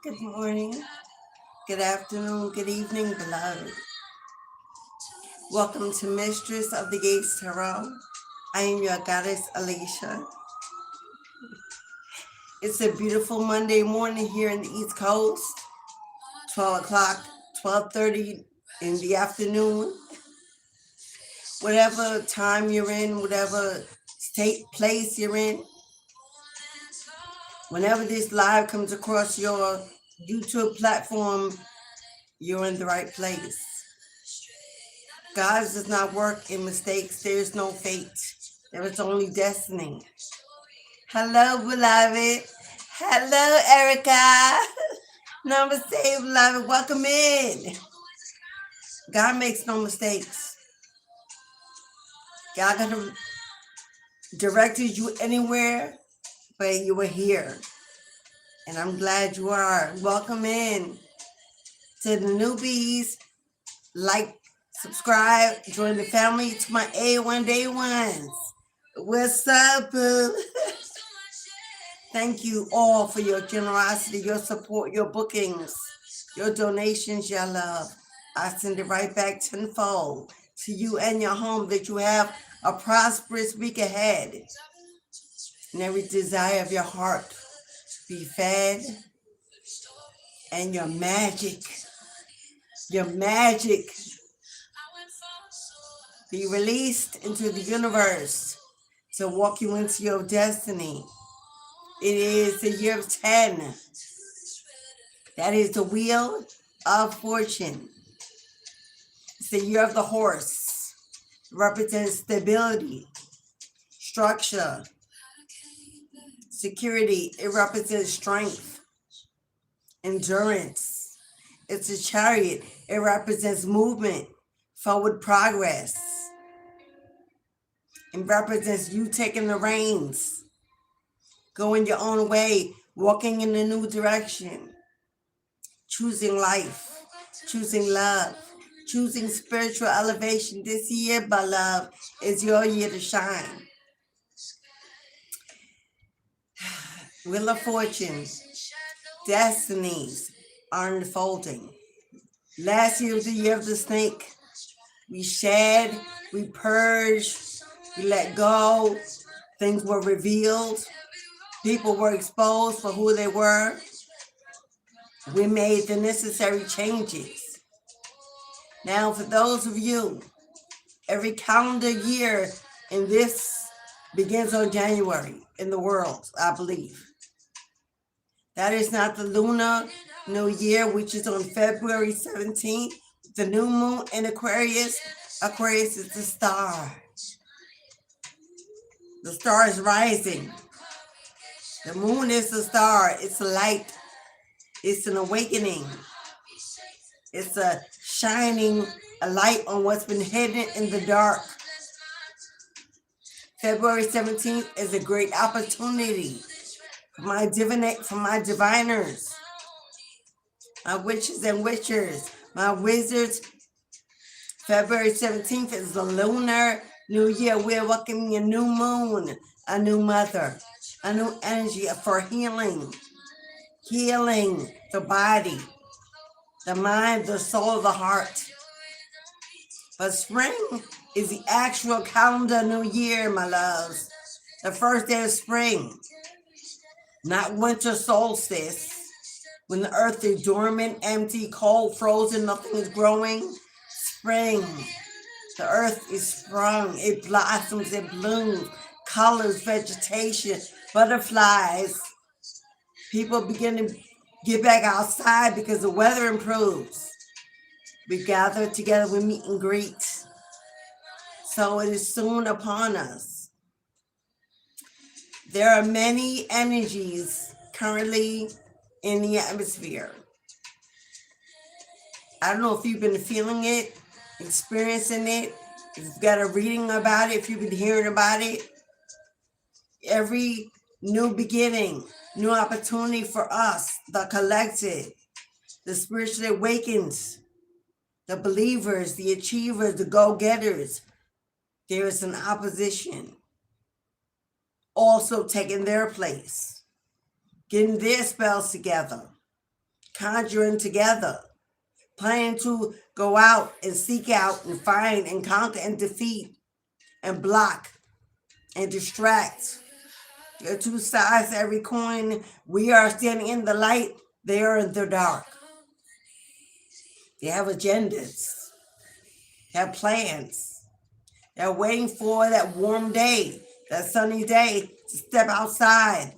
Good morning, good afternoon, good evening, beloved. Welcome to Mistress of the Gates Tarot. I am your goddess, Alicia. It's a beautiful Monday morning here in the East Coast. 12 o'clock, 12:30 in the afternoon. Whatever time you're in, whatever state, place you're in. Whenever this live comes across your YouTube platform, you're in the right place. God does not work in mistakes. There is no fate. There is only destiny. Hello, beloved. Hello, Erica. Namaste, beloved. Welcome in. God makes no mistakes. God could have directed you anywhere, but you were here. And I'm glad you are. Welcome in to the newbies. Like, subscribe, join the family, to my A1 Day Ones. What's up, boo? Thank you all for your generosity, your support, your bookings, your donations, your love. I send it right back tenfold to you and your home, that you have a prosperous week ahead. And every desire of your heart be fed, and your magic be released into the universe to walk you into your destiny. It is the year of 10. That is the wheel of fortune. It's the year of the horse. It represents stability, structure, security. It represents strength, endurance. It's a chariot. It represents movement, forward progress. It represents you taking the reins, going your own way, walking in a new direction, choosing life, choosing love, choosing spiritual elevation. This year, beloved, is your year to shine. Wheel of Fortune, destinies are unfolding. Last year was the year of the snake. We shed, we purged, we let go. Things were revealed. People were exposed for who they were. We made the necessary changes. Now, for those of you, every calendar year in this begins on January in the world, I believe. That is not the lunar new year, which is on February 17th. The new moon in Aquarius. Aquarius is the star. The star is rising. The moon is a star. It's a light. It's an awakening. It's a shining a light on what's been hidden in the dark. February 17th is a great opportunity for my diviners, my witches and witchers, my wizards. February 17th is the lunar new year. We're welcoming a new moon, a new mother, a new energy for healing the body, the mind, the soul, the heart. But spring is the actual calendar new year, my loves. The first day of spring, not winter solstice, when the earth is dormant, empty, cold, frozen, nothing is growing. Spring, the earth is sprung, it blossoms, it blooms, colors, vegetation, butterflies. People begin to get back outside because the weather improves. We gather together, we meet and greet. So it is soon upon us. There are many energies currently in the atmosphere. I don't know if you've been feeling it, experiencing it, if you've got a reading about it, if you've been hearing about it. Every new beginning, new opportunity for us, the collective, the spiritually awakened, the believers, the achievers, the go-getters. There is an opposition also taking their place, getting their spells together, conjuring together, planning to go out and seek out and find and conquer and defeat and block and distract. There are two sides to every coin. We are standing in the light, they are in the dark. They have agendas, they have plans. They're waiting for that warm day, that sunny day, to step outside,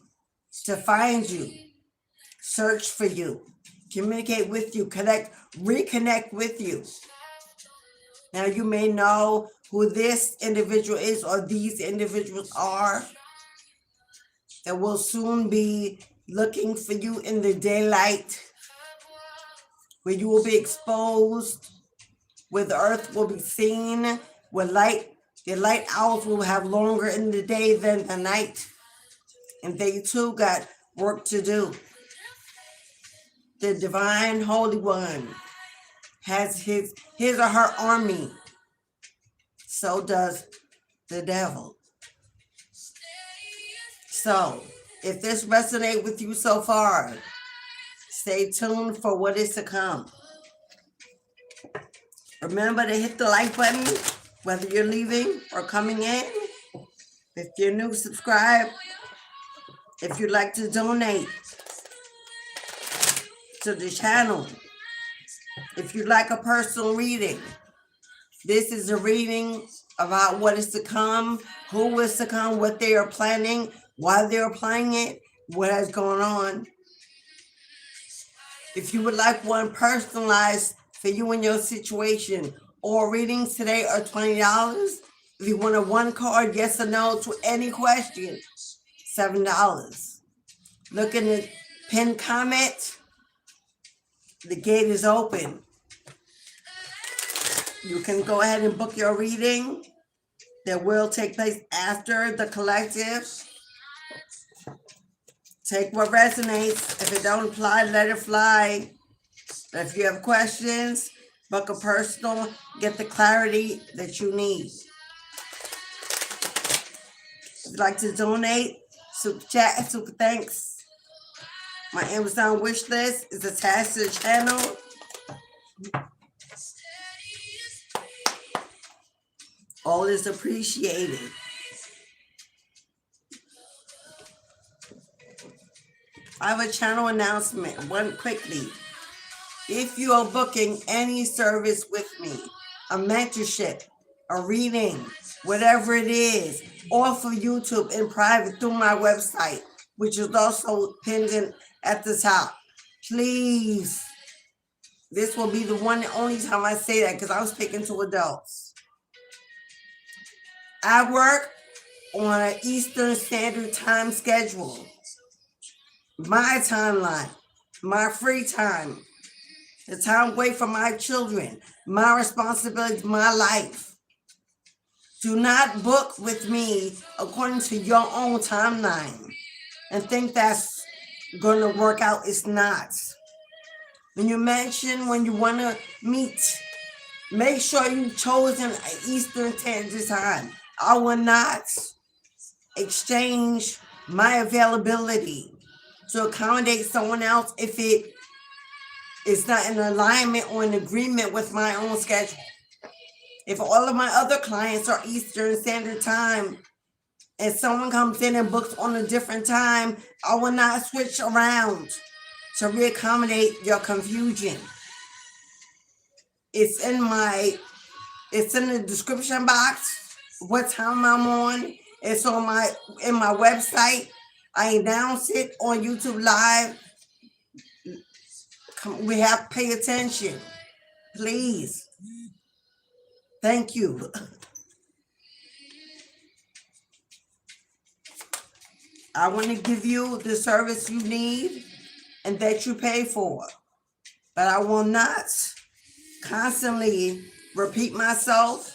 to find you, search for you, communicate with you, reconnect with you. Now you may know who this individual is or these individuals are that will soon be looking for you in the daylight, where you will be exposed, where the earth will be seen, where the light owls will have longer in the day than the night. And they too got work to do. The divine Holy One has his or her army. So does the devil. So if this resonates with you so far, stay tuned for what is to come. Remember to hit the like button, whether you're leaving or coming in. If you're new, subscribe. If you'd like to donate to the channel, if you'd like a personal reading, this is a reading about what is to come, who is to come, what they are planning, why they're planning it, what is going on. If you would like one personalized for you and your situation, all readings today are $20. If you want a one card, yes or no to any question, $7. Look in the pinned comment. The gate is open. You can go ahead and book your reading that will take place after the collective. Take what resonates. If it don't apply, let it fly. But if you have questions, book a personal, get the clarity that you need. If you'd like to donate, super chat, super thanks. My Amazon wish list is attached to the channel. All is appreciated. I have a channel announcement, one quickly. If you are booking any service with me, a mentorship, a reading, whatever it is, or for YouTube in private through my website, which is also pinned at the top, please, this will be the one and only time I say that because I'm speaking to adults. I work on an Eastern Standard Time schedule. my timeline, my free time, the time away from my children, my responsibilities, my life. Do not book with me according to your own timeline and think that's going to work out. It's not. When you mention when you want to meet, make sure you've chosen Eastern Standard Time. I will not exchange my availability to accommodate someone else if it is not in alignment or in agreement with my own schedule. If all of my other clients are Eastern Standard Time and someone comes in and books on a different time, I will not switch around to reaccommodate your confusion. It's in the description box what time I'm on. It's on in my website. I announce it on YouTube Live. We have to pay attention, please. Thank you. I want to give you the service you need and that you pay for, but I will not constantly repeat myself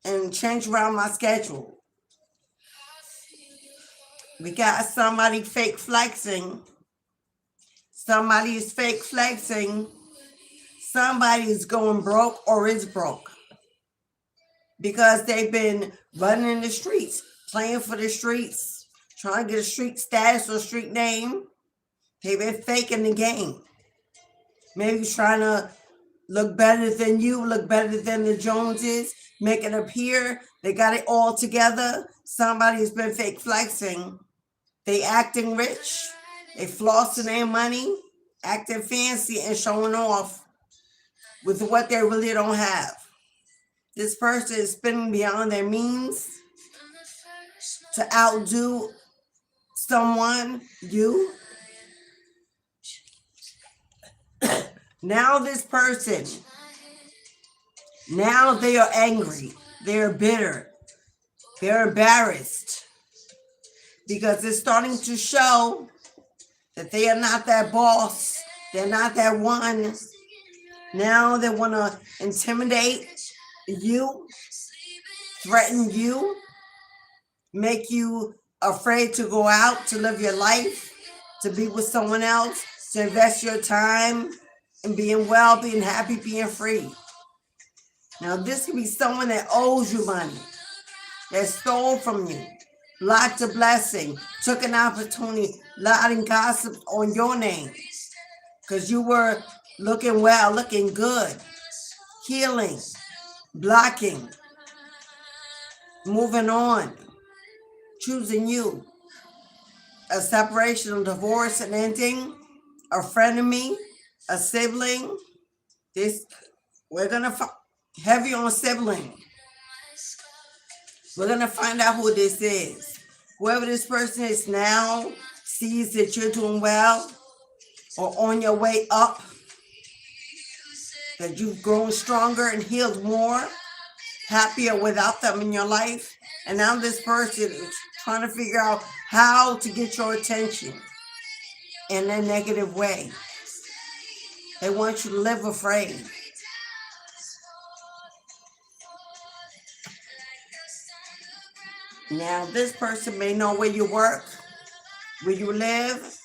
and change around my schedule. We got somebody fake flexing. Somebody is fake flexing. Somebody is going broke or is broke because they've been running in the streets, playing for the streets, trying to get a street status or street name. They've been faking the game. Maybe trying to look better than you, look better than the Joneses, make it appear they got it all together. Somebody's been fake flexing. They acting rich. They flossing their money, acting fancy and showing off with what they really don't have. This person is spending beyond their means to outdo someone, you. Now this person, now they are angry. They're bitter. They're embarrassed because it's starting to show that they are not that boss. They're not that one. Now they want to intimidate you, threaten you, make you afraid to go out, to live your life, to be with someone else, to invest your time in being well, being happy, being free. Now, this could be someone that owes you money, that stole from you, blocked a blessing, took an opportunity, lied gossip on your name because you were looking well, looking good, healing, blocking, moving on, choosing you. A separation, a divorce, an ending, a frenemy, a sibling. We're gonna heavy on sibling. We're gonna find out who this is. Whoever this person is now sees that you're doing well or on your way up, that you've grown stronger and healed more, happier without them in your life. And now this person is trying to figure out how to get your attention in a negative way. They want you to live afraid. Now, this person may know where you work, where you live.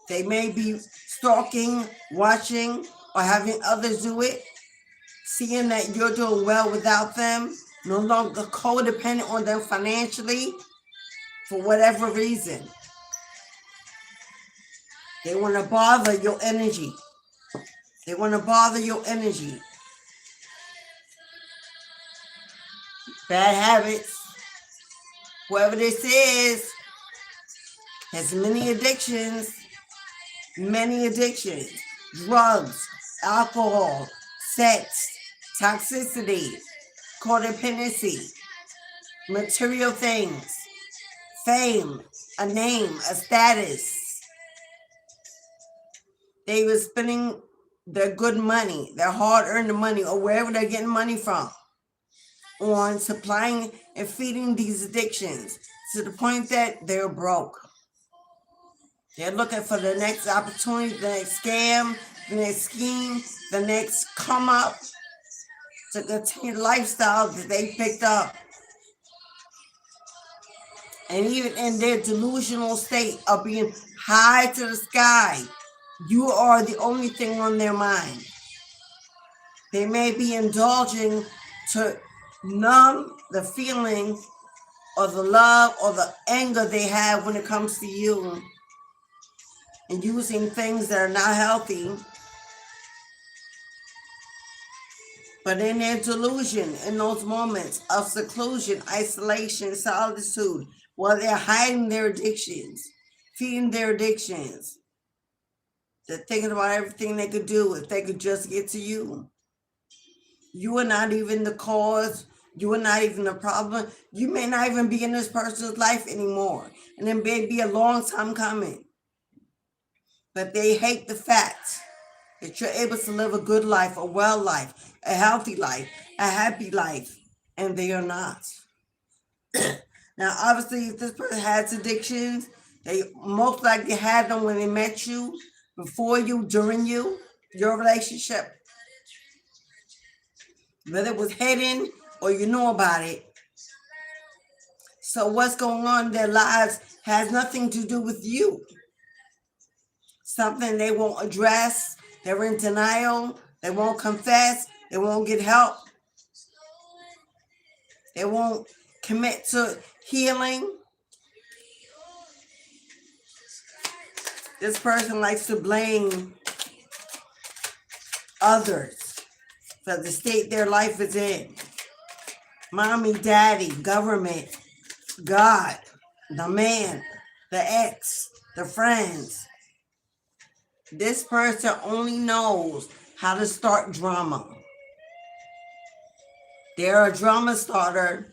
They may be stalking, watching, or having others do it, seeing that you're doing well without them, no longer codependent on them financially for whatever reason. They want to bother your energy. They want to bother your energy. Bad habits. Whoever this is has many addictions. Drugs, alcohol, sex, toxicity, codependency, material things, fame, a name, a status. They were spending their good money, their hard-earned money, or wherever they're getting money from, on supplying and feeding these addictions to the point that they're broke. They're looking for the next opportunity, the next scam, the next scheme, the next come up to continue the lifestyle that they picked up. And even in their delusional state of being high to the sky, you are the only thing on their mind. They may be indulging to numb the feeling or the love or the anger they have when it comes to you, and using things that are not healthy. But in their delusion, in those moments of seclusion, isolation, solitude, while they're hiding their addictions, feeding their addictions, they're thinking about everything they could do if they could just get to you. You are not even the cause. You are not even the problem. You may not even be in this person's life anymore. And it may be a long time coming. But they hate the fact that you're able to live a good life, a well life, a healthy life, a happy life. And they are not. Now, obviously, if this person has addictions, they most likely had them when they met you, before you, during you, your relationship. Whether it was hidden or you know about it. So what's going on in their lives has nothing to do with you. Something they won't address. They're in denial. They won't confess. They won't get help. They won't commit to healing. This person likes to blame others for the state their life is in. Mommy, daddy, government, God, the man, the ex, the friends. This person only knows how to start drama. They're a drama starter.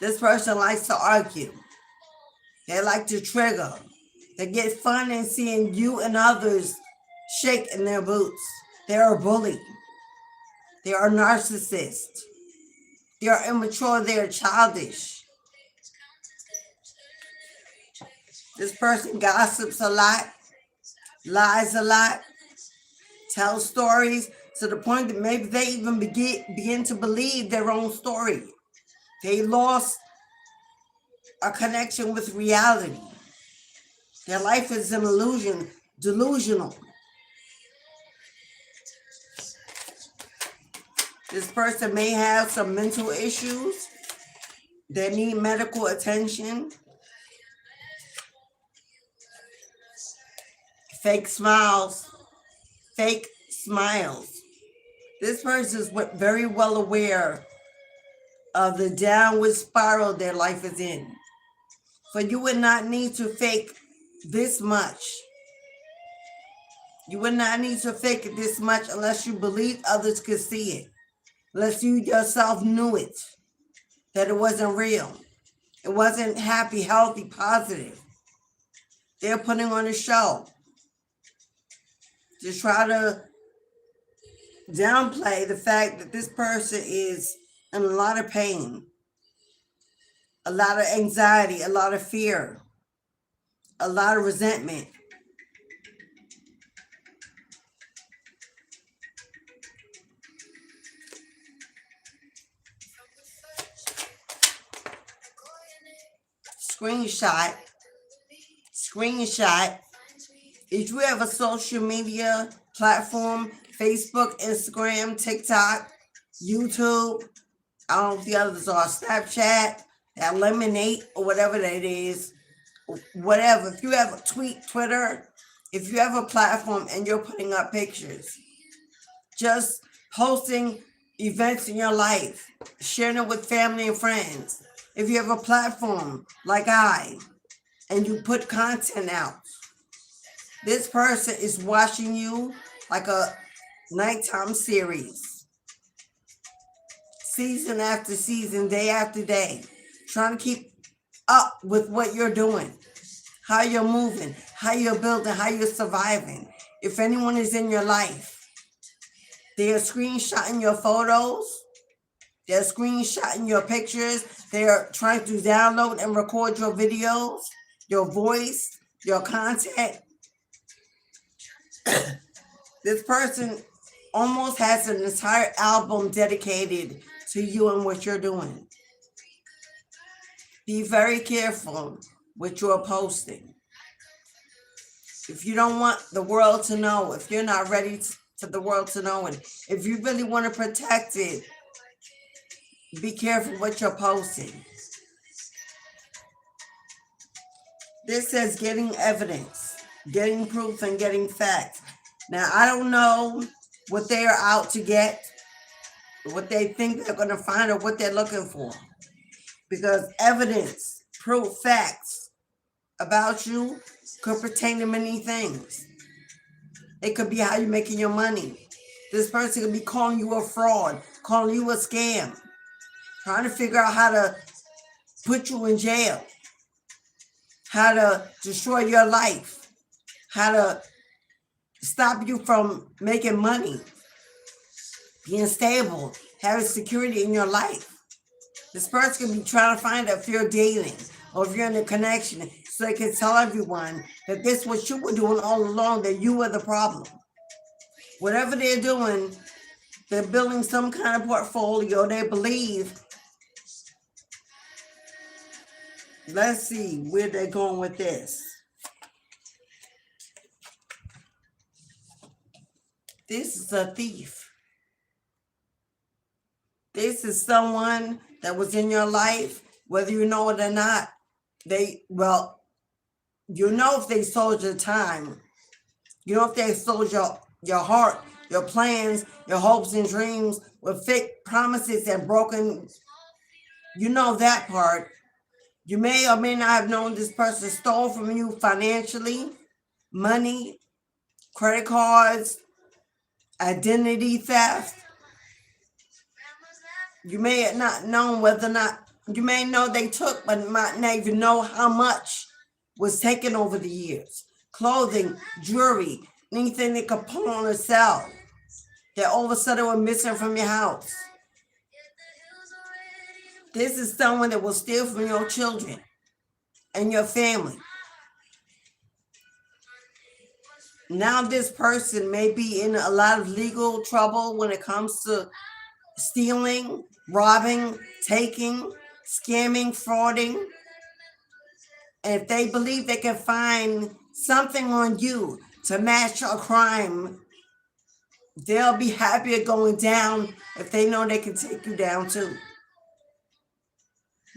This person likes to argue. They like to trigger. They get fun in seeing you and others shake in their boots. They're a bully. They are narcissists. They are immature. They are childish. This person gossips a lot, lies a lot, tells stories to the point that maybe they even begin to believe their own story. They lost a connection with reality. Their life is an illusion, delusional. This person may have some mental issues that need medical attention. Fake smiles. Fake smiles. This person is very well aware of the downward spiral their life is in. For you would not need to fake this much. You would not need to fake it this much unless you believe others could see it. Unless you yourself knew it. That it wasn't real. It wasn't happy, healthy, positive. They're putting on a show to try to downplay the fact that this person is in a lot of pain, a lot of anxiety, a lot of fear, a lot of resentment. Screenshot. If you have a social media platform, Facebook, Instagram, TikTok, YouTube, I don't know if the others are, Snapchat, that Lemonade, or whatever that is, whatever. If you have a Twitter, if you have a platform and you're putting up pictures, just posting events in your life, sharing it with family and friends. If you have a platform like and you put content out, this person is watching you like a nighttime series. Season after season, day after day. Trying to keep up with what you're doing. How you're moving. How you're building. How you're surviving. If anyone is in your life, they are screenshotting your photos. They're screenshotting your pictures. They're trying to download and record your videos, your voice, your content. This person almost has an entire album dedicated to you and what you're doing. Be very careful what you're posting. If you don't want the world to know, if you're not ready for the world to know it, if you really want to protect it, be careful what you're posting. This says getting evidence, getting proof, and getting facts. Now, I don't know what they are out to get, what they think they're going to find, or what they're looking for. Because evidence, proof, facts about you could pertain to many things. It could be how you're making your money. This person could be calling you a fraud, calling you a scam, trying to figure out how to put you in jail, how to destroy your life, how to stop you from making money, being stable, having security in your life. This person can be trying to find out if you're dating or if you're in a connection, so they can tell everyone that this is what you were doing all along, that you were the problem. Whatever they're doing, they're building some kind of portfolio, they believe. Let's see where they're going with this. This is a thief. This is someone that was in your life, whether you know it or not. You know if they sold your time. You know if they sold your heart, your plans, your hopes and dreams with fake promises and broken. You know that part. You may or may not have known this person stole from you financially, money, credit cards, identity theft. You may have not known whether or not, you may know they took, but might not even know how much was taken over the years. Clothing, jewelry, anything they could pull on or sell, that all of a sudden were missing from your house. This is someone that will steal from your children and your family. Now this person may be in a lot of legal trouble when it comes to stealing, robbing, taking, scamming, frauding. And if they believe they can find something on you to match a crime, they'll be happier going down if they know they can take you down too.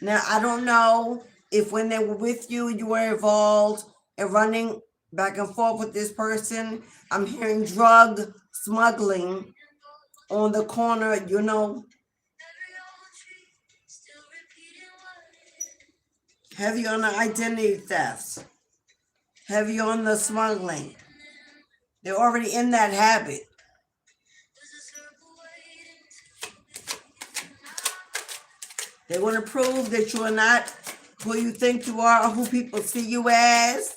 Now, I don't know if when they were with you, you were involved in running back and forth with this person. I'm hearing drug smuggling on the corner, heavy on the identity thefts, heavy on the smuggling. They're already in that habit. They want to prove that you are not who you think you are or who people see you as.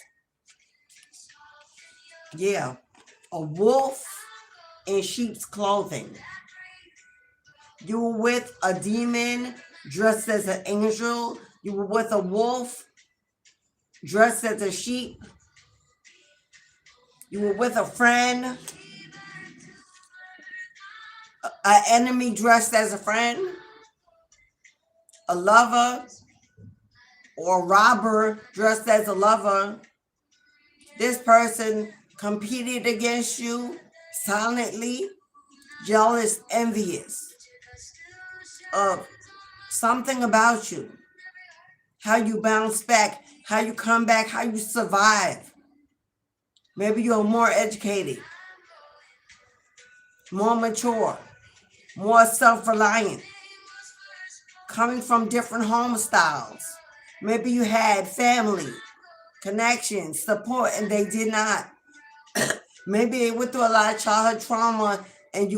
Yeah, a wolf in sheep's clothing. You were with a demon dressed as an angel. You were with a wolf dressed as a sheep. You were with a friend, an enemy dressed as a friend, a lover, or a robber dressed as a lover. This person competed against you silently, jealous, envious of something about you, how you bounce back, how you come back, how you survive. Maybe you're more educated, more mature, more self-reliant, coming from different home styles. Maybe you had family, connections, support, and they did not. Maybe they went through a lot of childhood trauma, and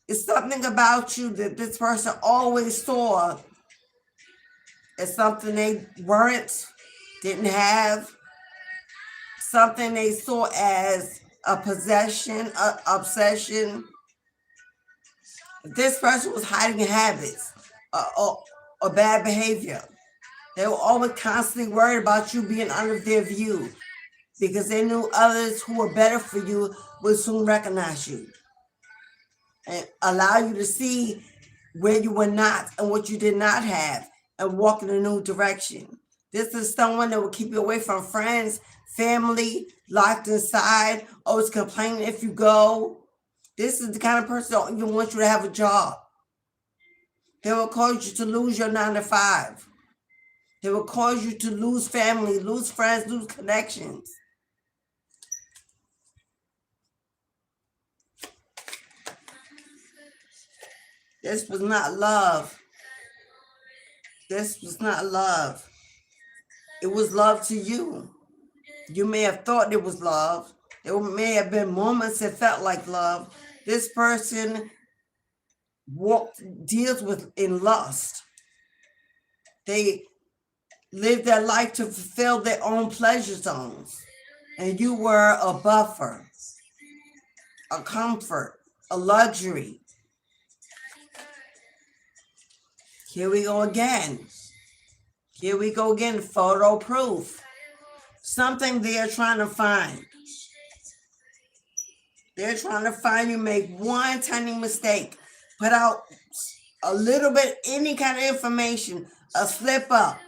it's something about you that this person always saw as something they weren't, didn't have, something they saw as a possession, an obsession. This person was hiding habits or bad behavior. They were always constantly worried about you being under their view. because they knew others who were better for you would soon recognize you and allow you to see where you were not and what you did not have and walk in a new direction. This is someone that will keep you away from friends, family, locked inside, always complaining if you go. This is the kind of person that don't even want you to have a job. They will cause you to lose your 9 to 5. They will cause you to lose family, lose friends, lose connections. This was not love. This was not love. It was love to you. You may have thought it was love. There may have been moments that felt like love. This person deals with in lust. They live their life to fulfill their own pleasure zones. And you were a buffer, a comfort, a luxury. Here we go again. Here we go again, photo proof. Something they're trying to find. They're trying to find you make one tiny mistake. Put out a little bit, any kind of information, a slip up,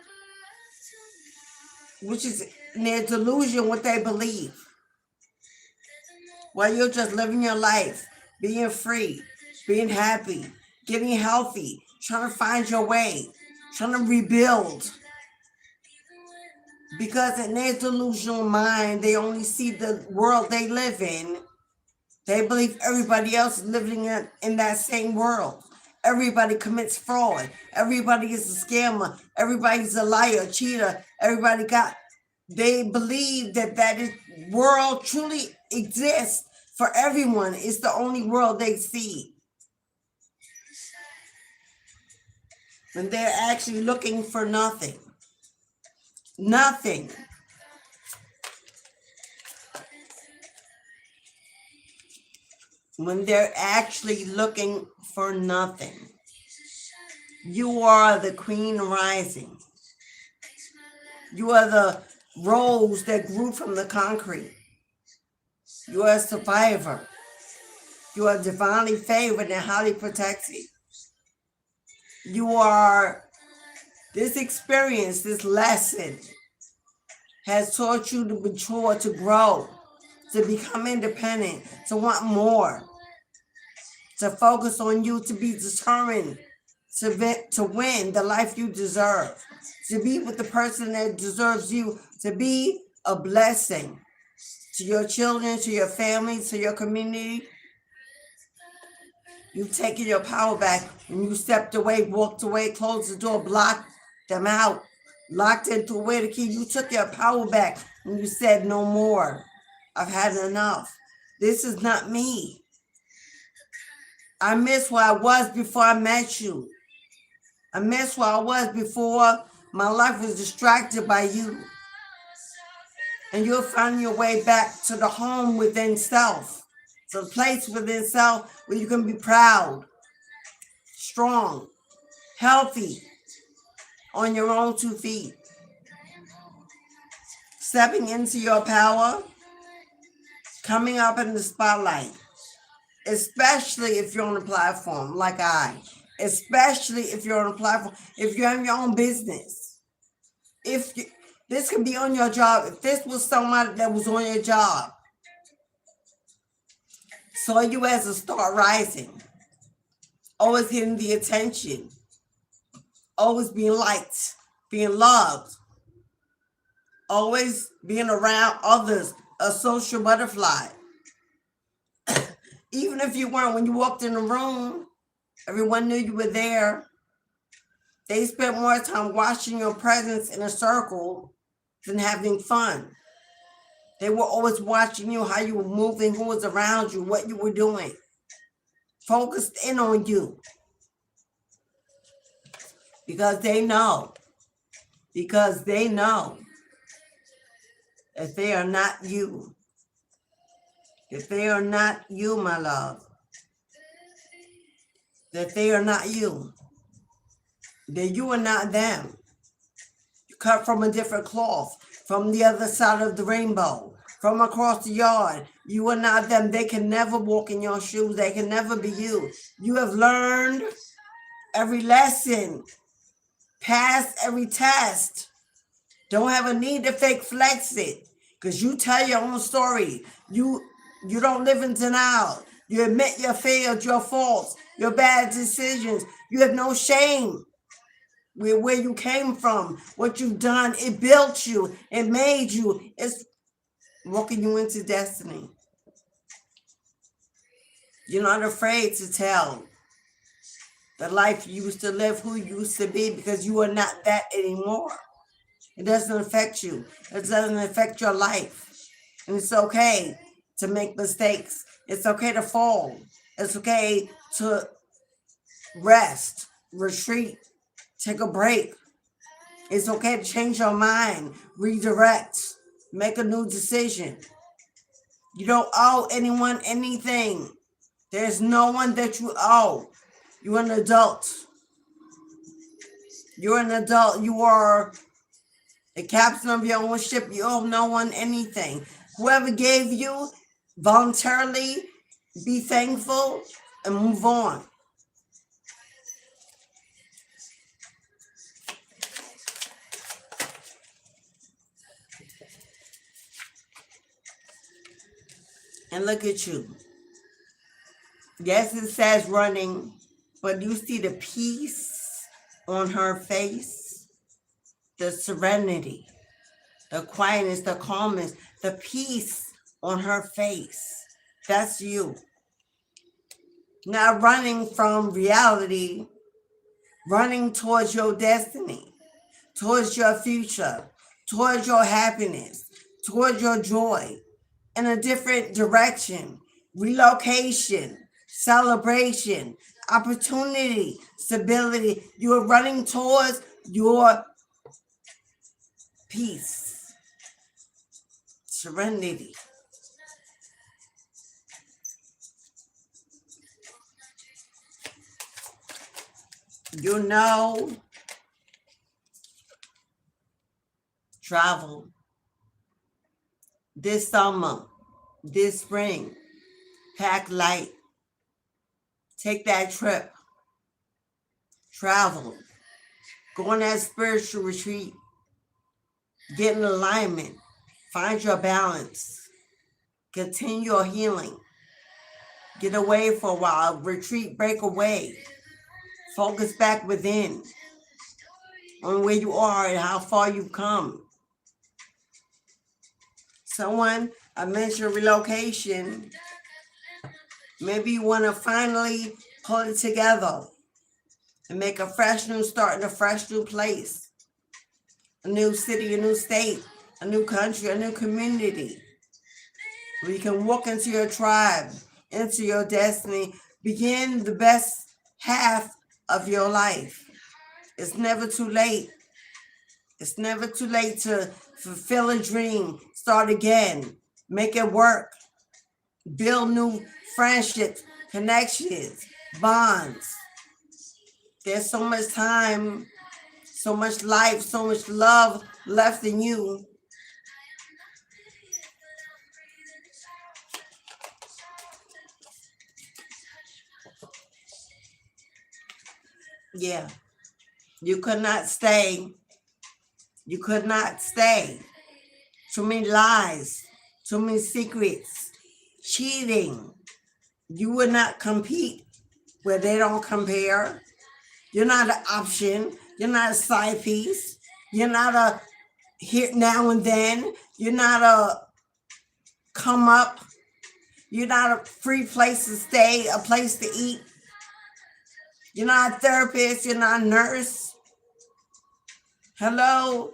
which is in their delusion, what they believe. While you're just living your life, being free, being happy, getting healthy, trying to find your way, trying to rebuild. Because in their delusional mind, they only see the world they live in. They believe everybody else is living in that same world. Everybody commits fraud. Everybody is a scammer. Everybody's a liar, a cheater. They believe that world truly exists for everyone. It's the only world they see. When they're actually looking for nothing. Nothing. When they're actually looking for nothing. You are the queen rising. You are the rose that grew from the concrete. You are a survivor. You are divinely favored and highly protected. You are, this experience, this lesson has taught you to mature, to grow, to become independent, to want more, to focus on you, to be determined, to win the life you deserve, to be with the person that deserves you, to be a blessing to your children, to your family, to your community. You've taken your power back when you stepped away, walked away, closed the door, blocked them out, locked into away the key. You took your power back and you said, no more. I've had enough. This is not me. I miss where I was before I met you. I miss where I was before my life was distracted by you. And you'll find your way back to the home within self. To the place within self where you can be proud, strong, healthy, on your own 2 feet. Stepping into your power, coming up in the spotlight. Especially if you're on a platform like especially if you're on a platform, if you have your own business, this could be on your job. If this was somebody that was on your job, saw you as a star rising, always getting the attention, always being liked, being loved, always being around others, a social butterfly. Even if you weren't, when you walked in the room, everyone knew you were there. They spent more time watching your presence in a circle than having fun. They were always watching you, how you were moving, who was around you, what you were doing. Focused in on you. Because they know. Because they know that they are not you. If they are not you, my love, that they are not you, that you are not them. You cut from a different cloth, from the other side of the rainbow, from across the yard. You are not them. They can never walk in your shoes. They can never be you. You have learned every lesson, passed every test. Don't have a need to fake flex it, because you tell your own story. You don't live in denial. You admit your failures, your faults, your bad decisions. You have no shame where you came from, what you've done. It built you. It made you. It's walking you into destiny. You're not afraid to tell the life you used to live, who you used to be, because you are not that anymore. It doesn't affect you. It doesn't affect your life. And it's okay to make mistakes. It's okay to fall. It's okay to rest, retreat, take a break. It's okay to change your mind, redirect, make a new decision. You don't owe anyone anything. There's no one that you owe. You're an adult. You're an adult. You are the captain of your own ship. You owe no one anything. Whoever gave you, voluntarily be thankful and move on. And look at you. Yes, it says running, but you see the peace on her face, the serenity, the quietness, the calmness, the peace on her face. That's you. Not running from reality, running towards your destiny, towards your future, towards your happiness, towards your joy, in a different direction, relocation, celebration, opportunity, stability. You are running towards your peace, serenity. You know, travel this summer, this spring, pack light, take that trip, travel, go on that spiritual retreat, get in alignment, find your balance, continue your healing, get away for a while, retreat, break away, focus back within on where you are and how far you've come. Someone, I mentioned relocation. Maybe you want to finally pull it together and make a fresh new start in a fresh new place, a new city, a new state, a new country, a new community, where you can walk into your tribe, into your destiny, begin the best half of your life. It's never too late. It's never too late to fulfill a dream, start again, make it work, build new friendships, connections, bonds. There's so much time, so much life, so much love left in you. Yeah, you could not stay. You could not stay. Too many lies, too many secrets, cheating. You would not compete where they don't compare. You're not an option. You're not a side piece. You're not a here now and then. You're not a come up. You're not a free place to stay, a place to eat. You're not a therapist. You're not a nurse. Hello?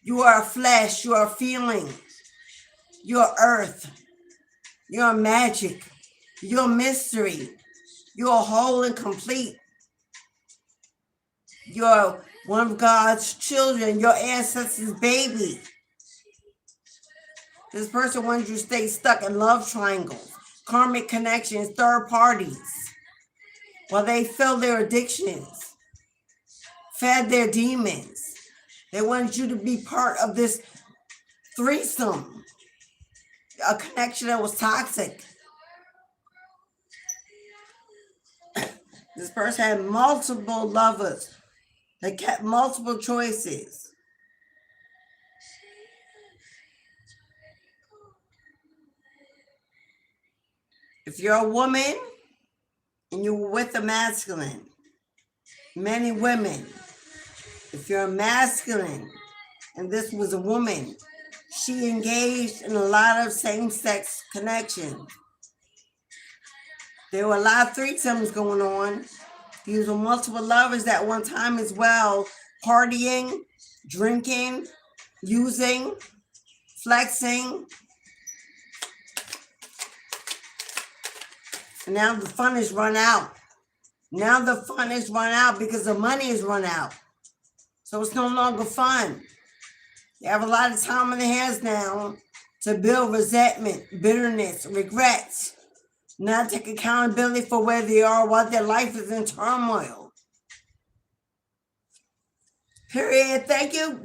You are a flesh. You are a feeling. You're earth. You're magic. You're mystery. You're whole and complete. You're one of God's children, your ancestors' baby. This person wants you to stay stuck in love triangles, karmic connections, third parties, while they fill their addictions, fed their demons. They want you to be part of this threesome. a connection that was toxic. This person had multiple lovers. They kept multiple choices. If you're a woman and you were with a masculine, many women, if you're a masculine and this was a woman, she engaged in a lot of same-sex connections. There were a lot of threesomes going on. These were multiple lovers at one time as well, partying, drinking, using, flexing. And now the fun is run out. Now the fun is run out because the money is run out. So it's no longer fun. They have a lot of time on their hands now to build resentment, bitterness, regrets, not take accountability for where they are while their life is in turmoil. Period. Thank you,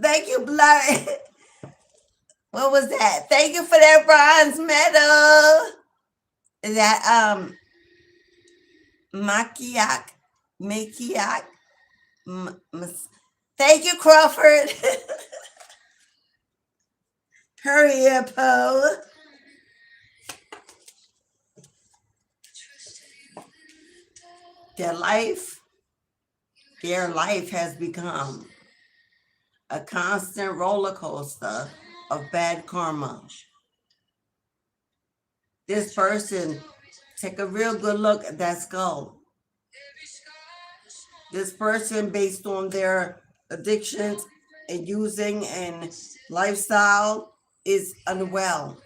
blood. What was that? Thank you for that bronze medal. Is that Makiak? Thank you, Crawford. Period, Poe. Their life has become a constant roller coaster of bad karma. This person, take a real good look at that skull. This person, based on their addictions and using and lifestyle, is unwell,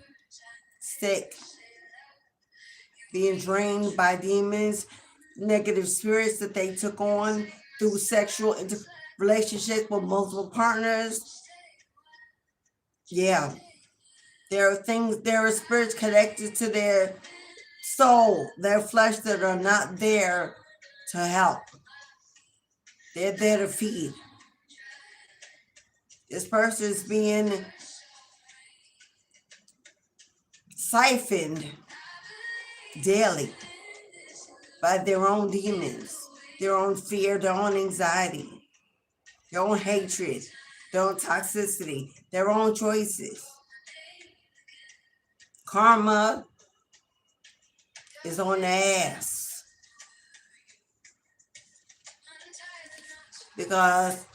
sick, being drained by demons, negative spirits that they took on through sexual relationships with multiple partners. Yeah. There are spirits connected to their soul, their flesh, that are not there to help. They're there to feed. This person is being siphoned daily by their own demons, their own fear, their own anxiety, their own hatred, their own toxicity, their own choices. Karma is on their ass because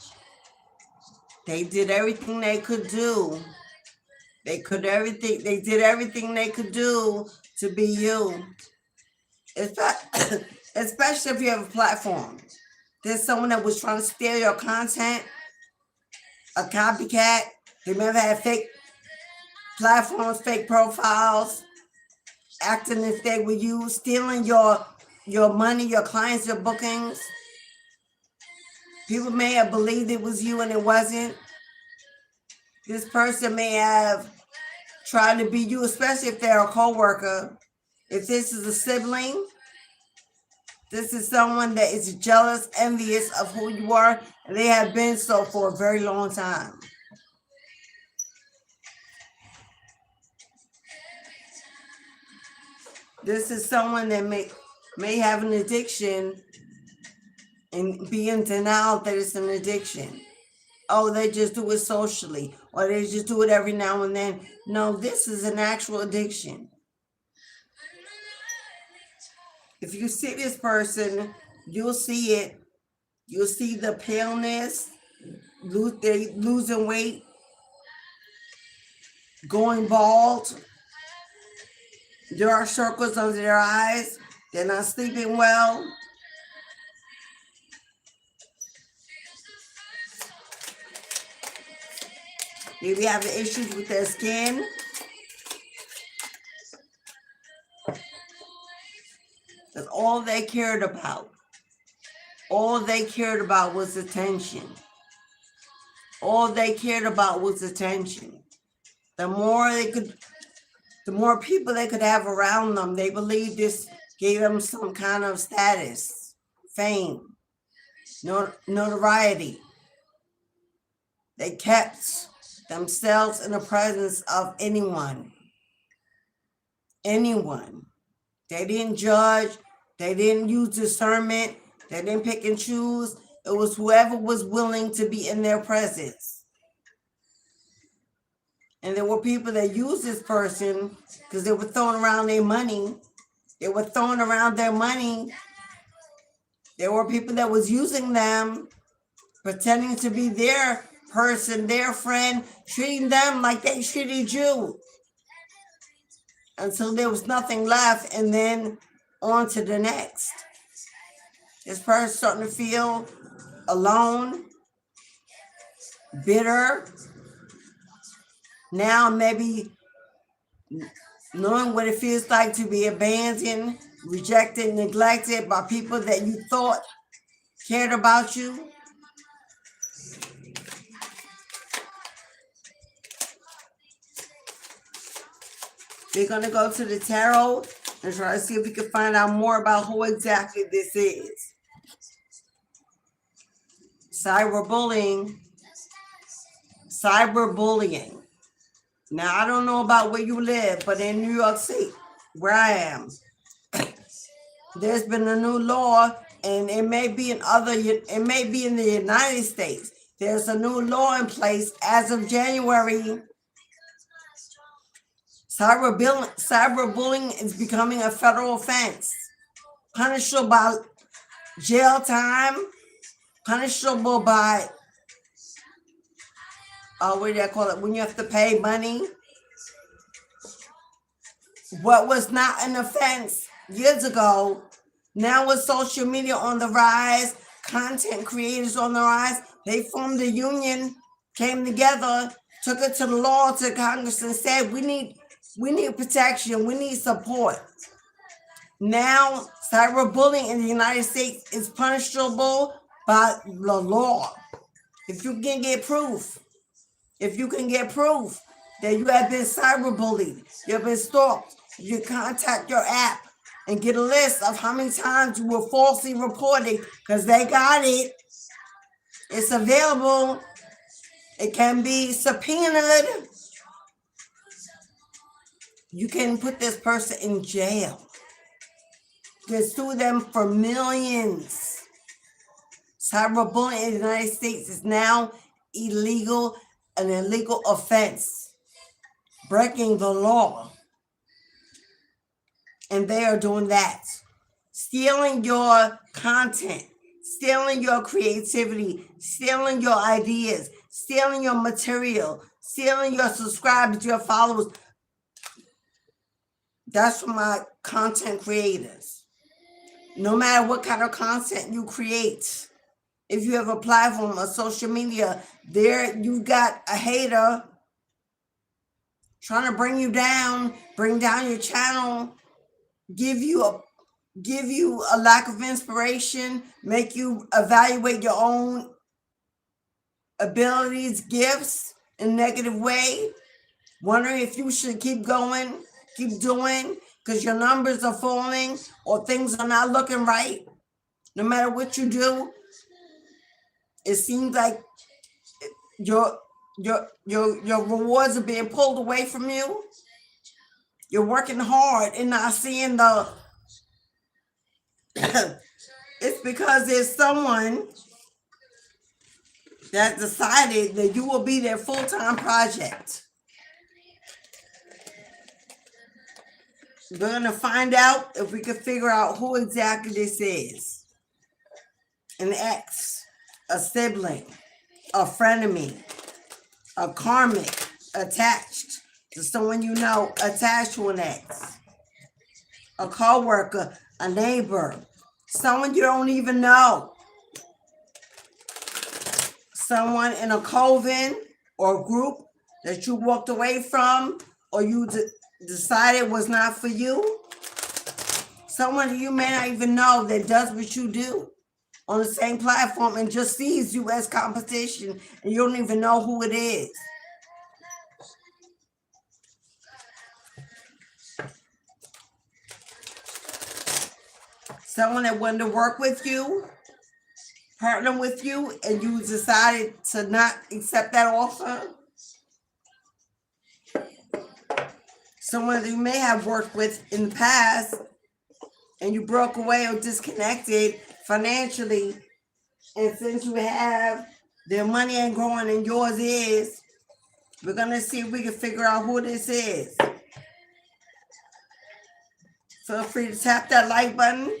they did everything they could do. They did everything they could do to be you. Especially if you have a platform. There's someone that was trying to steal your content, a copycat. They may have had fake platforms, fake profiles, acting if they were you, stealing your money, your clients, your bookings. People may have believed it was you and it wasn't. This person may have tried to be you, especially if they're a co-worker. If this is a sibling, this is someone that is jealous, envious of who you are, and they have been so for a very long time. This is someone that may have an addiction and be in denial that it's an addiction. Oh, they just do it socially, or they just do it every now and then. No, this is an actual addiction. If you see this person, you'll see it. You'll see the paleness, they losing weight, going bald. There are circles under their eyes. They're not sleeping well. Maybe having issues with their skin. That's all they cared about. All they cared about was attention. All they cared about was attention. The more people they could have around them, they believed this gave them some kind of status, fame, notoriety. They kept themselves in the presence of anyone. anyone. They didn't judge. They didn't use discernment. They didn't pick and choose. It was whoever was willing to be in their presence. And there were people that used this person because they were throwing around their money. They were throwing around their money. There were people that was using them, pretending to be their person, their friend, treating them like they treated you. Until there was nothing left, and then on to the next. This person starting to feel alone, bitter. Now maybe knowing what it feels like to be abandoned, rejected, neglected by people that you thought cared about you. We're going to go to the tarot and try to see if we can find out more about who exactly this is. Cyberbullying. Cyberbullying. Now, I don't know about where you live, but in New York City, where I am, there's been a new law, and it may be in the United States. There's a new law in place as of January. Cyberbullying is becoming a federal offense, punishable by jail time, punishable by, what do they call it, when you have to pay money. What was not an offense years ago, now with social media on the rise, content creators on the rise, they formed a union, came together, took it to the law, to Congress, and said, we need protection, we need support. Now, cyberbullying in the United States is punishable by the law. If you can get proof that you have been cyberbullied, you've been stalked, you contact your app and get a list of how many times you were falsely reported, because they got it. It's available. It can be subpoenaed. You can put this person in jail. You can sue them for millions. Cyberbullying in the United States is now illegal, an illegal offense, breaking the law. And they are doing that. Stealing your content, stealing your creativity, stealing your ideas, stealing your material, stealing your subscribers, your followers. That's for my content creators. No matter what kind of content you create, if you have a platform or social media, there you've got a hater trying to bring you down, bring down your channel, give you a lack of inspiration, make you evaluate your own abilities, gifts in a negative way, wondering if you should keep going, keep doing, because your numbers are falling or things are not looking right. No matter what you do, it seems like your rewards are being pulled away from you. You're working hard and not seeing the it's because there's someone that decided that you will be their full-time project. We're going to find out if we can figure out who exactly this is. An ex, a sibling, a frenemy, a karmic, attached to someone you know, attached to an ex, a co-worker, a neighbor, someone you don't even know, someone in a coven or group that you walked away from or you decided was not for you, someone you may not even know that does what you do on the same platform and just sees you as competition and you don't even know who it is. Someone that wanted to work with you, partner with you, and you decided to not accept that offer. someone that you may have worked with in the past, and you broke away or disconnected financially, and since you have their money ain't growing and yours is, we're gonna see if we can figure out who this is. Feel free to tap that like button.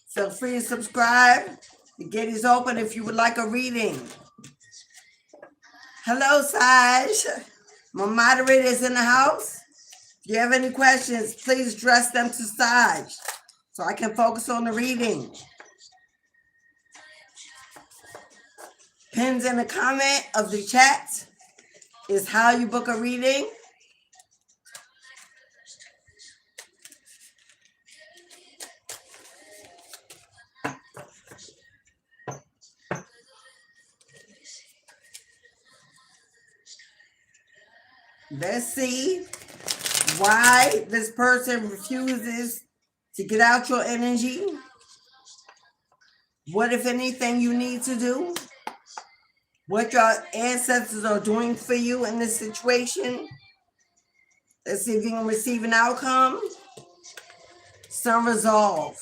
Feel free to subscribe. The gate is open if you would like a reading. Hello, Saj. My moderator is in the house. If you have any questions, please address them to Saj so I can focus on the reading. Pins in the comment of the chat is how you book a reading. Let's see why this person refuses to get out your energy. What, if anything, you need to do? What your ancestors are doing for you in this situation? Let's see if you can receive an outcome. Some resolve.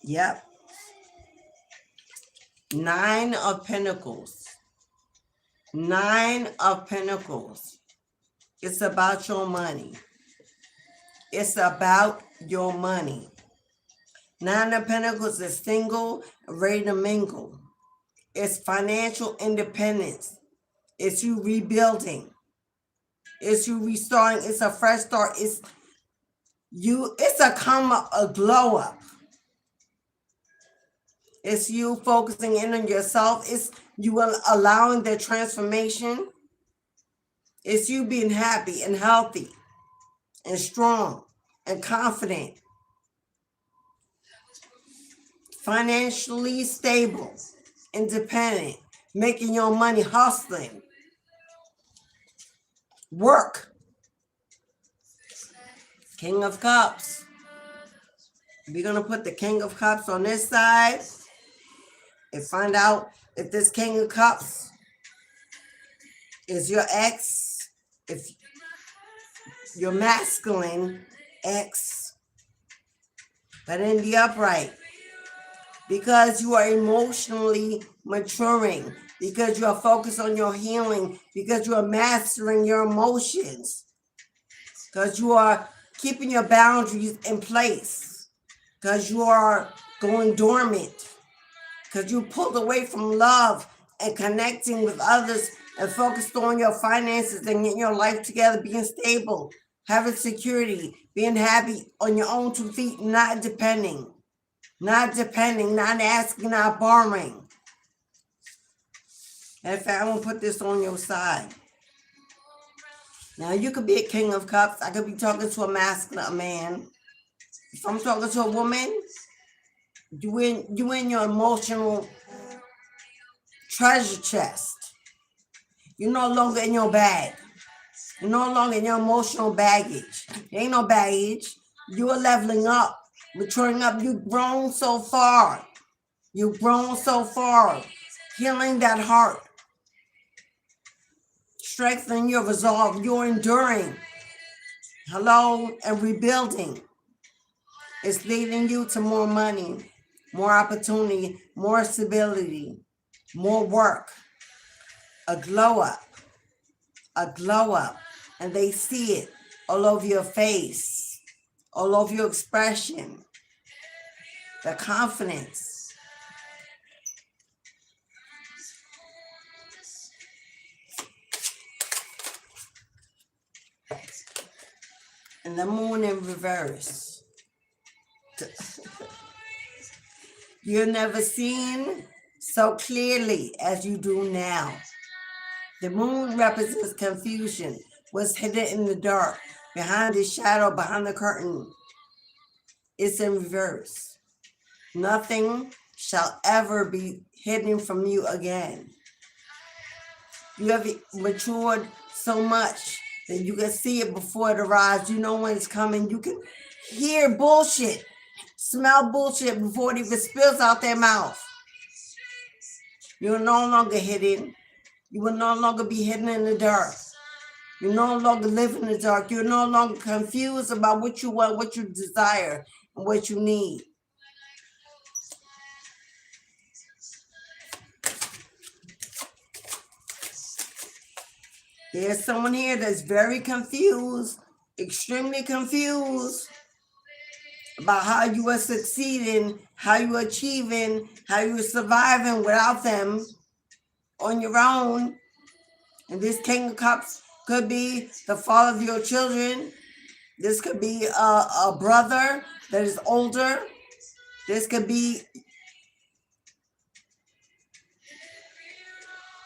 Yep. 9 of Pentacles. 9 of Pentacles. It's about your money. It's about your money. 9 of Pentacles is single, ready to mingle. It's financial independence. It's you rebuilding. It's you restarting. It's a fresh start. It's a come up, a glow up. It's you focusing in on yourself. It's you allowing the transformation. It's you being happy and healthy and strong and confident. Financially stable, independent, making your money, hustling. Work. King of Cups. We're going to put the King of Cups on this side and find out if this King of Cups is your ex, if your masculine ex, but in the upright. Because you are emotionally maturing, because you are focused on your healing, because you are mastering your emotions, because you are keeping your boundaries in place, because you are going dormant, because you pulled away from love and connecting with others and focused on your finances and getting your life together, being stable, having security, being happy on your own 2 feet, not depending, not asking, not borrowing. In fact, I'm going to put this on your side. Now, you could be a King of Cups. I could be talking to a masculine man. If I'm talking to a woman, you in your emotional treasure chest. You're no longer in your bag. You're no longer in your emotional baggage. There ain't no baggage. You're leveling up, maturing up. You've grown so far. You've grown so far. Healing that heart. Strengthening your resolve. You're enduring. Hello, and rebuilding. It's leading you to more money, more opportunity, more stability, more work, a glow up, and they see it all over your face, all over your expression, the confidence. And the moon in reverse. You're never seen so clearly as you do now. The moon represents confusion, what's hidden in the dark, behind the shadow, behind the curtain. It's in reverse. Nothing shall ever be hidden from you again. You have matured so much that you can see it before it arrives. You know when it's coming. You can hear bullshit, smell bullshit before it even spills out their mouth. You're no longer hidden. You will no longer be hidden in the dark. You no longer live in the dark. You're no longer confused about what you want, what you desire, and what you need. There's someone here that's very confused, extremely confused about how you are succeeding, how you are achieving, how you are surviving without them on your own. And this King of Cups could be the father of your children. This could be a brother that is older. This could be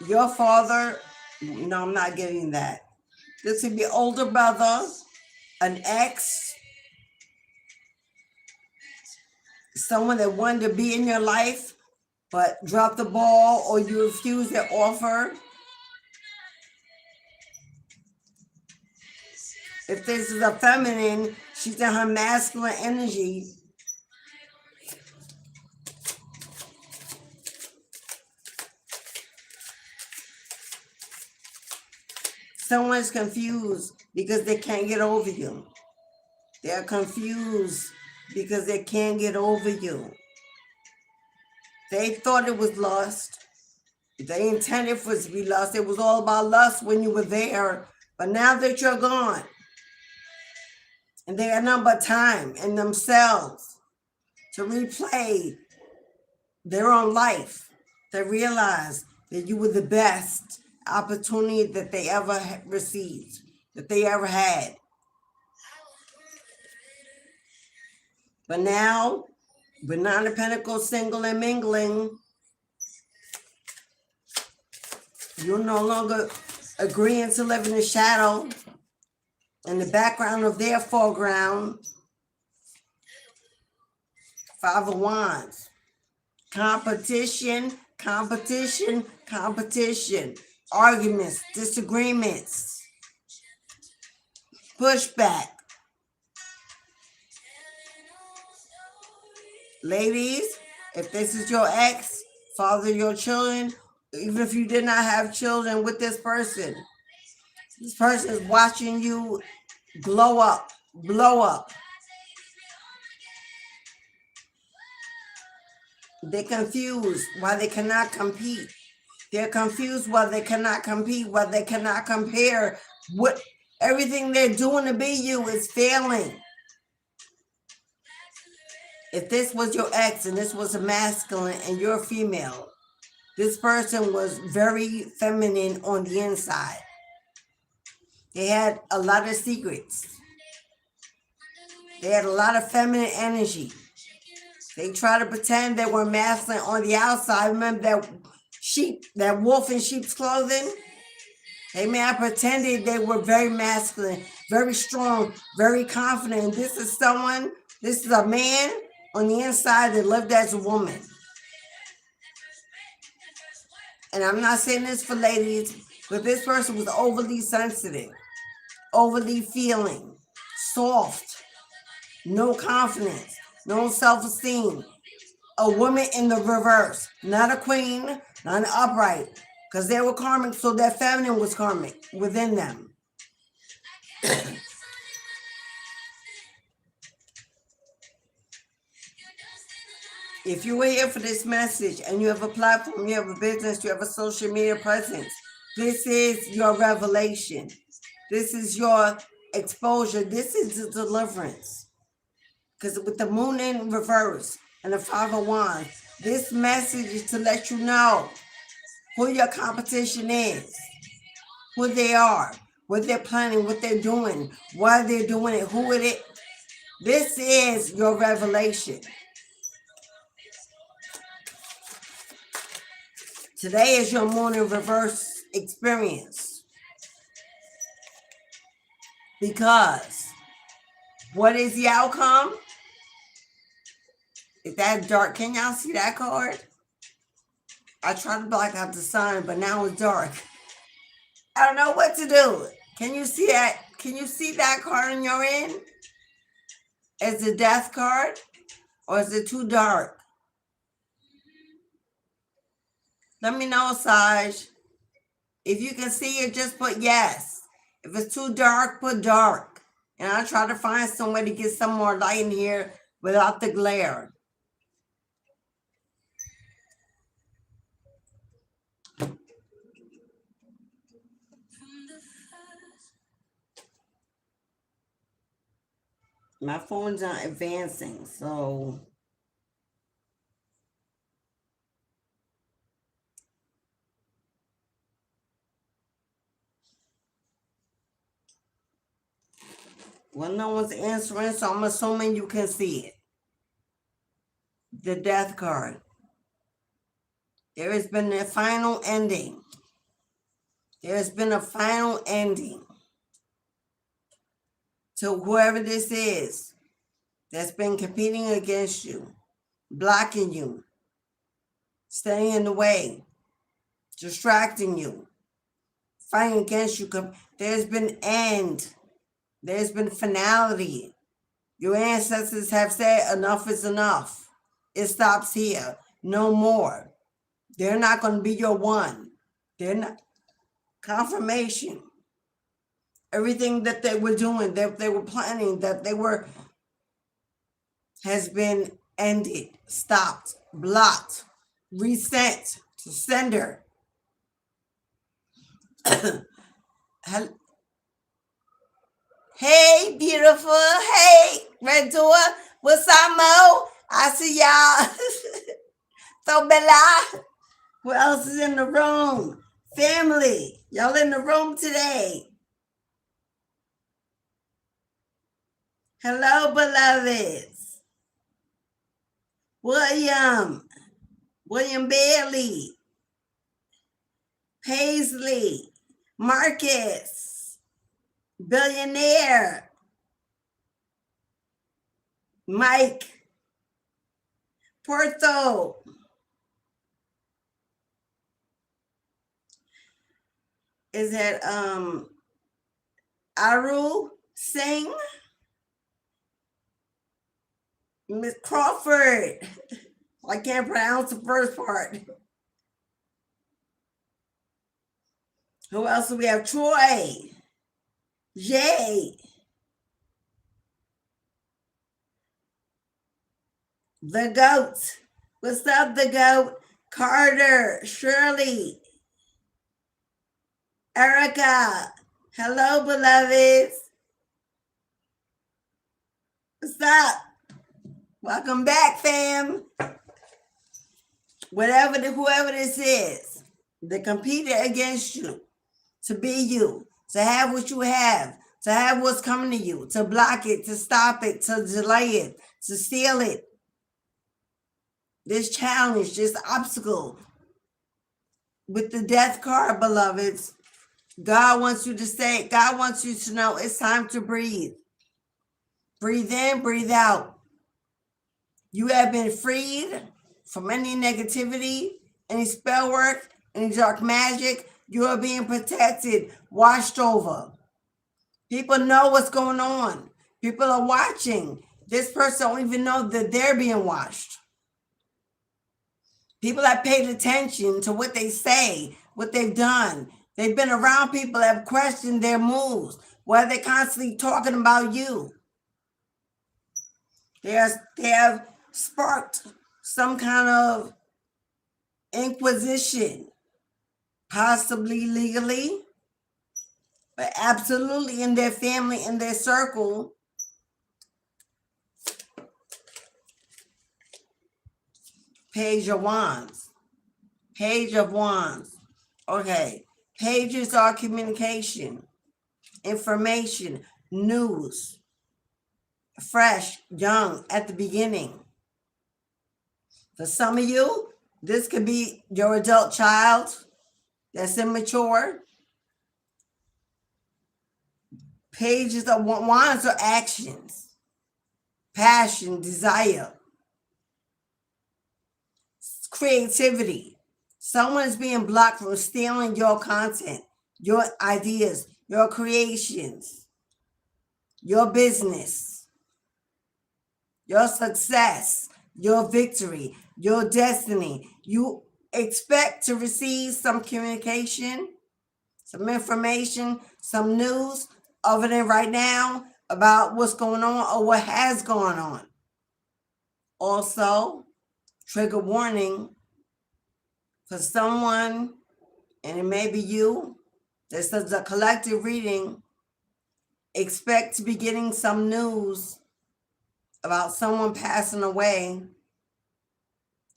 your father. No, I'm not getting that. This could be older brother, an ex, someone that wanted to be in your life but dropped the ball, or you refused their offer. If this is a feminine, she's in her masculine energy. Someone's confused because they can't get over you. They're confused because they can't get over you. They thought it was lust. They intended for it to be lust. It was all about lust when you were there. But now that you're gone, and they had nothing but time in themselves to replay their own life, they realized that you were the best opportunity that they ever received, that they ever had. But now, with Nine of Pentacles, single and mingling, you're no longer agreeing to live in the shadow, in the background of their foreground. Five of Wands. Competition, competition, competition. Arguments, disagreements, pushback. Ladies, if this is your ex, father of your children, even if you did not have children with this person is watching you glow up, blow up. They're confused why they cannot compete. They're confused why they cannot compete, why they cannot compare. What everything they're doing to be you is failing. If this was your ex and this was a masculine and you're a female, this person was very feminine on the inside. They had a lot of secrets. They had a lot of feminine energy. They try to pretend they were masculine on the outside. Remember that wolf in sheep's clothing? They may have pretended they were very masculine, very strong, very confident. This is a man on the inside that lived as a woman. And I'm not saying this for ladies, but this person was overly sensitive, overly feeling, soft, no confidence, no self-esteem. A woman in the reverse, not a queen, not an upright, because they were karmic, so their feminine was karmic within them. If you were here for this message and you have a platform, you have a business, you have a social media presence, this is your revelation. This is your exposure. This is the deliverance. Because with the moon in reverse and the Five of Wands, this message is to let you know who your competition is, who they are, what they're planning, what they're doing, why they're doing it, who it is. This is your revelation. Today is your moon in reverse experience. Because what is the outcome? Is that dark? Can y'all see that card? I tried to block out the sun, but now it's dark. I don't know what to do. Can you see that? Can you see that card on your end? Is the death card or is it too dark? Let me know, Saj. If you can see it, just put yes. If it's too dark, put dark. And I'll try to find some way to get some more light in here without the glare. My phone's not advancing, so well, no one's answering, so I'm assuming you can see it. The death card. There has been a final ending. There has been a final ending to whoever this is that's been competing against you, blocking you, staying in the way, distracting you, fighting against you. There's been end. There's been finality. Your ancestors have said enough is enough. It stops here. No more. They're not going to be your one. They're not. Confirmation. Everything that they were doing, that they were planning, that they were, has been ended, stopped, blocked, resent to sender. Hey, beautiful. Hey, Red Door. What's up, Mo? I see y'all. So, Bella. Who else is in the room? Family. Y'all in the room today. Hello, beloveds. William Bailey, Paisley, Marcus, Billionaire, Mike, Porto, is that Aru Singh, Miss Crawford. I can't pronounce the first part. Who else do we have? Troy, Jay, the goat. What's up, the goat? Carter, Shirley, Erica. Hello, beloveds. What's up? Welcome back, fam. Whoever this is, that competed against you, to be you, to have what you have, to have what's coming to you, to block it, to stop it, to delay it, to steal it. This challenge, this obstacle with the death card, beloveds, God wants you to say, God wants you to know it's time to breathe. Breathe in, breathe out. You have been freed from any negativity, any spell work, any dark magic. You are being protected, watched over. People know what's going on. People are watching. This person don't even know that they're being watched. People have paid attention to what they say, what they've done. They've been around people that have questioned their moves, where they're constantly talking about you. They have sparked some kind of inquisition, possibly legally, but absolutely in their family, in their circle. Page of Wands. Page of Wands. Okay. Pages are communication, information, news, fresh, young, at the beginning. For some of you, this could be your adult child that's immature. Pages of Wands are actions, passion, desire, creativity. Someone is being blocked from stealing your content, your ideas, your creations, your business. your success, your victory, your destiny. You expect to receive some communication, some information, some news other than right now about what's going on or what has gone on. Also, trigger warning for someone, and it may be you. This is a collective reading. Expect to be getting some news about someone passing away,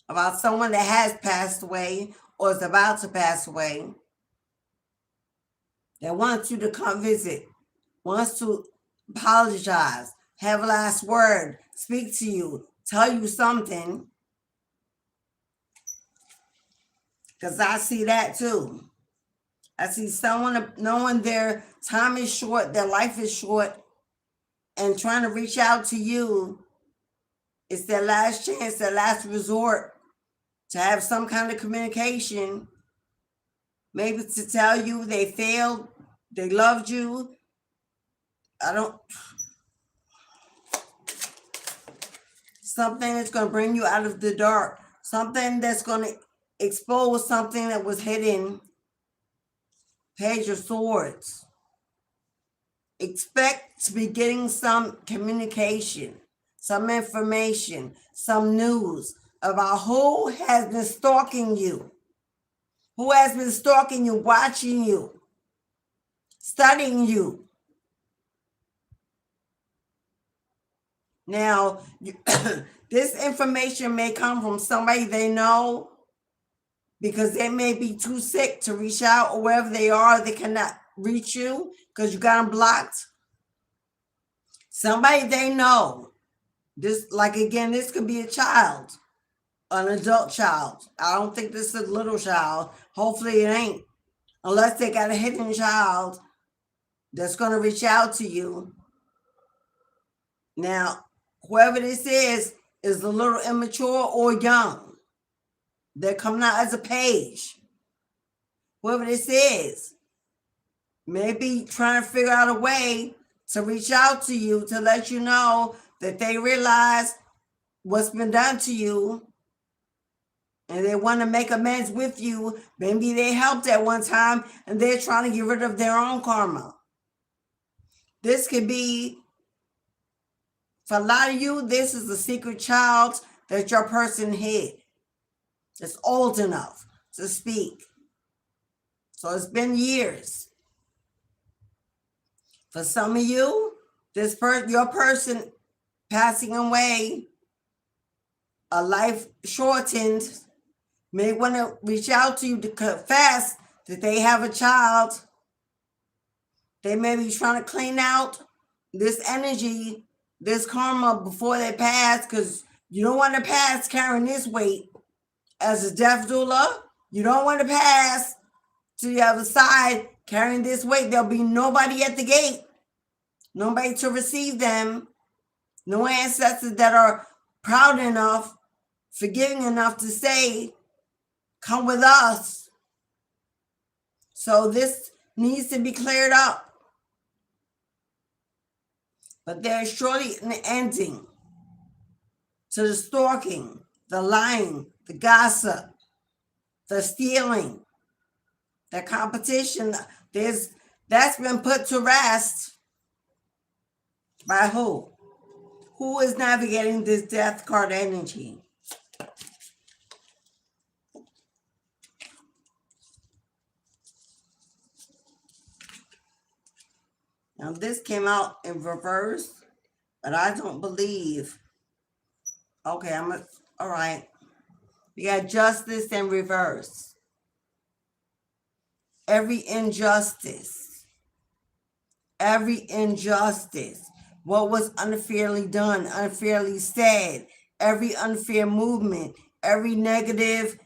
about someone that has passed away or is about to pass away, that wants you to come visit, wants to apologize, have a last word, speak to you, tell you something. Because I see that too. I see someone knowing their time is short, their life is short, and trying to reach out to you. It's their last chance, their last resort to have some kind of communication. Maybe to tell you they failed, they loved you. Something that's going to bring you out of the dark. Something that's going to expose something that was hidden. Page of Swords. Expect to be getting some communication, some information, some news about who has been stalking you. Who has been stalking you, watching you, studying you. Now, this information may come from somebody they know because they may be too sick to reach out, or wherever they are, they cannot reach you because you got them blocked. Somebody they know. This, like again, this could be a child, an adult child. I don't think this is a little child. Hopefully it ain't. Unless they got a hidden child that's going to reach out to you. Now, whoever this is a little immature or young. They're coming out as a page. Whoever this is, maybe trying to figure out a way to reach out to you to let you know that they realize what's been done to you and they want to make amends with you. Maybe they helped at one time and they're trying to get rid of their own karma. This could be, for a lot of you, this is a secret child that your person hid. It's old enough to speak. So it's been years. For some of you, your person passing away, a life shortened, may want to reach out to you to confess that they have a child. They may be trying to clean out this energy, this karma before they pass, because you don't want to pass carrying this weight. As a death doula, you don't want to pass to the other side carrying this weight. There'll be nobody at the gate, nobody to receive them, no ancestors that are proud enough, forgiving enough to say, come with us. So this needs to be cleared up. But there's surely an ending to the stalking, the lying, the gossip, the stealing, the competition. That's been put to rest by who? Who is navigating this death card energy? Now this came out in reverse, but I don't believe. Okay, all right. We got justice in reverse. Every injustice, what was unfairly done, unfairly said, every unfair movement, every negative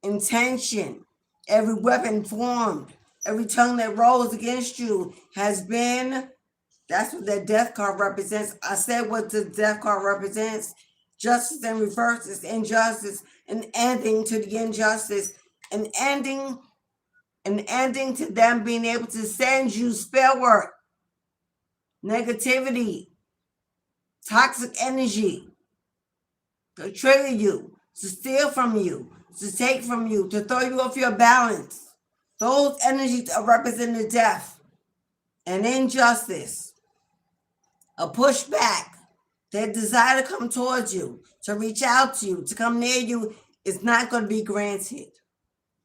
intention, every weapon formed, every tongue that rose against you has been, that's what that death card represents. I said what the death card represents. Justice in reverse is injustice, an ending to the injustice, an ending to them being able to send you spell work, negativity, toxic energy. to trigger you, to steal from you, to take from you, to throw you off your balance. Those energies are representing death and injustice, a pushback. Their desire to come towards you, to reach out to you, to come near you is not going to be granted.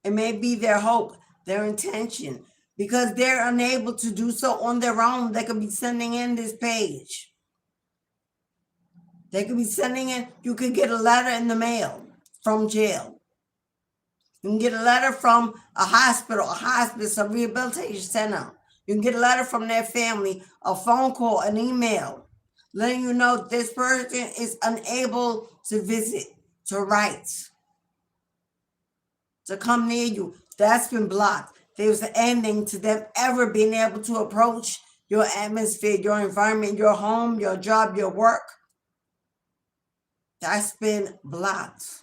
It may be their hope, their intention, because they're unable to do so on their own. They could be sending in this page. They could be sending in, you could get a letter in the mail from jail. You can get a letter from a hospital, a hospice, a rehabilitation center. You can get a letter from their family, a phone call, an email, letting you know this person is unable to visit, to write, to come near you. That's been blocked. There's an ending to them ever being able to approach your atmosphere, your environment, your home, your job, your work. That's been blocked.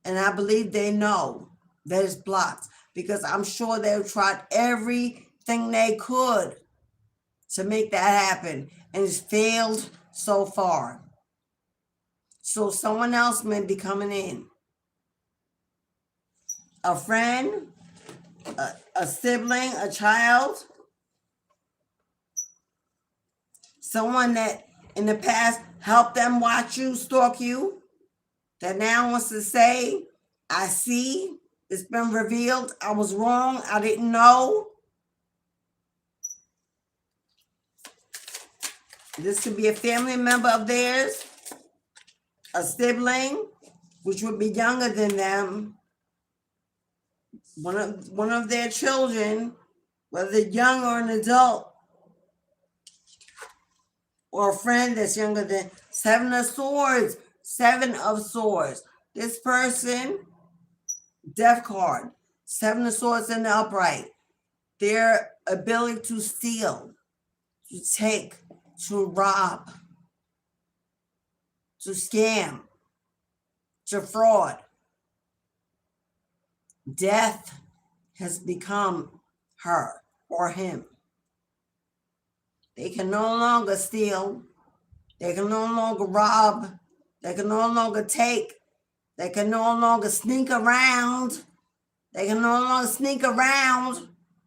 And I believe they know that it's blocked because I'm sure they've tried everything they could to make that happen, and it's failed so far. So someone else may be coming in. A friend, a sibling, a child, someone that in the past helped them watch you, stalk you, that now wants to say, I see, it's been revealed, I was wrong, I didn't know. This could be a family member of theirs, a sibling, which would be younger than them, one of their children, whether young or an adult, or a friend that's younger than. Seven of Swords. This person, death card, Seven of Swords in the upright. Their ability to steal, to take, to rob, to scam, to fraud. Death has become her or him. They can no longer steal. They can no longer rob. They can no longer take. They can no longer sneak around.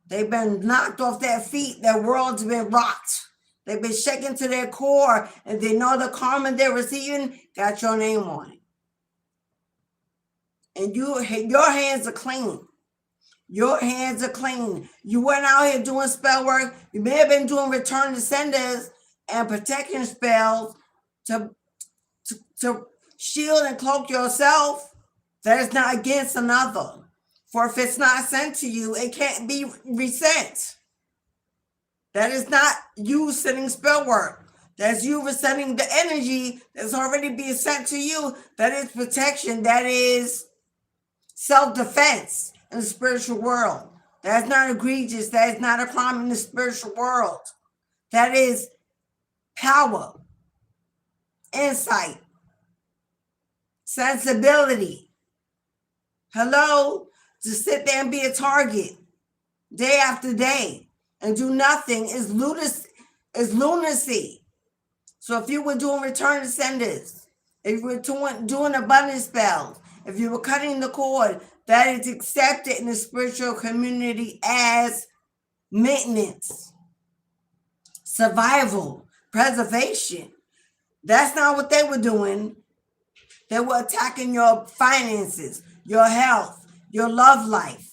They've been knocked off their feet. Their world's been rocked. They've been shaken to their core, and they know the karma they're receiving got your name on it. And your hands are clean. Your hands are clean. You weren't out here doing spell work. You may have been doing return to senders and protection spells to shield and cloak yourself. That is not against another. For if it's not sent to you, it can't be resent. That is not you sending spell work. That's you resending the energy that's already being sent to you. That is protection. That is self-defense in the spiritual world. That's not egregious. That is not a crime in the spiritual world. That is power, insight, sensibility. Hello? To sit there and be a target day after day and do nothing is lunacy. So if you were doing return to senders, if you were doing abundance spells, if you were cutting the cord, that is accepted in the spiritual community as maintenance, survival, preservation. That's not what they were doing. They were attacking your finances, your health, your love life,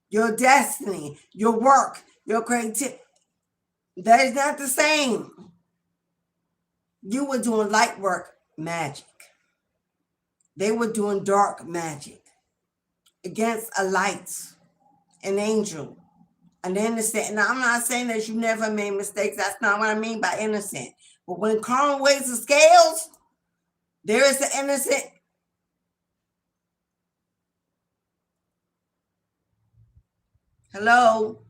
your destiny, your work, your creativity. That is not the same. You were doing light work magic. They were doing dark magic against a light, an angel, an innocent. And I'm not saying that you never made mistakes. That's not what I mean by innocent. But when karma weighs the scales, there is the innocent. Hello?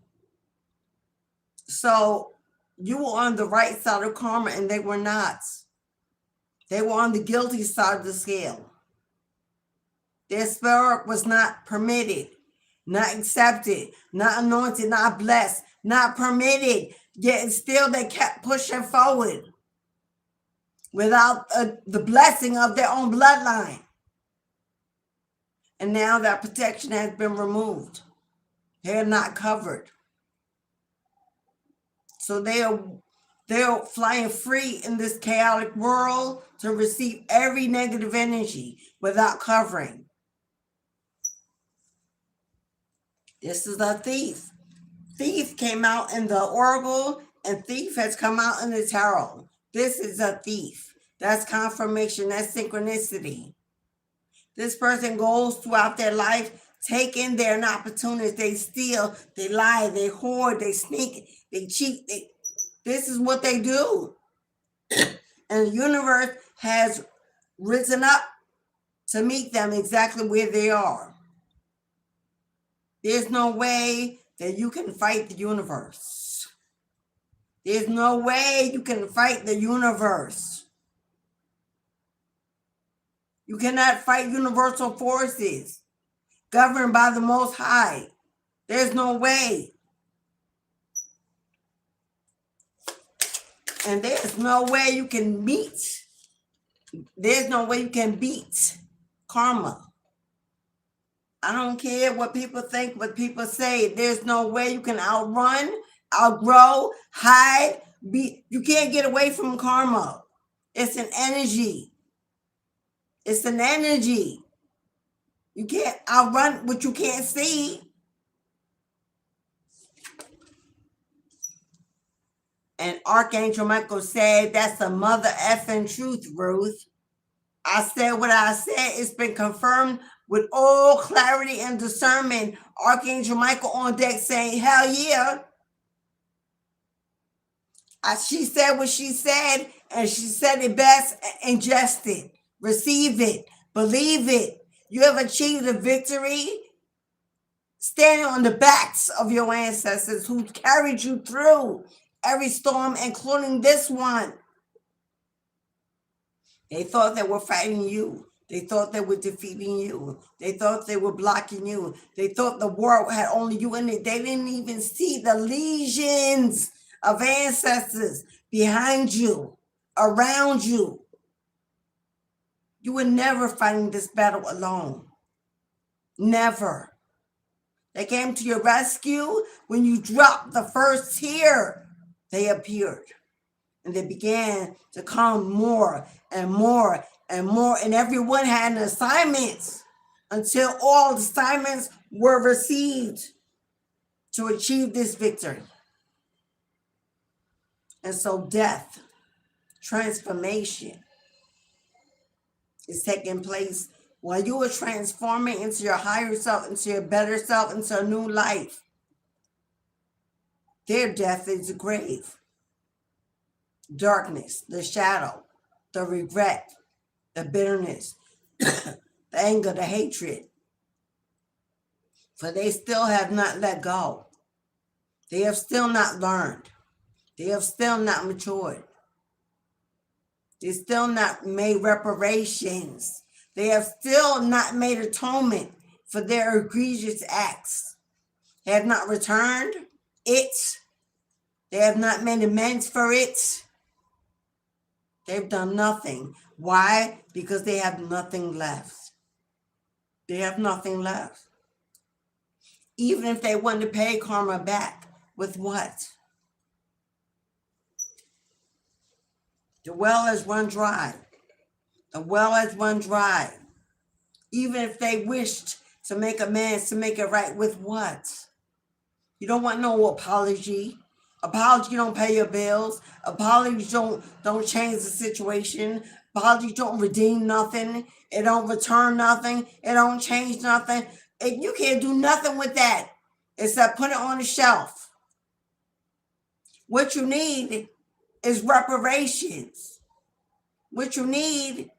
So you were on the right side of karma and they were not. They were on the guilty side of the scale. Their spell work was not permitted, not accepted, not anointed, not blessed, not permitted. Yet still they kept pushing forward. without the blessing of their own bloodline. And now that protection has been removed. They're not covered. So they're flying free in this chaotic world to receive every negative energy without covering. This is a thief. Thief came out in the oracle, and thief has come out in the tarot. This is a thief. That's confirmation. That's synchronicity. This person goes throughout their life taking their opportunities. They steal, they lie, they hoard, they sneak, they cheat. This is what they do. And the universe has risen up to meet them exactly where they are. There's no way that you can fight the universe. There's no way you can fight the universe. You cannot fight universal forces governed by the Most High. There's no way. And there's no way you can beat. There's no way you can beat karma. I don't care what people think, what people say. There's no way you can outrun, outgrow, hide. You can't get away from karma. It's an energy. It's an energy. You can't outrun what you can't see. And Archangel Michael said, that's the mother effing truth, Ruth. I said what I said. It's been confirmed with all clarity and discernment. Archangel Michael on deck saying, hell yeah. She said what she said, and she said it best. Ingest it, receive it, believe it. You have achieved a victory standing on the backs of your ancestors who carried you through every storm, including this one. They thought they were fighting you. They thought they were defeating you. They thought they were blocking you. They thought the world had only you in it. They didn't even see the legions of ancestors behind you, around you. You were never fighting this battle alone. Never. They came to your rescue when you dropped the first tear. They appeared. And they began to come more and more and more. And everyone had an assignment until all assignments were received to achieve this victory. And so death, transformation is taking place while you are transforming into your higher self, into your better self, into a new life. Their death is the grave. Darkness, the shadow, the regret, the bitterness, the anger, the hatred. For they still have not let go. They have still not learned. They have still not matured. They still not made reparations. They have still not made atonement for their egregious acts. They have not returned it. They have not made amends for it. They've done nothing. Why? Because they have nothing left. They have nothing left. Even if they want to pay karma back, with what? The well has run dry. The well has run dry. Even if they wished to make amends, to make it right, with what? You don't want no apology. Apology don't pay your bills. Apologies don't change the situation. Apologies don't redeem nothing. It don't return nothing. It don't change nothing. You can't do nothing with that except put it on the shelf. What you need is reparations. What you need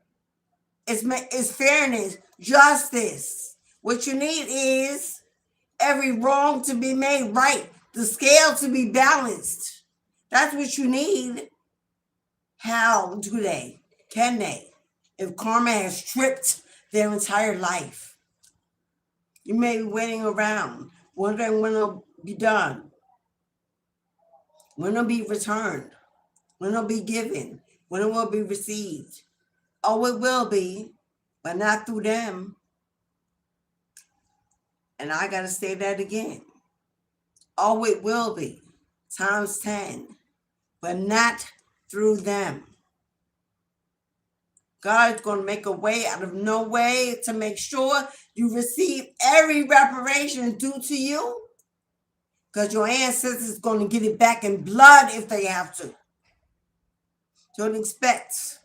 is fairness, justice. What you need is every wrong to be made right, the scale to be balanced. That's what you need. How do they? Can they? If karma has tripped their entire life. You may be waiting around, wondering when it'll be done, when it'll be returned, when it'll be given. when it will be received. Oh, it will be, but not through them. And I got to say that again. Oh, it will be, times 10, but not through them. God is going to make a way out of no way to make sure you receive every reparation due to you, because your ancestors are going to get it back in blood if they have to. Don't expect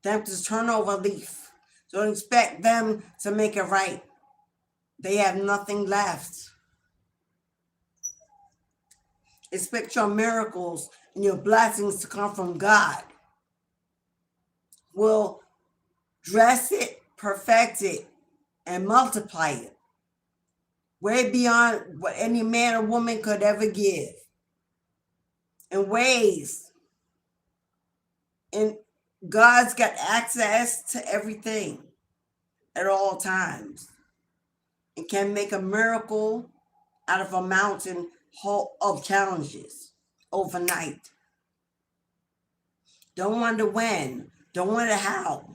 them to turn over a leaf. Don't expect them to make it right. They have nothing left. Expect your miracles and your blessings to come from God. Will dress it, perfect it, and multiply it way beyond what any man or woman could ever give. In ways, and God's got access to everything at all times. It can make a miracle out of a mountain of challenges overnight. Don't wonder when. Don't wonder how.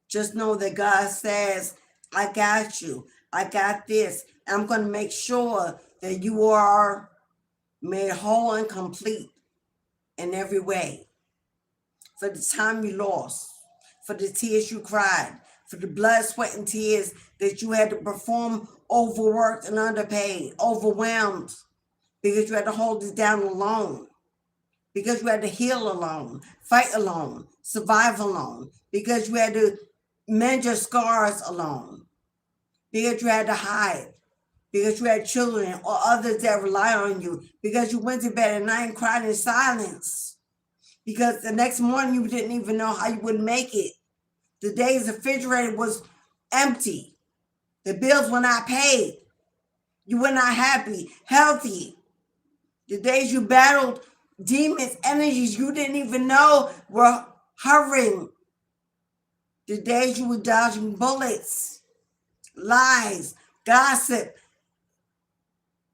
Just know that God says, I got you. I got this. I'm going to make sure that you are made whole and complete in every way. For the time you lost, for the tears you cried, for the blood, sweat, and tears that you had to perform, overworked and underpaid, overwhelmed, because you had to hold it down alone, because you had to heal alone, fight alone, survive alone, because you had to mend your scars alone, because you had to hide, because you had children or others that rely on you, because you went to bed at night and cried in silence, because the next morning you didn't even know how you would make it. The day's refrigerator was empty. The bills were not paid. You were not happy, healthy. The days you battled demons, energies you didn't even know were hovering. The days you were dodging bullets, lies, gossip.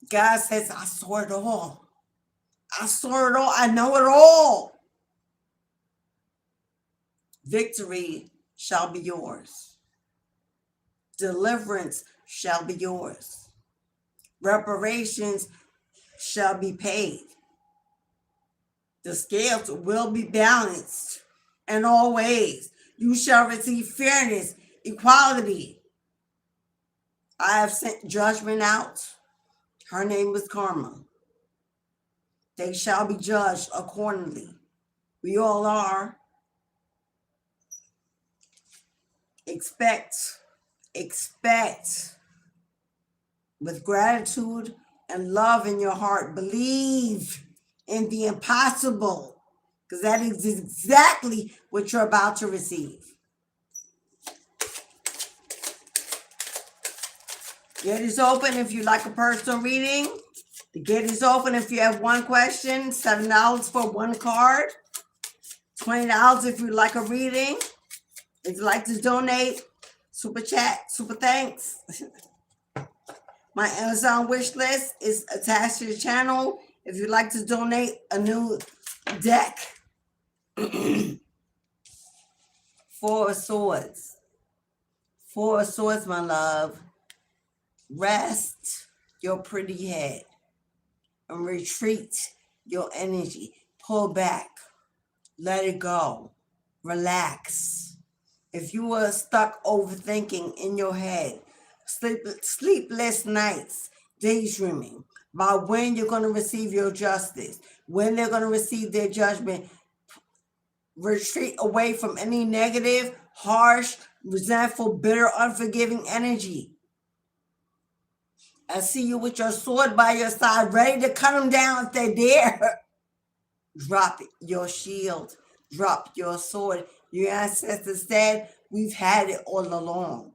God says, I saw it all. I saw it all. I know it all. Victory shall be yours. Deliverance shall be yours. Reparations shall be paid. The scales will be balanced in all ways. You shall receive fairness, equality. I have sent judgment out. Her name was Karma. They shall be judged accordingly. We all are. Expect with gratitude and love in your heart. Believe in the impossible, because that is exactly what you're about to receive. Gate is open if you like a personal reading. The gate is open if you have one question. $7 for one card. $20 if you like a reading. If you'd like to donate, super chat, super thanks. My Amazon wish list is attached to the channel. If you'd like to donate a new deck, Four of Swords. Four of Swords, my love. Rest your pretty head and retreat your energy. Pull back. Let it go. Relax. If you were stuck overthinking in your head, sleepless nights, daydreaming about when you're going to receive your justice, when they're going to receive their judgment, retreat away from any negative, harsh, resentful, bitter, unforgiving energy. I see you with your sword by your side, ready to cut them down if they dare. Drop your shield. Drop your sword. Your ancestors said, we've had it all along.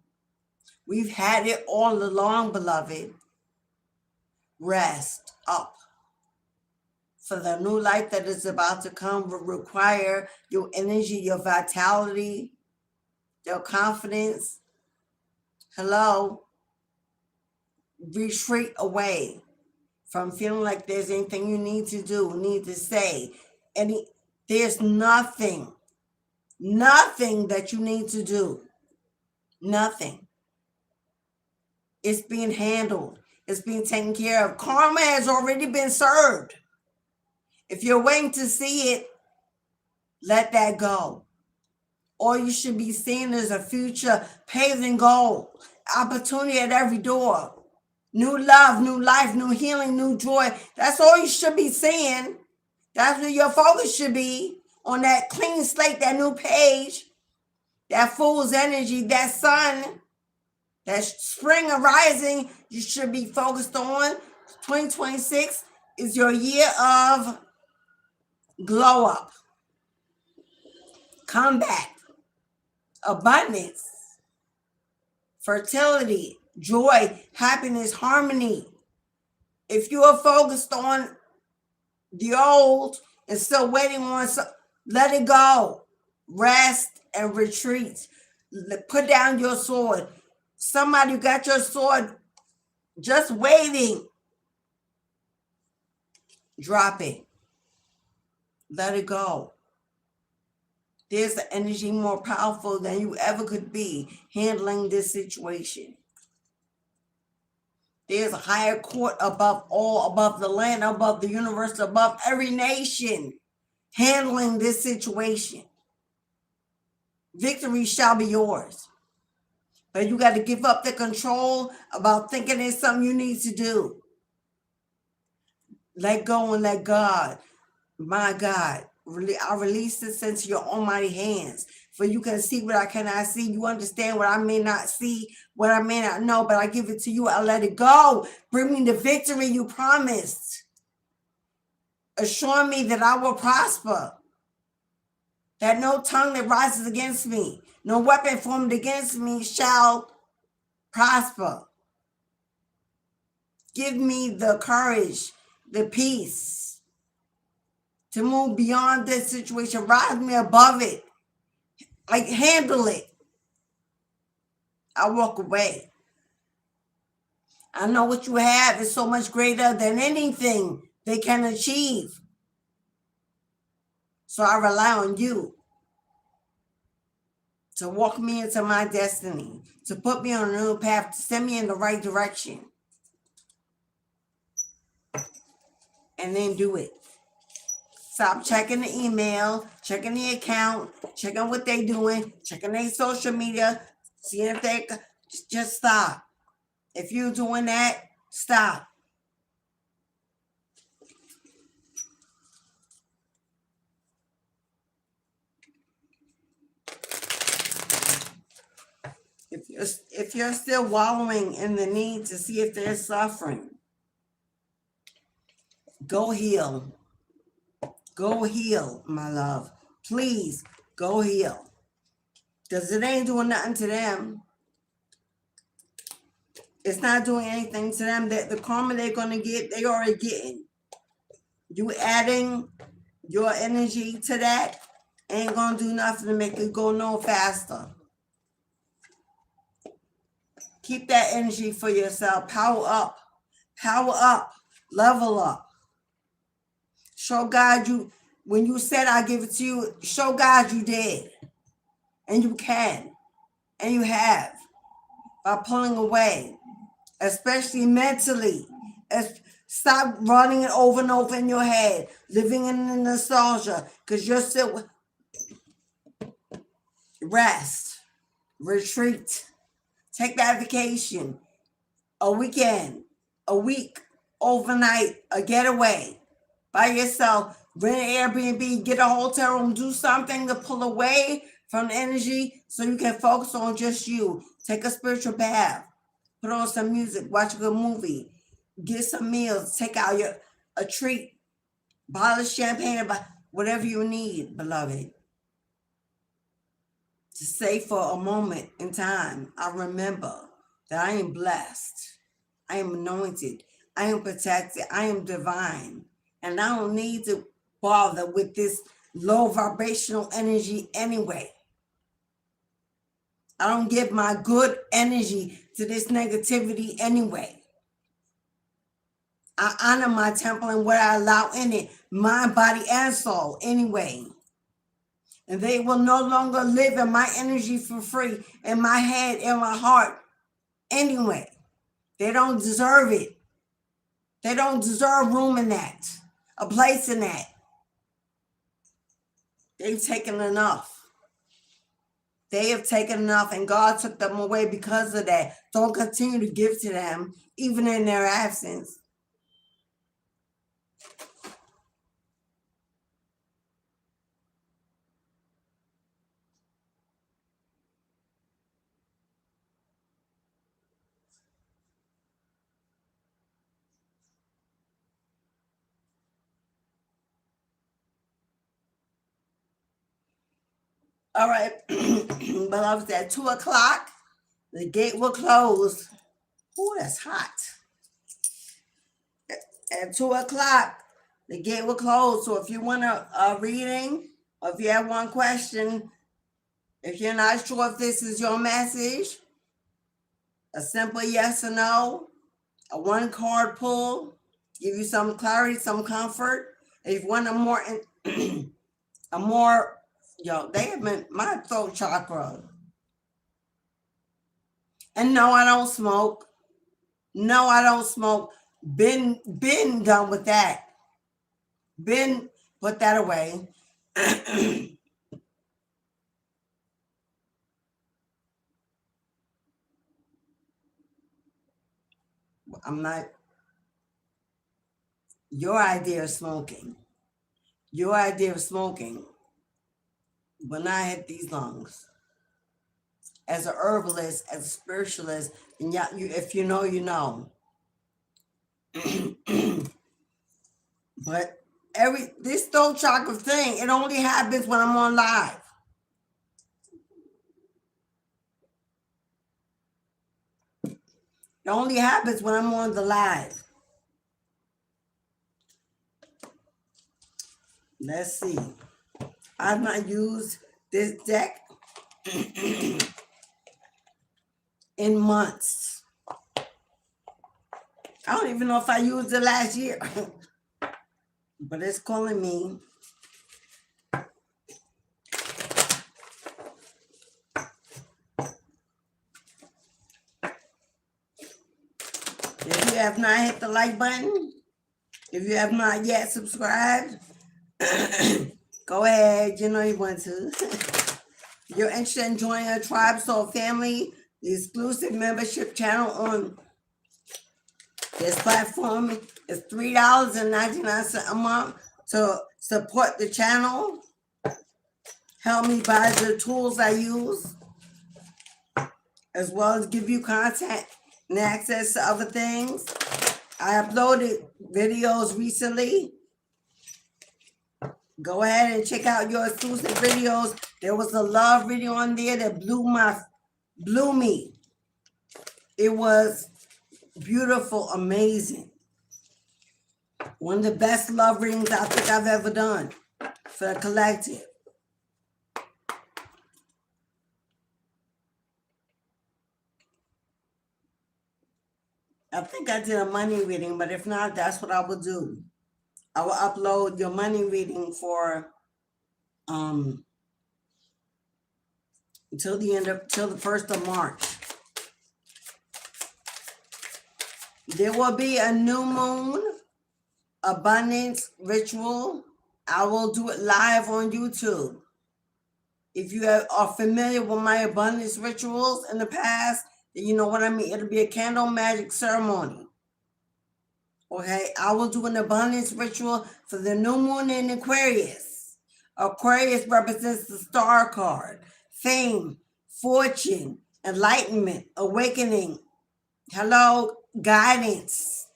We've had it all along, beloved. Rest up. For the new life that is about to come will require your energy, your vitality, your confidence. Hello. Retreat away from feeling like there's anything you need to do, need to say, any There's nothing that you need to do. Nothing. It's being handled. It's being taken care of. Karma has already been served. If you're waiting to see it, let that go. All you should be seeing is a future paved in gold. Opportunity at every door. New love, new life, new healing, new joy. That's all you should be seeing. That's where your focus should be, on that clean slate, that new page, that fool's energy, that sun, that spring arising. You should be focused on. 2026 is your year of glow up, comeback, abundance, fertility, joy, happiness, harmony. If you are focused on the old and still waiting on some, let it go. Rest and retreat. Put down your sword. Somebody got your sword just waiting. Drop it. Let it go. There's the energy more powerful than you ever could be handling this situation. There's a higher court above all, above the land, above the universe, above every nation handling this situation. Victory shall be yours. But you got to give up the control about thinking it's something you need to do. Let go and let God. My God, I release this into your almighty hands. For you can see what I cannot see. You understand what I may not see, what I may not know, but I give it to you. I let it go. Bring me the victory you promised. Assure me that I will prosper. That no tongue that rises against me, no weapon formed against me shall prosper. Give me the courage, the peace to move beyond this situation. Rise me above it. Like, handle it. I walk away. I know what you have is so much greater than anything they can achieve. So I rely on you to walk me into my destiny, to put me on a new path, to send me in the right direction. And then do it. Stop checking the email, checking the account, checking what they're doing, checking their social media, seeing if they just stop. If you're doing that, stop. If you're still wallowing in the need to see if they're suffering, go heal. Go heal, my love. Please, go heal. Because it ain't doing nothing to them. It's not doing anything to them. That the karma they're going to get, they already getting. You adding your energy to that ain't going to do nothing to make it go no faster. Keep that energy for yourself. Power up. Power up. Level up. Show God you, when you said I give it to you, show God you did. And you can. And you have. By pulling away. Especially mentally. Stop running it over and over in your head. Living in the nostalgia. Because you're still... Rest. Retreat. Take that vacation. A weekend. A week. Overnight. A getaway. By yourself. Rent an Airbnb. Get a hotel room. Do something to pull away from the energy so you can focus on just you. Take a spiritual bath. Put on some music. Watch a good movie. Get some meals. Take out a treat. Bottle of champagne. Whatever you need, beloved. To say for a moment in time, I remember that I am blessed. I am anointed. I am protected. I am divine. And I don't need to bother with this low vibrational energy anyway. I don't give my good energy to this negativity anyway. I honor my temple and what I allow in it, mind, body, and soul anyway. And they will no longer live in my energy for free, in my head, in my heart. Anyway, they don't deserve it. They don't deserve room in that, a place in that. They've taken enough. They have taken enough, and God took them away because of that. Don't continue to give to them, even in their absence. All right, beloveds, at 2 o'clock, the gate will close. Oh, that's hot. At 2 o'clock, the gate will close. So if you want a reading, or if you have one question, if you're not sure if this is your message, a simple yes or no, a one card pull, give you some clarity, some comfort. If you want they have been my throat chakra. And no, I don't smoke. No, I don't smoke. Been done with that. Been put that away. I'm not. Your idea of smoking. Your idea of smoking. When I hit these lungs, as a herbalist, as a spiritualist, and if you know, you know. But this throat chakra thing, it only happens when I'm on live. It only happens when I'm on the live. Let's see. I've not used this deck in months. I don't even know if I used it last year. But it's calling me. If you have not hit the like button, if you have not yet subscribed, go ahead. You know you want to. You're interested in joining a Tribe Soul Family, the exclusive membership channel on this platform is $3.99 a month to support the channel. Help me buy the tools I use, as well as give you content and access to other things. I uploaded videos recently. Go ahead and check out your exclusive videos. There was a love video on there that blew me. It was beautiful, amazing. One of the best love readings I think I've ever done for the collective. I think I did a money reading, but if not, that's what I will do. I will upload your money reading for till the 1st of March. There will be a new moon abundance ritual. I will do it live on YouTube. If you are familiar with my abundance rituals in the past, then you know what I mean. It'll be a candle magic ceremony. Okay, I will do an abundance ritual for the new moon in Aquarius. Aquarius represents the star card, fame, fortune, enlightenment, awakening. Hello, guidance.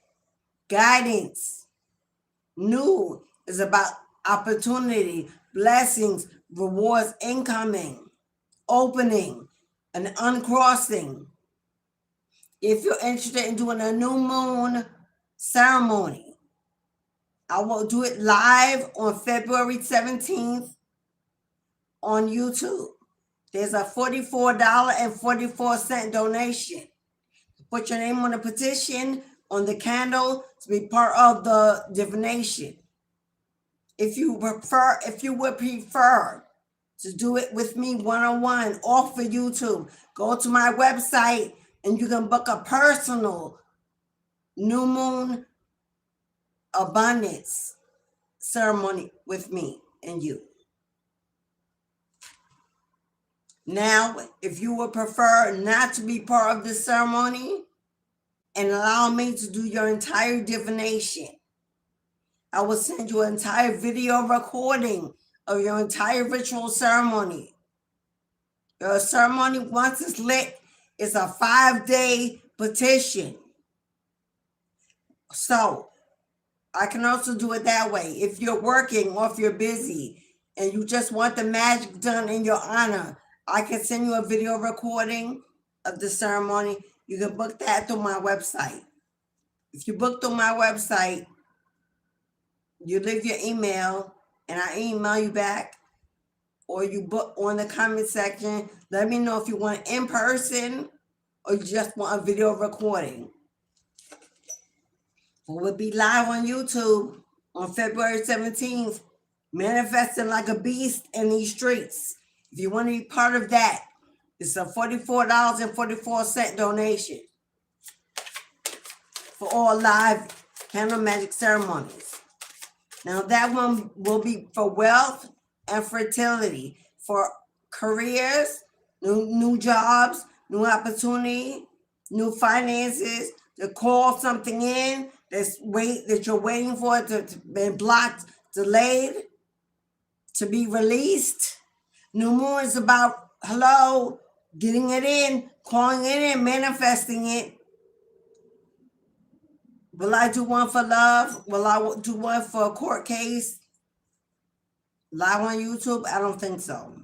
New is about opportunity, blessings, rewards, incoming, opening, and uncrossing. If you're interested in doing a new moon ceremony, I will do it live on February 17th on YouTube. There's a $44.44 donation. Put your name on the petition on the candle to be part of the divination. If you would prefer to do it with me one-on-one or for YouTube, go to my website and you can book a personal new moon abundance ceremony with me and you. Now, if you would prefer not to be part of this ceremony and allow me to do your entire divination, I will send you an entire video recording of your entire ritual ceremony. Your ceremony, once it's lit, is a 5-day petition. So I can also do it that way. If you're working or if you're busy and you just want the magic done in your honor, I can send you a video recording of the ceremony. You can book that through my website. If you book through my website, you leave your email and I email you back, or you book on the comment section. Let me know if you want in person or you just want a video recording. We'll be live on YouTube on February 17th, manifesting like a beast in these streets. If you want to be part of that, it's a $44.44 donation for all live candle magic ceremonies. Now that one will be for wealth and fertility, for careers, new jobs, new opportunity, new finances, to call something in that you're waiting for to be blocked, delayed, to be released. New moon is about getting it in, calling it in, manifesting it. Will I do one for love? Will I do one for a court case? Live on YouTube? I don't think so.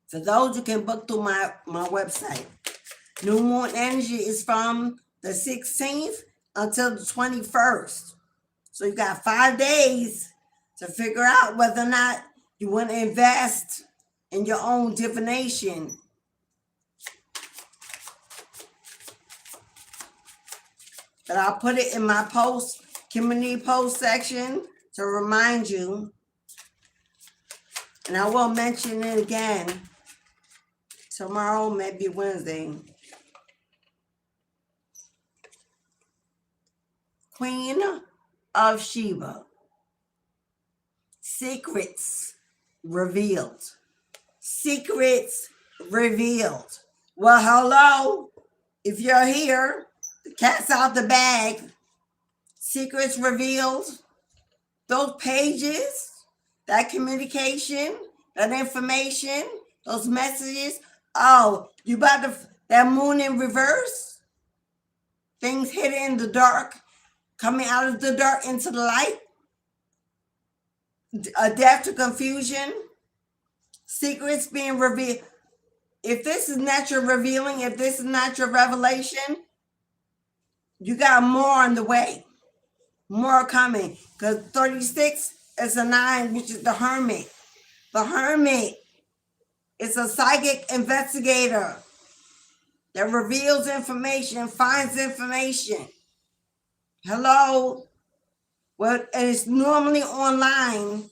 For those, you can book through my website. New moon energy is from the 16th until the 21st. So you got 5 days to figure out whether or not you want to invest in your own divination. But I'll put it in my community post section to remind you. And I will mention it again tomorrow, maybe Wednesday. Queen of Sheba. Secrets revealed. Secrets revealed. Well, hello. If you're here, the cat's out the bag. Secrets revealed. Those pages, that communication, that information, those messages. Oh, you about to, that moon in reverse? Things hidden in the dark, coming out of the dark into the light. A death to confusion. Secrets being revealed. If this is not your revealing, if this is not your revelation, you got more on the way. More coming. Because 36 is a 9, which is the hermit. The hermit is a psychic investigator that reveals information, finds information. Hello? Well, and it's normally online.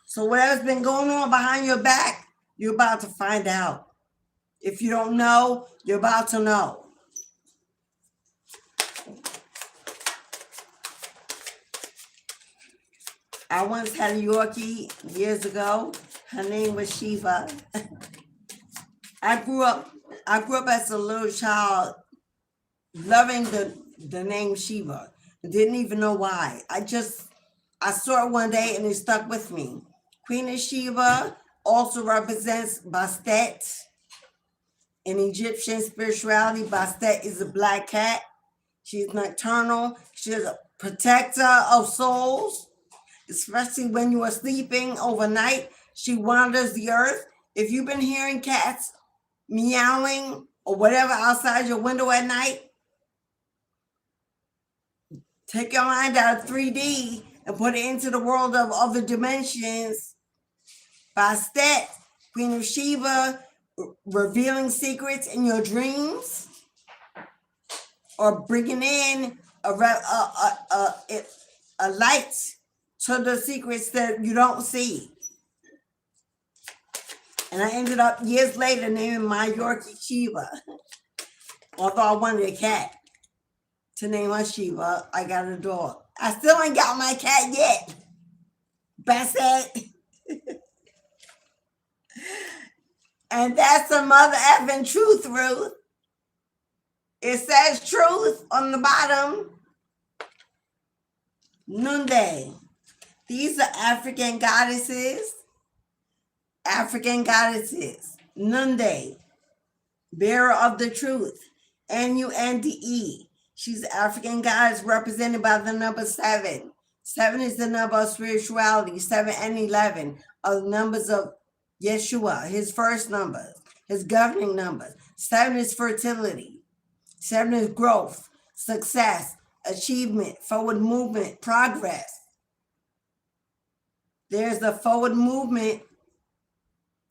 So whatever's been going on behind your back, you're about to find out. If you don't know, you're about to know. I once had a Yorkie years ago. Her name was Shiva. I grew up as a little child loving the name Shiva. I didn't even know why. I saw it one day and it stuck with me. Queen of Sheba also represents Bastet. In Egyptian spirituality, Bastet is a black cat. She's nocturnal. She's a protector of souls, especially when you are sleeping overnight. She wanders the earth. If you've been hearing cats meowing or whatever outside your window at night, take your mind out of 3D and put it into the world of other dimensions. Bastet, Queen of Sheba, revealing secrets in your dreams, or bringing in a light to the secrets that you don't see. And I ended up years later naming my Yorkie Shiva. Although I wanted a cat to name her Shiva, I got a dog. I still ain't got my cat yet. Bassett. And that's the mother effing truth, Ruth. It says truth on the bottom. Nunde. These are African goddesses. African goddesses. Nunde. Bearer of the truth. Nunde. She's an African goddess represented by the number 7. 7 is the number of spirituality. 7 and 11 are the numbers of Yeshua, his first numbers, his governing numbers. 7 is fertility. 7 is growth, success, achievement, forward movement, progress. There's a forward movement.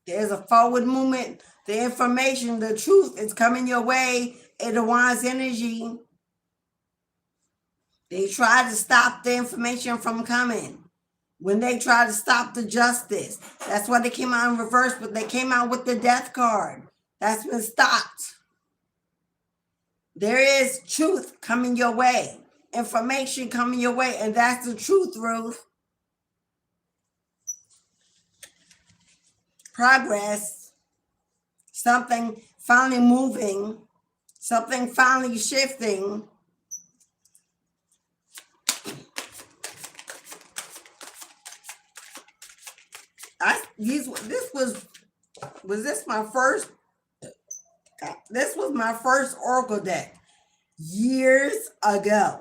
There's a forward movement. The information, the truth is coming your way. It wants energy. They try to stop the information from coming. When they try to stop the justice, that's why they came out in reverse, but they came out with the death card. That's been stopped. There is truth coming your way, information coming your way, and that's the truth, Ruth. Progress, something finally moving, something finally shifting. This was my first Oracle deck years ago.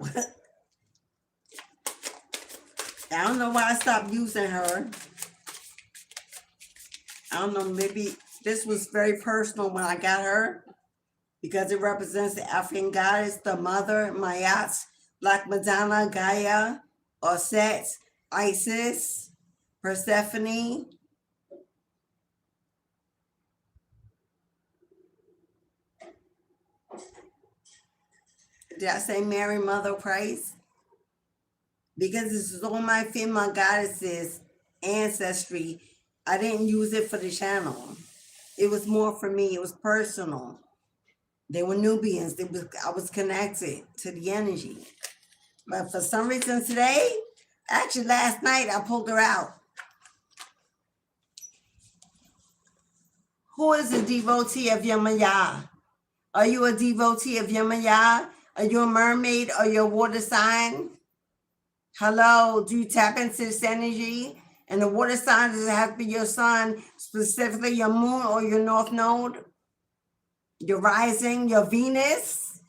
I don't know why I stopped using her. I don't know, maybe this was very personal when I got her because it represents the African goddess, the mother, Mayat, Black Madonna, Gaia, Osset, Isis, Persephone. Did I say Mary, Mother of Christ? Because this is all my female goddesses' ancestry. I didn't use it for the channel. It was more for me. It was personal. They were Nubians. I was connected to the energy. But for some reason today, actually last night, I pulled her out. Who is a devotee of Yamaya? Are you a devotee of Yamaya? Are you a mermaid? Are you a water sign? Hello, do you tap into this energy? And the water sign, does it have to be your sun, specifically your moon or your north node? Your rising, your Venus?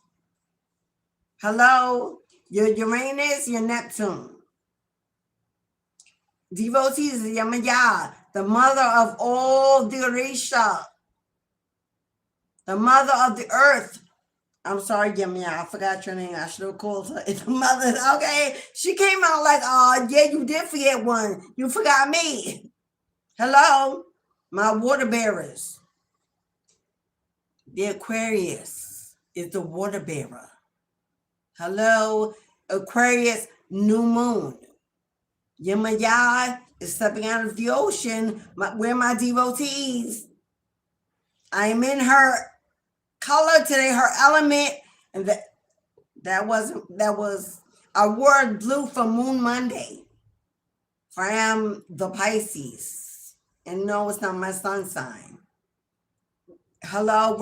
Hello, your Uranus, your Neptune. Devotees of Yamaya, the mother of all the Orisha, the mother of the earth. I'm sorry, Yamaya, I forgot your name. I should have called her. It's the mother. Okay, she came out like, oh, yeah, you did forget one. You forgot me. Hello, my water bearers. The Aquarius is the water bearer. Hello, Aquarius, new moon. Yamaya is stepping out of the ocean. Where my devotees? I am in her color today, her element, and that was I wore blue for Moon Monday. For I am the Pisces, and no, it's not my sun sign. Hello,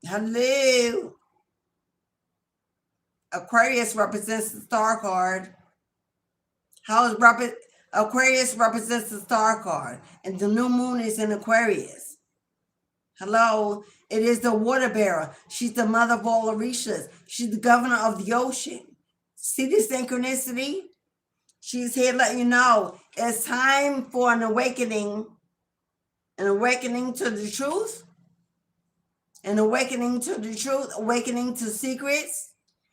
hello. Aquarius represents the star card. Aquarius represents the star card, and the new moon is in Aquarius. Hello, it is the water bearer. She's the mother of all Orishas. She's the governor of the ocean. See the synchronicity? She's here letting you know it's time for an awakening to the truth, an awakening to the truth, awakening to secrets,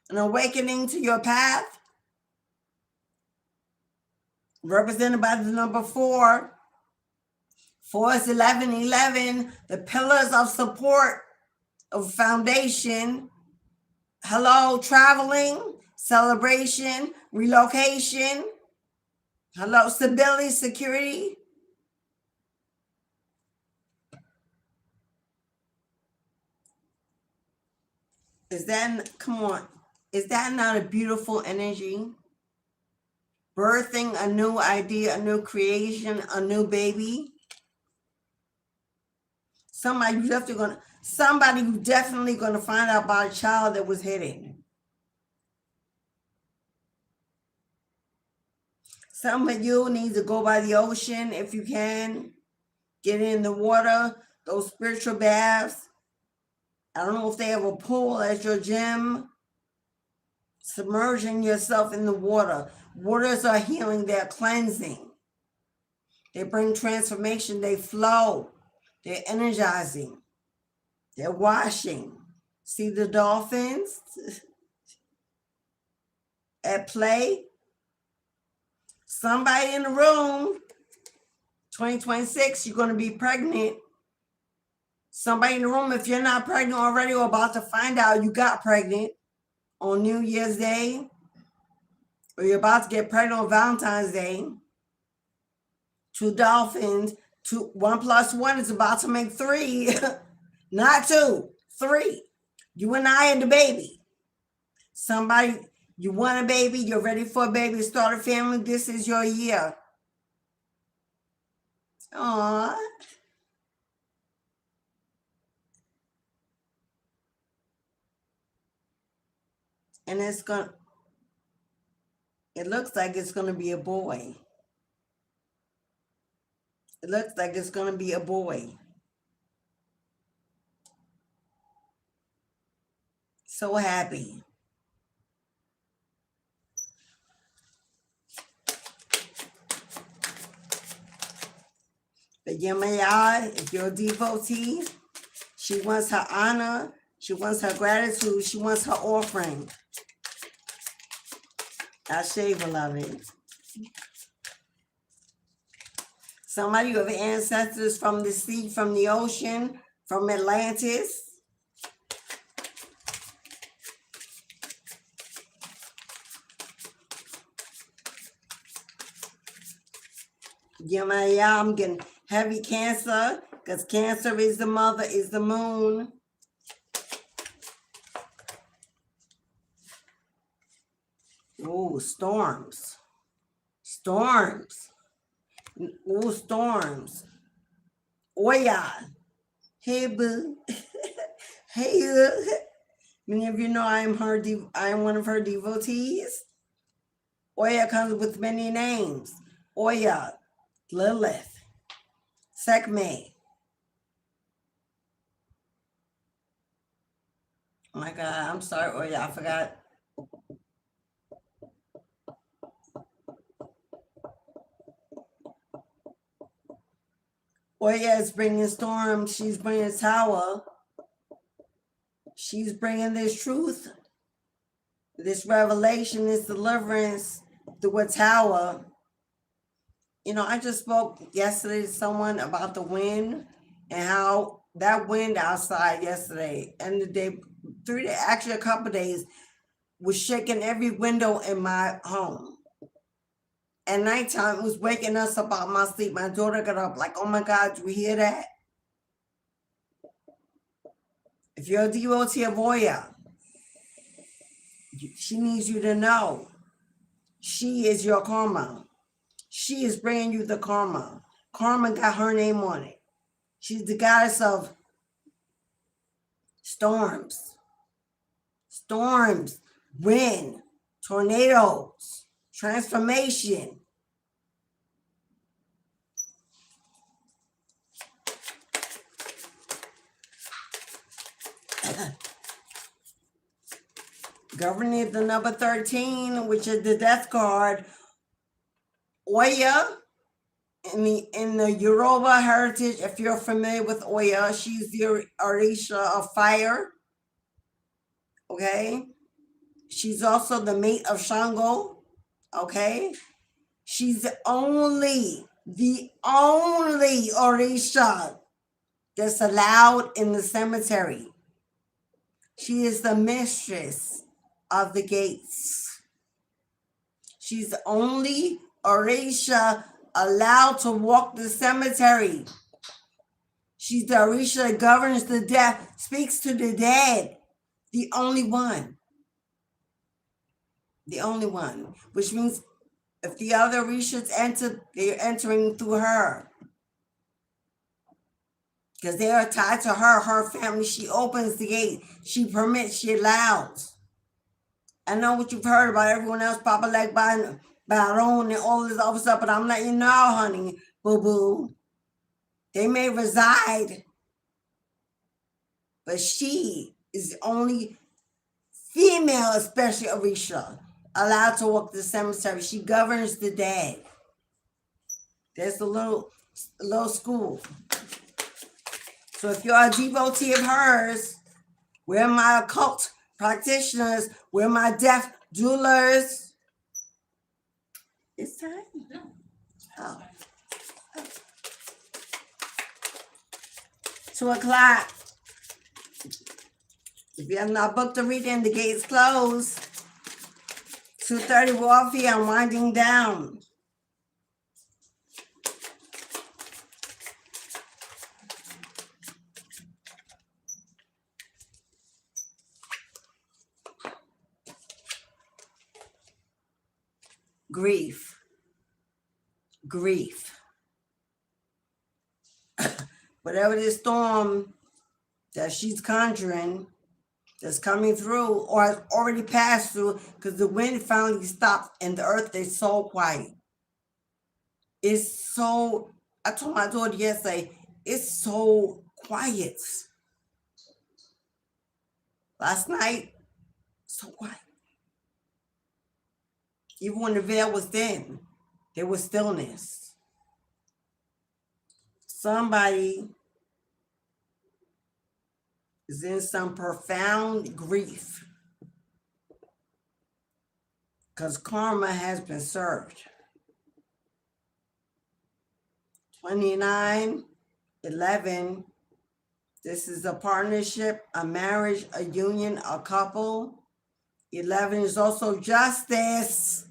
an awakening to your path, represented by the number 4. 4 is 1111, the pillars of support, of foundation. Hello, traveling, celebration, relocation. Hello, stability, security. Is that, come on, is that not a beautiful energy? Birthing a new idea, a new creation, a new baby. Somebody you definitely gonna find out about a child that was hidden. Some of you need to go by the ocean if you can. Get in the water, those spiritual baths. I don't know if they have a pool at your gym. Submerging yourself in the water. Waters are healing, they're cleansing. They bring transformation, they flow. They're energizing. They're washing. See the dolphins at play? Somebody in the room, 2026, you're going to be pregnant. Somebody in the room, if you're not pregnant already or about to find out you got pregnant on New Year's Day, or you're about to get pregnant on Valentine's Day, 2 dolphins, 1 + 1 is about to make 3, not 2, 3. You and I and the baby. Somebody, you want a baby, you're ready for a baby, start a family, this is your year. Aww. And it looks like it's going to be a boy. It looks like it's going to be a boy. So happy. But Yemaya, if you're a devotee, she wants her honor, she wants her gratitude, she wants her offering. Ashe, beloved. Somebody, you have ancestors from the sea, from the ocean, from Atlantis. Yemaya, I'm getting heavy Cancer, because Cancer is the mother, is the moon. Ooh, storms. Storms. Ooh, storms. Oya. Hey, boo. Hey, many of you know I am one of her devotees. Oya comes with many names. Oya, Lilith, Sekhmet. Oh my God, I'm sorry, Oya, I forgot. Oya is bringing storms. She's bringing tower. She's bringing this truth, this revelation, this deliverance through a tower. You know, I just spoke yesterday to someone about the wind and how that wind outside yesterday and the day, actually a couple of days, was shaking every window in my home. At nighttime, it was waking us up out of my sleep. My daughter got up like, oh my God, do we hear that? If you're a devotee of Oya, she needs you to know she is your karma. She is bringing you the karma. Karma got her name on it. She's the goddess of storms. Storms, wind, tornadoes, transformation. Governing the number 13, which is the death card. Oya, in the Yoruba heritage, if you're familiar with Oya, she's the Orisha of fire. Okay? She's also the mate of Shango. Okay? She's the only Orisha that's allowed in the cemetery. She is the mistress of the gates. She's the only Orisha allowed to walk the cemetery. She's the Orisha that governs the dead, speaks to the dead. The only one. The only one. Which means if the other Orishas enter, they're entering through her. Because they are tied to her, her family. She opens the gate. She permits, she allows. I know what you've heard about everyone else, Papa like Baron and all this other stuff, but I'm letting you know, honey, boo-boo. They may reside, but she is the only female, especially Orisha, allowed to walk the cemetery. She governs the dead. There's a little school. So if you're a devotee of hers, we're my occult practitioners, we're my deaf doulas. It's time? Oh. 2 o'clock. If you have not booked a reading, the gate's closed. 2:30, we're off here. I'm winding down. Grief. Whatever this storm that she's conjuring that's coming through or has already passed through, because the wind finally stopped and the earth is so quiet. It's so, I told my daughter yesterday, it's so quiet. Last night, so quiet. Even when the veil was thin, there was stillness. Somebody is in some profound grief because karma has been served. 29:11. This is a partnership, a marriage, a union, a couple. 11 is also justice.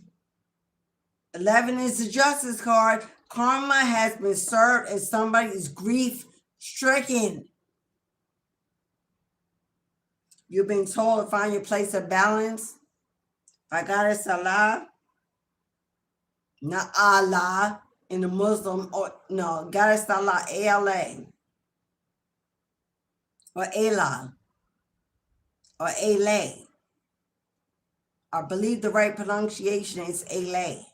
11 is the justice card. Karma has been served and somebody is grief stricken. You're being told to find your place of balance. By Goddess Allah, not Allah in the Muslim, or no, Goddess Allah, A-L-A, or Allah, or Ale. I believe the right pronunciation is Ale.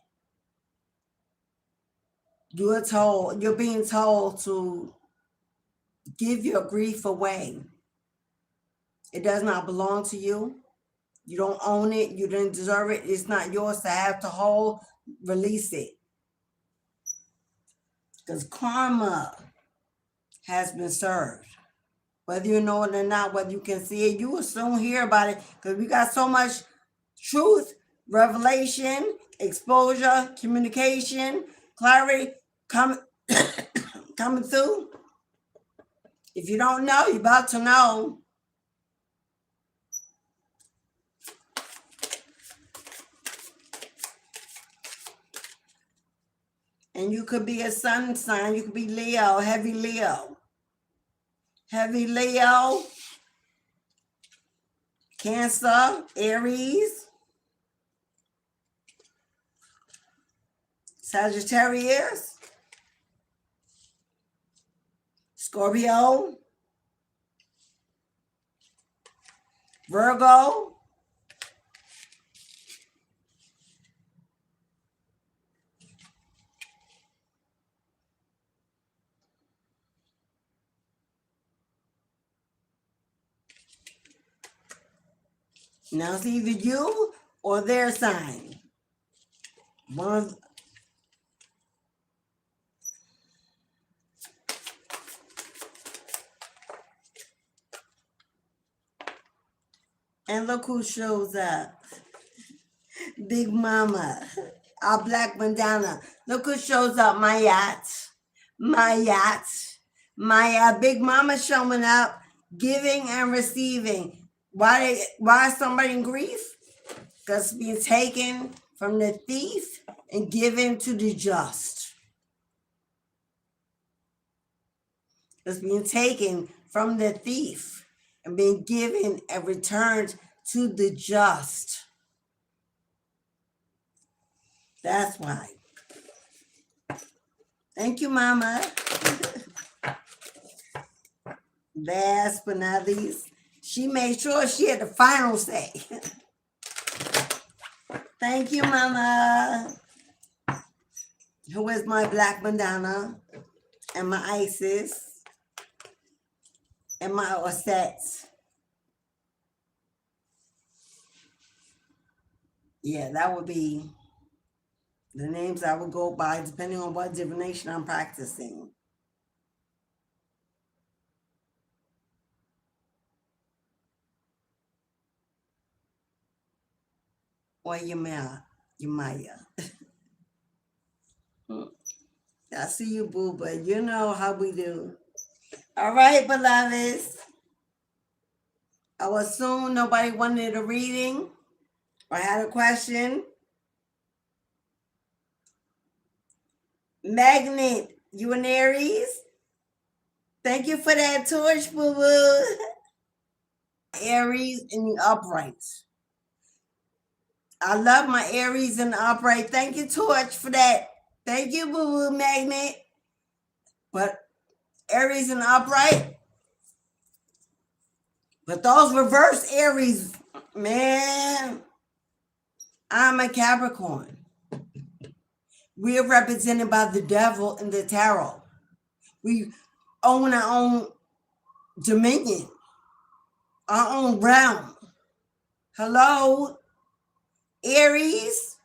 You're being told to give your grief away. It does not belong to you. You don't own it. You didn't deserve it. It's not yours to have to hold. Release it. Because karma has been served. Whether you know it or not, whether you can see it, you will soon hear about it. Because we got so much truth, revelation, exposure, communication, clarity coming through. If you don't know, you're about to know. And you could be a sun sign. You could be Leo, heavy Leo. Heavy Leo, Cancer, Aries, Sagittarius, Scorpio, Virgo, now it's either you or their sign. And look who shows up. Big Mama, our black bandana. Look who shows up, my yacht. Big Mama showing up, giving and receiving. Why is somebody in grief? Because it's being taken from the thief and given to the just. It's being taken from the thief and being given and returned to the just. That's why. Thank you, Mama. Last but not least, she made sure she had the final say. Thank you, Mama. Who is my Black Madonna and my Isis and my Ossettes. Yeah, that would be the names I would go by depending on what divination I'm practicing. Or Yemaya. I see you, boo, but you know how we do. All right, beloveds. I will assume nobody wanted a reading or had a question. Magnet, you an Aries? Thank you for that torch, boo boo. Aries in the uprights. I love my Aries in the upright. Thank you, Torch, for that. Thank you, boo boo magnet. But Aries in the upright. But those reverse Aries, man, I'm a Capricorn. We are represented by the devil in the tarot. We own our own dominion, our own realm. Hello? Aries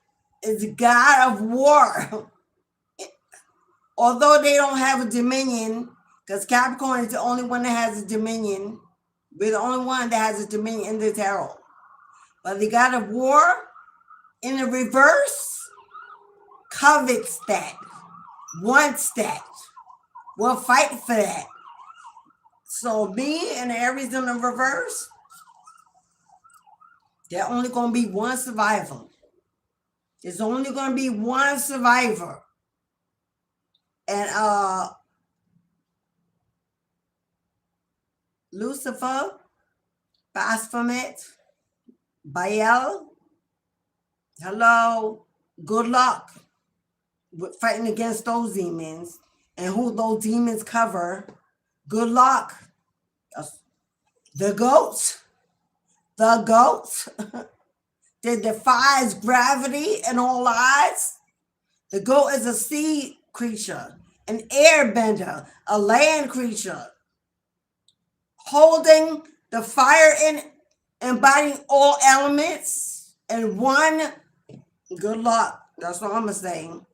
is the god of war. Although they don't have a dominion, because Capricorn is the only one that has a dominion. We're the only one that has a dominion in the tarot. But the god of war, in the reverse, covets that, wants that, will fight for that. So me and Aries in the reverse, there's only going to be one survivor. There's only going to be one survivor. And Lucifer, Baphomet, Baal, hello, good luck with fighting against those demons and who those demons cover. Good luck. The goats that defies gravity and all odds. The goat is a sea creature, an airbender, a land creature, holding the fire in, embodying all elements and one. Good luck. That's all I'm saying.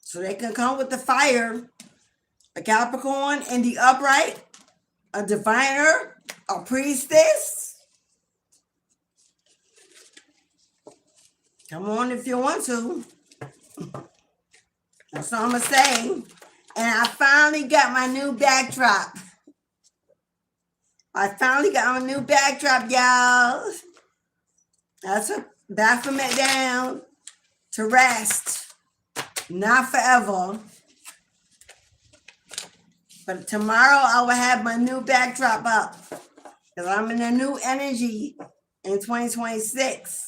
So they can come with the fire. A Capricorn in the upright, a diviner, a priestess. Come on if you want to. That's all I'm going to say. And I finally got my new backdrop. Y'all. That's a Baphomet down to rest. Not forever. But tomorrow I will have my new backdrop up. Because I'm in a new energy in 2026.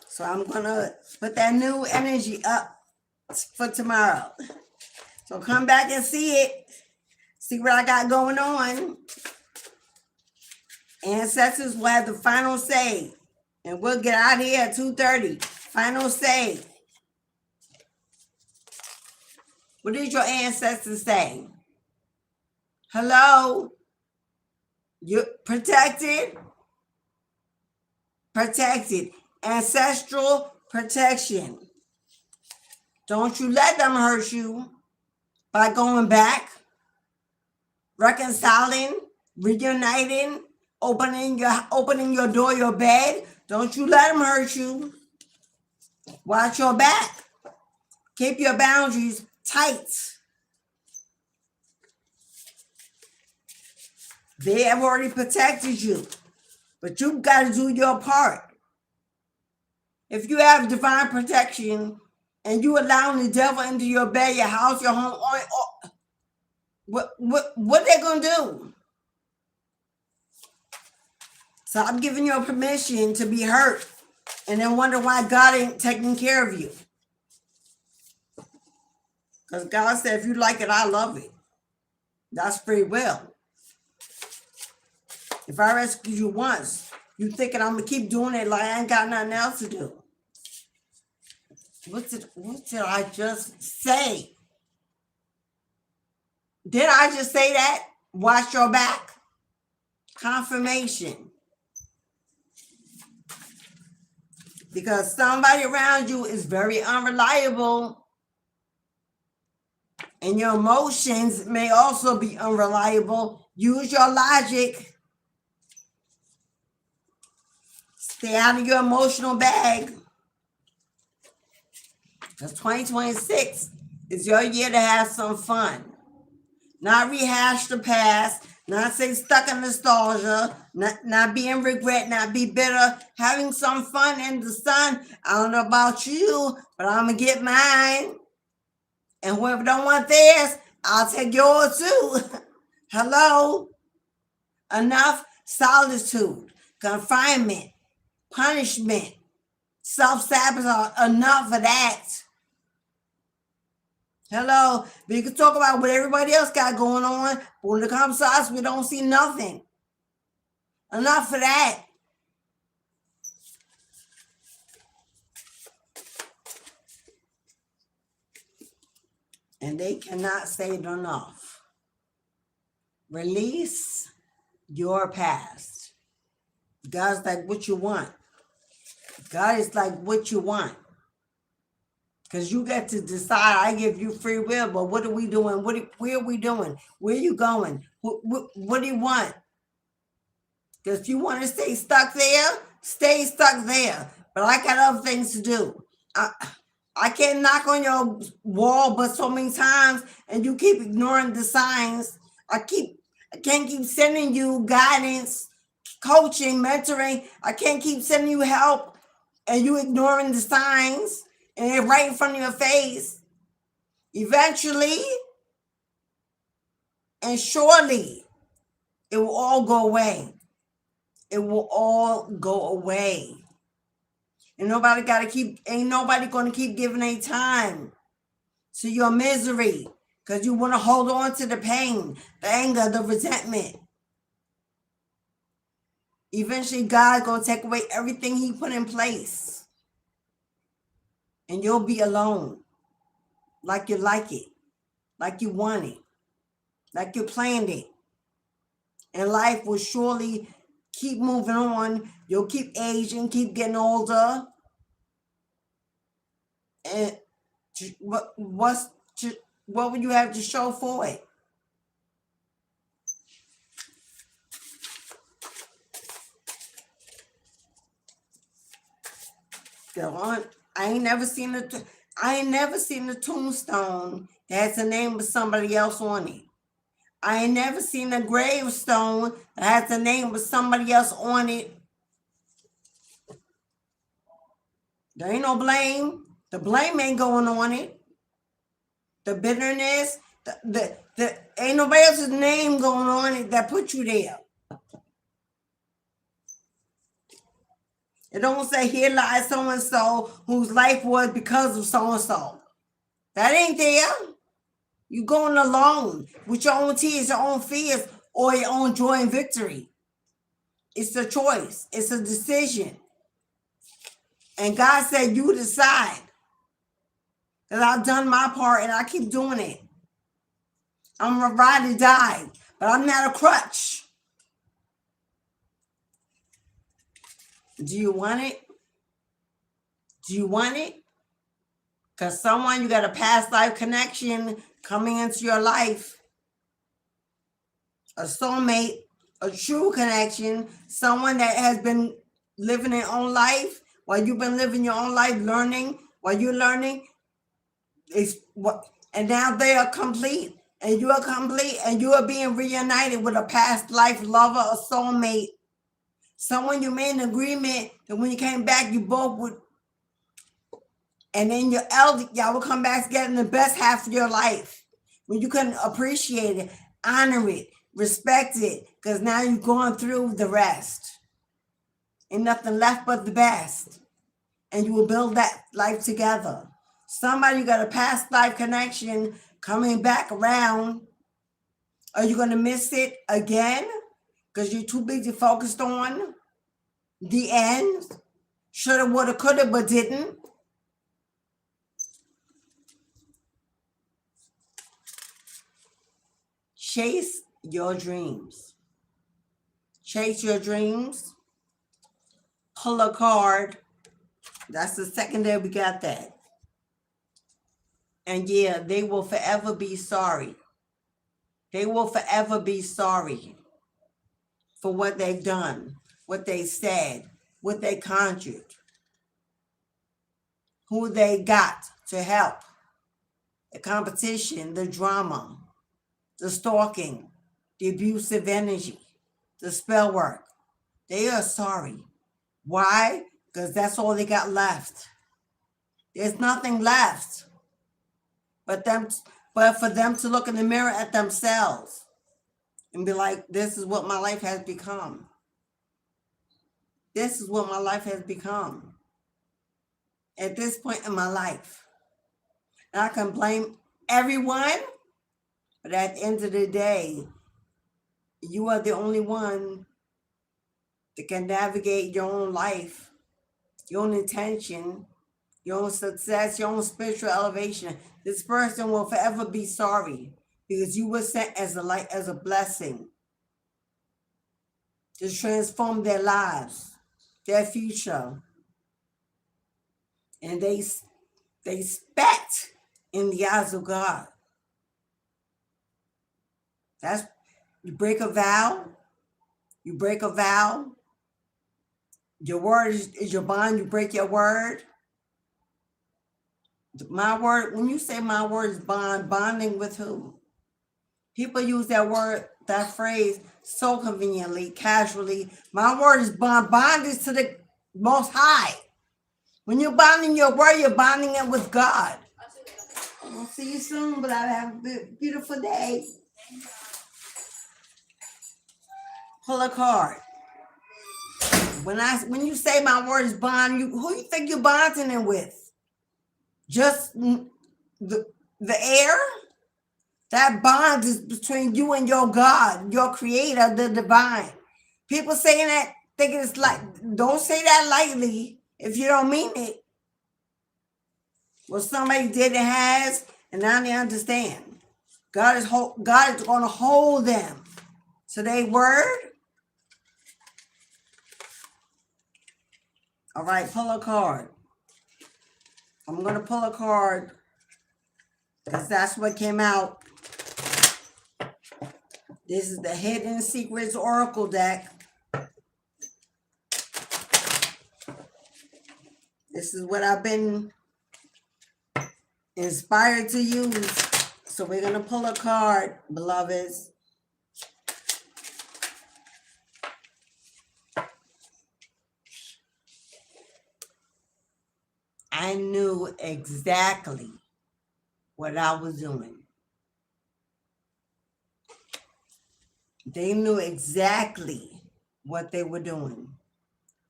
So I'm going to put that new energy up for tomorrow. So come back and see it. See what I got going on. Ancestors will have the final say. And we'll get out of here at 2:30. Final say. What did your ancestors say? Hello? You're protected? Protected. Ancestral protection. Don't you let them hurt you by going back, reconciling, reuniting, opening your door, your bed. Don't you let them hurt you. Watch your back. Keep your boundaries tight. They have already protected you, but you've got to do your part. If you have divine protection and you allowing the devil into your bed, your house, your home, what they gonna do? So I'm giving you permission to be hurt and then wonder why God ain't taking care of you. Because God said, if you like it, I love it. That's free will. If I rescue you once, you thinking I'm going to keep doing it like I ain't got nothing else to do. What did I just say? Did I just say that? Watch your back. Confirmation. Because somebody around you is very unreliable. And your emotions may also be unreliable. Use your logic. Stay out of your emotional bag. Because 2026 is your year to have some fun. Not rehash the past. Not stay stuck in nostalgia. Not be in regret. Not be bitter. Having some fun in the sun. I don't know about you, but I'm going to get mine. And whoever don't want theirs, I'll take yours too. Hello? Enough solitude, confinement, punishment, self-sabotage. Enough of that. Hello? We can talk about what everybody else got going on, but when it comes to us, we don't see nothing. Enough of that. And they cannot say it enough. Release your past. God's like what you want. God is like what you want. Because you get to decide. I give you free will, but what are we doing? Where are we doing? Where are you going? What do you want? Because if you want to stay stuck there, stay stuck there. But I got other things to do. I can't knock on your wall but so many times and you keep ignoring the signs. I can't keep sending you guidance, coaching, mentoring. I can't keep sending you help and you ignoring the signs and they're right in front of your face. Eventually and surely it will all go away. It will all go away. And ain't nobody gonna keep giving a time to your misery because you want to hold on to the pain, the anger, the resentment. Eventually, God's gonna take away everything He put in place. And you'll be alone. Like you like it. Like you want it. Like you planned it. And life will surely keep moving on. You'll keep aging, keep getting older. And what would you have to show for it? Go on. I ain't never seen a tombstone that has the name of somebody else on it. I ain't never seen a gravestone that has the name of somebody else on it. There ain't no blame. The blame ain't going on it. The bitterness, the ain't nobody else's name going on it that put you there. It don't say here lies so-and-so whose life was because of so-and-so. That ain't there. You going alone with your own tears, your own fears, or your own joy and victory. It's a choice. It's a decision. And God said, you decide. Because I've done my part and I keep doing it. I'm a ride or die, but I'm not a crutch. Do you want it? Do you want it? Because someone, you got a past life connection coming into your life. A soulmate, a true connection, someone that has been living their own life while you've been living your own life, learning, while you're learning. And now they are complete, and you are complete, and you are being reunited with a past life lover, a soulmate. Someone you made an agreement that when you came back, you both would And then your elder, y'all will come back together in the best half of your life. When you can appreciate it, honor it, respect it, because now you're going through the rest. Ain't nothing left but the best. And you will build that life together. Somebody got a past life connection coming back around. Are you going to miss it again? Because you're too busy focused on the end. Shoulda, woulda, coulda, but didn't. Chase your dreams. Chase your dreams. Pull a card. That's the second day we got that. And yeah, they will forever be sorry. They will forever be sorry for what they've done, what they said, what they conjured, who they got to help, the competition, the drama, the stalking, the abusive energy, the spell work. They are sorry. Why? Because that's all they got left. There's nothing left but for them to look in the mirror at themselves and be like, this is what my life has become. This is what my life has become at this point in my life. And I can blame everyone, but at the end of the day, you are the only one that can navigate your own life, your own intention, your own success, your own spiritual elevation. This person will forever be sorry because you were sent as a light, as a blessing to transform their lives, their future. And they spat in the eyes of God. That's, you break a vow. You break a vow. Your word is your bond. You break your word. My word, when you say my word is bond, bonding with who? People use that word, that phrase so conveniently, casually. My word is bond. Bond is to the Most High. When you're bonding your word, you're bonding it with God. I'll see you soon, but I have a beautiful day. Pull a card. When you say my word is bond, who you think you're bonding it with? Just the air? That bond is between you and your God, your creator, the divine. People saying that, thinking it's like, don't say that lightly if you don't mean it. Well, somebody did and has, and now they understand. God is going to hold them to their word. All right, pull a card. I'm going to pull a card because that's what came out. This is the Hidden Secrets Oracle deck. This is what I've been inspired to use. So we're going to pull a card, beloveds. I knew exactly what I was doing. They knew exactly what they were doing.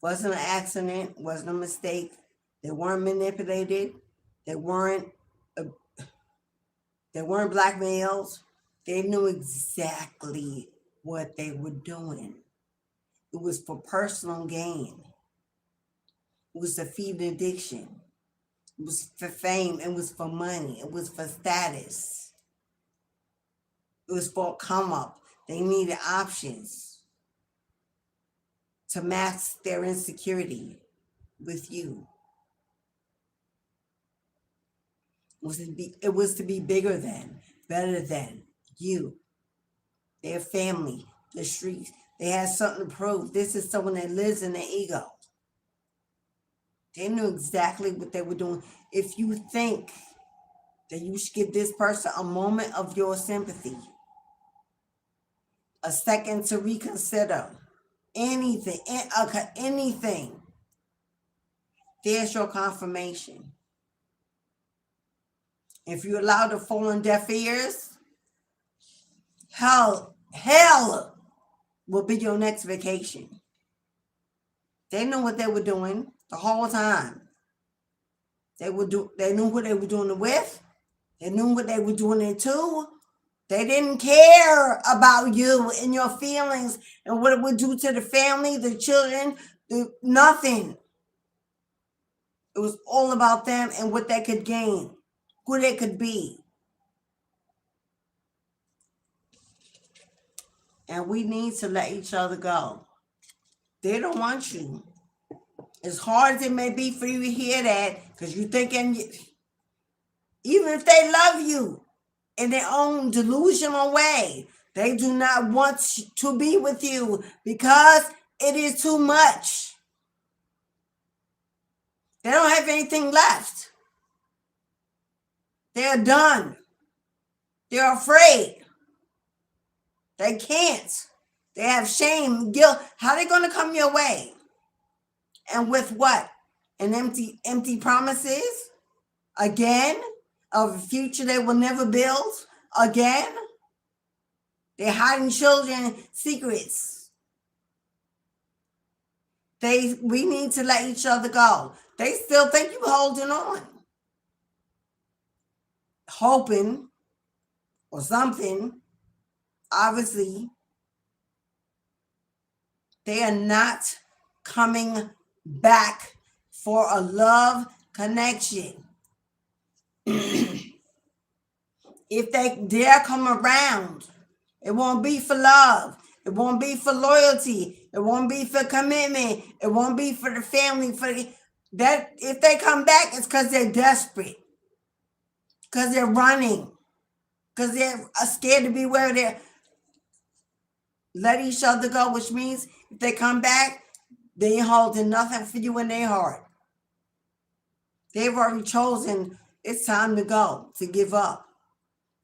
Wasn't an accident, wasn't a mistake. They weren't manipulated. They weren't blackmails. They knew exactly what they were doing. It was for personal gain. It was to feed addiction. It was for fame. It was for money. It was for status. It was for a come up. They needed options to mask their insecurity with you. It was to be bigger than, better than you, their family, the streets. They had something to prove. This is someone that lives in their ego. They knew exactly what they were doing. If you think that you should give this person a moment of your sympathy, a second to reconsider anything, there's your confirmation. If you allow to fall on deaf ears, hell will be your next vacation. They knew what they were doing the whole time. They knew what they were doing it with. They knew what they were doing it to. They didn't care about you and your feelings and what it would do to the family, the children, nothing. It was all about them and what they could gain, who they could be. And we need to let each other go. They don't want you. As hard as it may be for you to hear that, because you're thinking, even if they love you in their own delusional way, they do not want to be with you because it is too much. They don't have anything left. They're done. They're afraid. They can't. They have shame, guilt. How are they going to come your way? And with what? An empty promises? Again? Of a future they will never build? Again? They're hiding children secrets. We need to let each other go. They still think you're holding on. Hoping or something. Obviously, they are not coming back for a love connection. If they dare come around, it won't be for love. It won't be for loyalty. It won't be for commitment. It won't be for the family. That if they come back, it's because they're desperate. Because they're running. Because they're scared to be where they're. Let each other go, which means if they come back, they ain't holding nothing for you in their heart. They've already chosen it's time to go, to give up.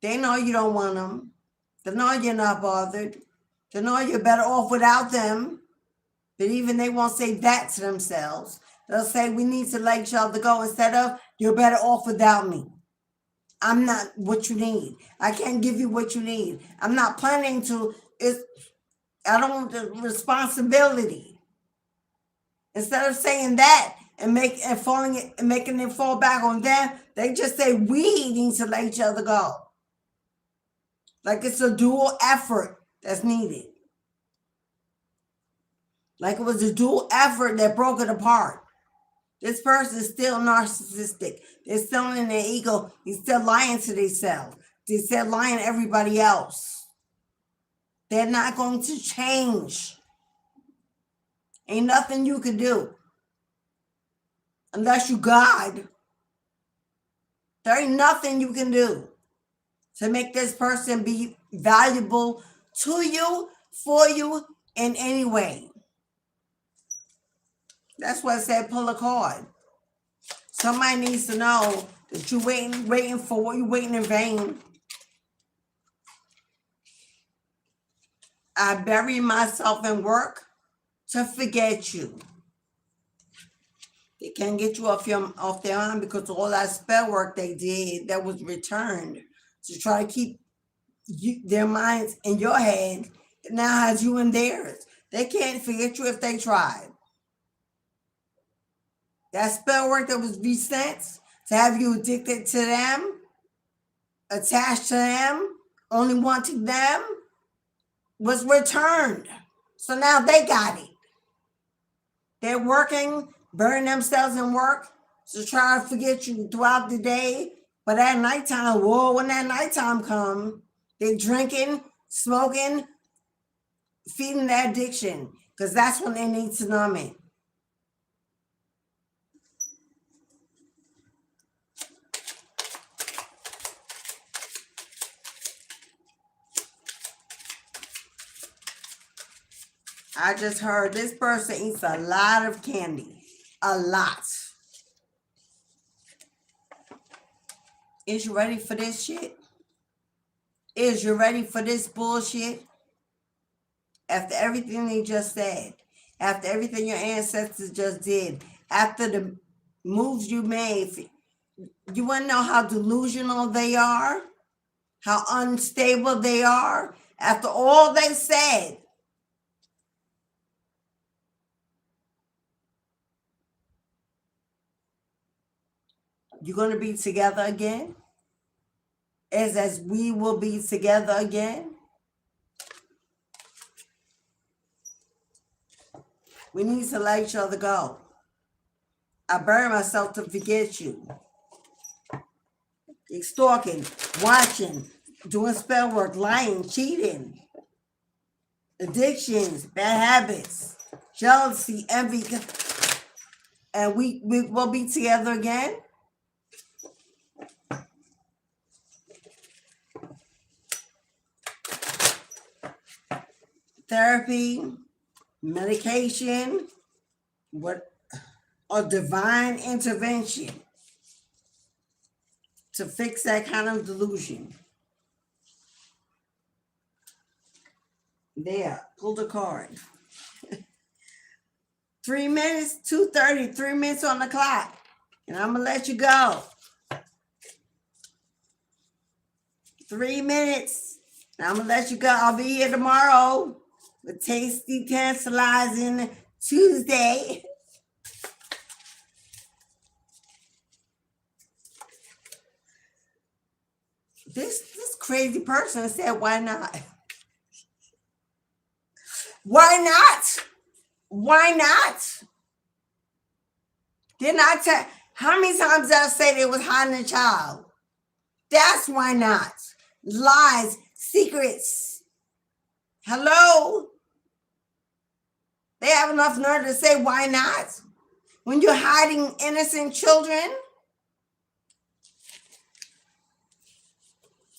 They know you don't want them. They know you're not bothered. They know you're better off without them. But even they won't say that to themselves. They'll say we need to let each other go instead of you're better off without me. I'm not what you need. I can't give you what you need. I'm not planning to. I don't want the responsibility. Instead of saying that and making it fall back on them, they just say we need to let each other go. Like it's a dual effort that's needed. Like it was a dual effort that broke it apart. This person is still narcissistic. They're still in their ego. He's still lying to themselves. They're still lying to everybody else. They're not going to change. Ain't nothing you can do. Unless you God. There ain't nothing you can do to make this person be valuable to you, for you, in any way. That's why I said pull a card. Somebody needs to know that you're waiting for what you're waiting in vain. I bury myself in work to forget you. They can't get you off their mind because all that spell work they did that was returned to try to keep their minds in your head. It now has you in theirs. They can't forget you if they tried. That spell work that was resent to have you addicted to them, attached to them, only wanting them, was returned. So now they got it. They're working, burning themselves in work to try to forget you throughout the day. But at nighttime, when that nighttime comes, they're drinking, smoking, feeding that addiction, because that's when they need to numb it. I just heard this person eats a lot of candy. A lot. Is you ready for this shit? Is you ready for this bullshit? After everything they just said, after everything your ancestors just did, after the moves you made, You want to know how delusional they are? How unstable they are? After all they said, you're going to be together again? As we will be together again? We need to let each other go. I bury myself to forget you. Stalking, watching, doing spell work, lying, cheating, addictions, bad habits, jealousy, envy. And we will be together again? Therapy, medication, or divine intervention to fix that kind of delusion. There, pull the card. 3 minutes, 2:30, 3 minutes on the clock. And I'm going to let you go. 3 minutes. And I'm going to let you go. I'll be here tomorrow with Tasty Tantalizing Tuesday. This crazy person said, why not? Why not? Why not? Didn't I tell? How many times did I say they was hiding a child? That's why not. Lies, secrets. Hello? They have enough nerve to say, why not? When you're hiding innocent children?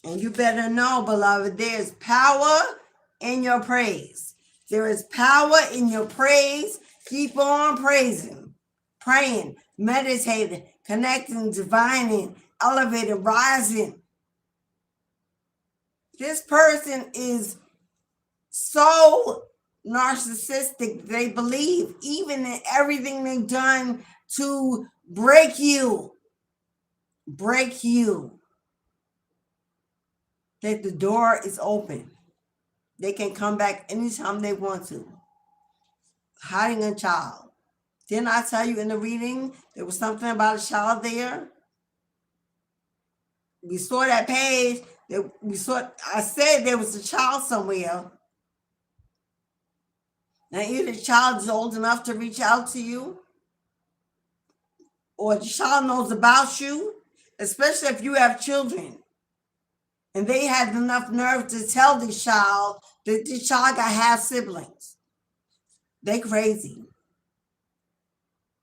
And you better know, beloved, there's power in your praise. There is power in your praise. Keep on praising, praying, meditating, connecting, divining, elevating, rising. This person is so narcissistic. They believe even in everything they've done to break you. Break you. That the door is open. They can come back anytime they want to. Hiding a child. Didn't I tell you in the reading there was something about a child there? We saw that page. I said there was a child somewhere. Now either the child is old enough to reach out to you, or the child knows about you, especially if you have children. And they had enough nerve to tell the child that the child got half siblings. They crazy.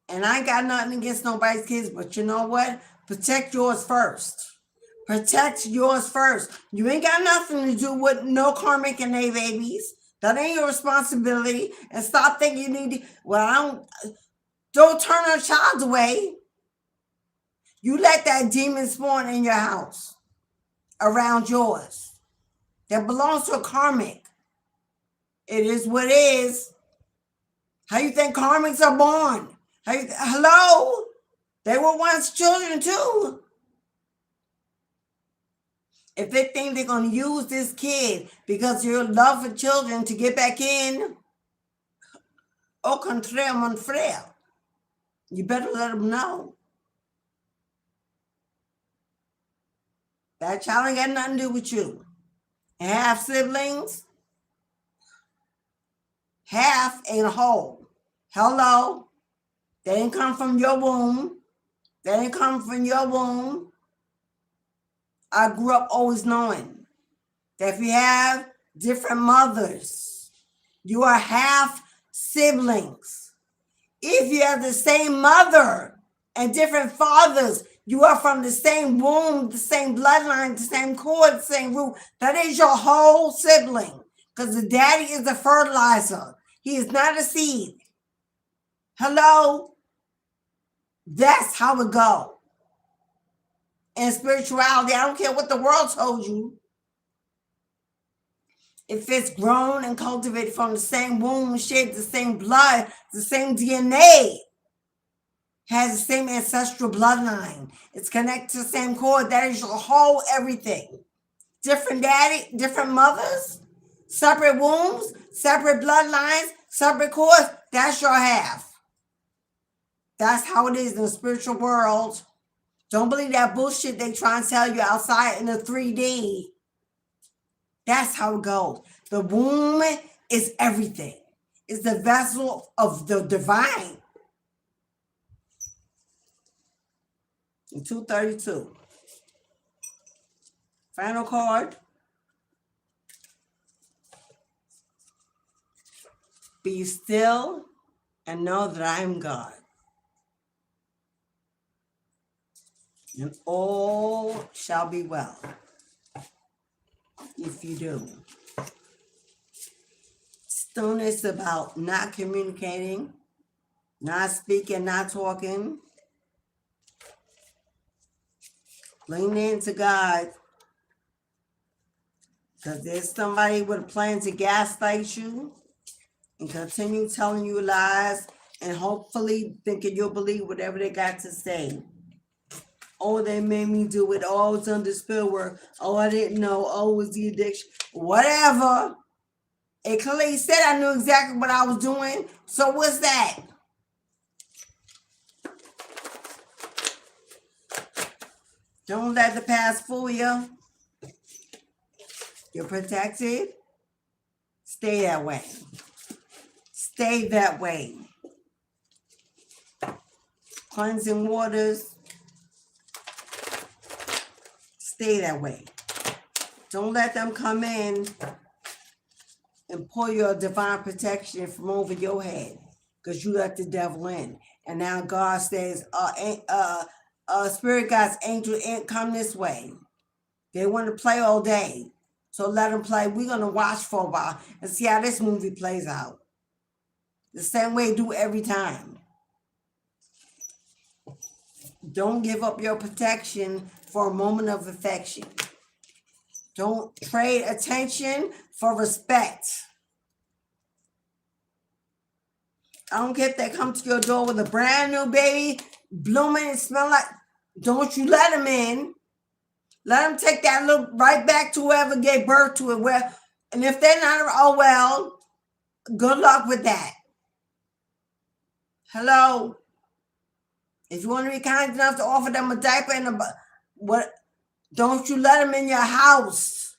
And I ain't got nothing against nobody's kids, but you know what? Protect yours first. Protect yours first. You ain't got nothing to do with no karmic and they babies. That ain't your responsibility. And stop thinking you need to, don't turn a child away. You let that demon spawn in your house. Around yours that belongs to a karmic. It is what it is. How you think karmics are born? Hello? They were once children too. If they think they're going to use this kid because of your love for children to get back in, au contraire, mon frère, you better let them know. That child ain't got nothing to do with you. And half siblings, half ain't a whole. Hello? They didn't come from your womb. They didn't come from your womb. I grew up always knowing that if you have different mothers, you are half siblings. If you have the same mother and different fathers, you are from the same womb, the same bloodline, the same cord, the same root. That is your whole sibling. Because the daddy is the fertilizer. He is not a seed. Hello? That's how it goes. In spirituality, I don't care what the world told you. If it's grown and cultivated from the same womb, shared the same blood, the same DNA. has the same ancestral bloodline. It's connected to the same cord. That is your whole everything. Different daddy, different mothers, separate wombs, separate bloodlines, separate cords. That's your half. That's how it is in the spiritual world. Don't believe that bullshit they try and tell you outside in the 3D. That's how it goes. The womb is everything. It's the vessel of the divine. In 232. Final card. Be still and know that I am God. And all shall be well if you do. Stillness about not communicating, not speaking, not talking. Lean into God. Because there's somebody with a plan to gaslight you and continue telling you lies and hopefully thinking you'll believe whatever they got to say. Oh, they made me do it. Oh, it's under spell work. Oh, I didn't know. Oh, it was the addiction. Whatever. It clearly said I knew exactly what I was doing. So what's that? Don't let the past fool you. You're protected. Stay that way. Stay that way. Cleansing waters. Stay that way. Don't let them come in and pull your divine protection from over your head because you let the devil in. And now God says, Spirit God's angel ain't come this way. They want to play all day. So let them play. We're going to watch for a while and see how this movie plays out. The same way you do every time. Don't give up your protection for a moment of affection. Don't trade attention for respect. I don't care if they come to your door with a brand new baby, blooming and smell like, don't you let them in. Let them take that look right back to whoever gave birth to it. Well, and if they're not, oh well, good luck with that. Hello. If you want to be kind enough to offer them a diaper and what, don't you let them in your house.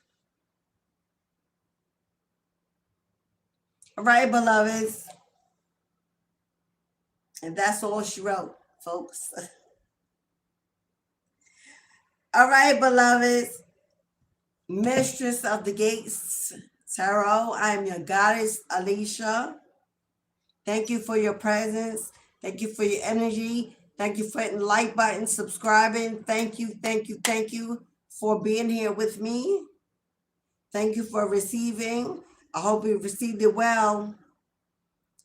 All right, beloveds. And that's all she wrote, folks. All right, beloveds. Mistress of the Gates Tarot, I am your goddess, Alicia. Thank you for your presence. Thank you for your energy. Thank you for hitting the like button, subscribing. Thank you for being here with me. Thank you for receiving. I hope you received it well.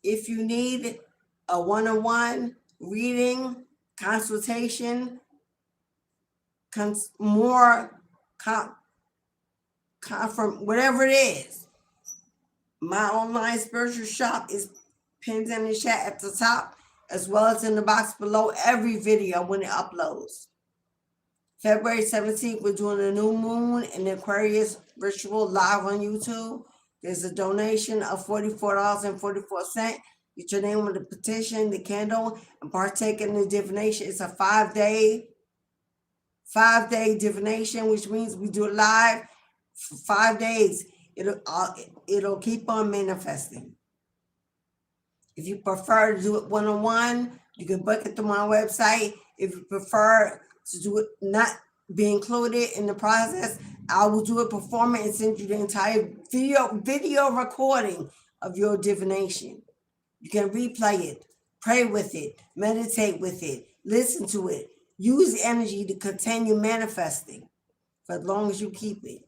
If you need a one-on-one reading, consultation, from whatever it is, my online spiritual shop is pinned in the chat at the top, as well as in the box below every video when it uploads. February 17th, we're doing a new moon in the Aquarius ritual live on YouTube. There's a donation of $44.44. Get your name on the petition, the candle, and partake in the divination. It's a 5-day divination, which means we do it live for 5 days. It'll keep on manifesting. If you prefer to do it one-on-one, you can book it through my website. If you prefer to do it not be included in the process, I will do a performance and send you the entire video recording of your divination. You can replay it, pray with it, meditate with it, listen to it. Use the energy to continue manifesting for as long as you keep it.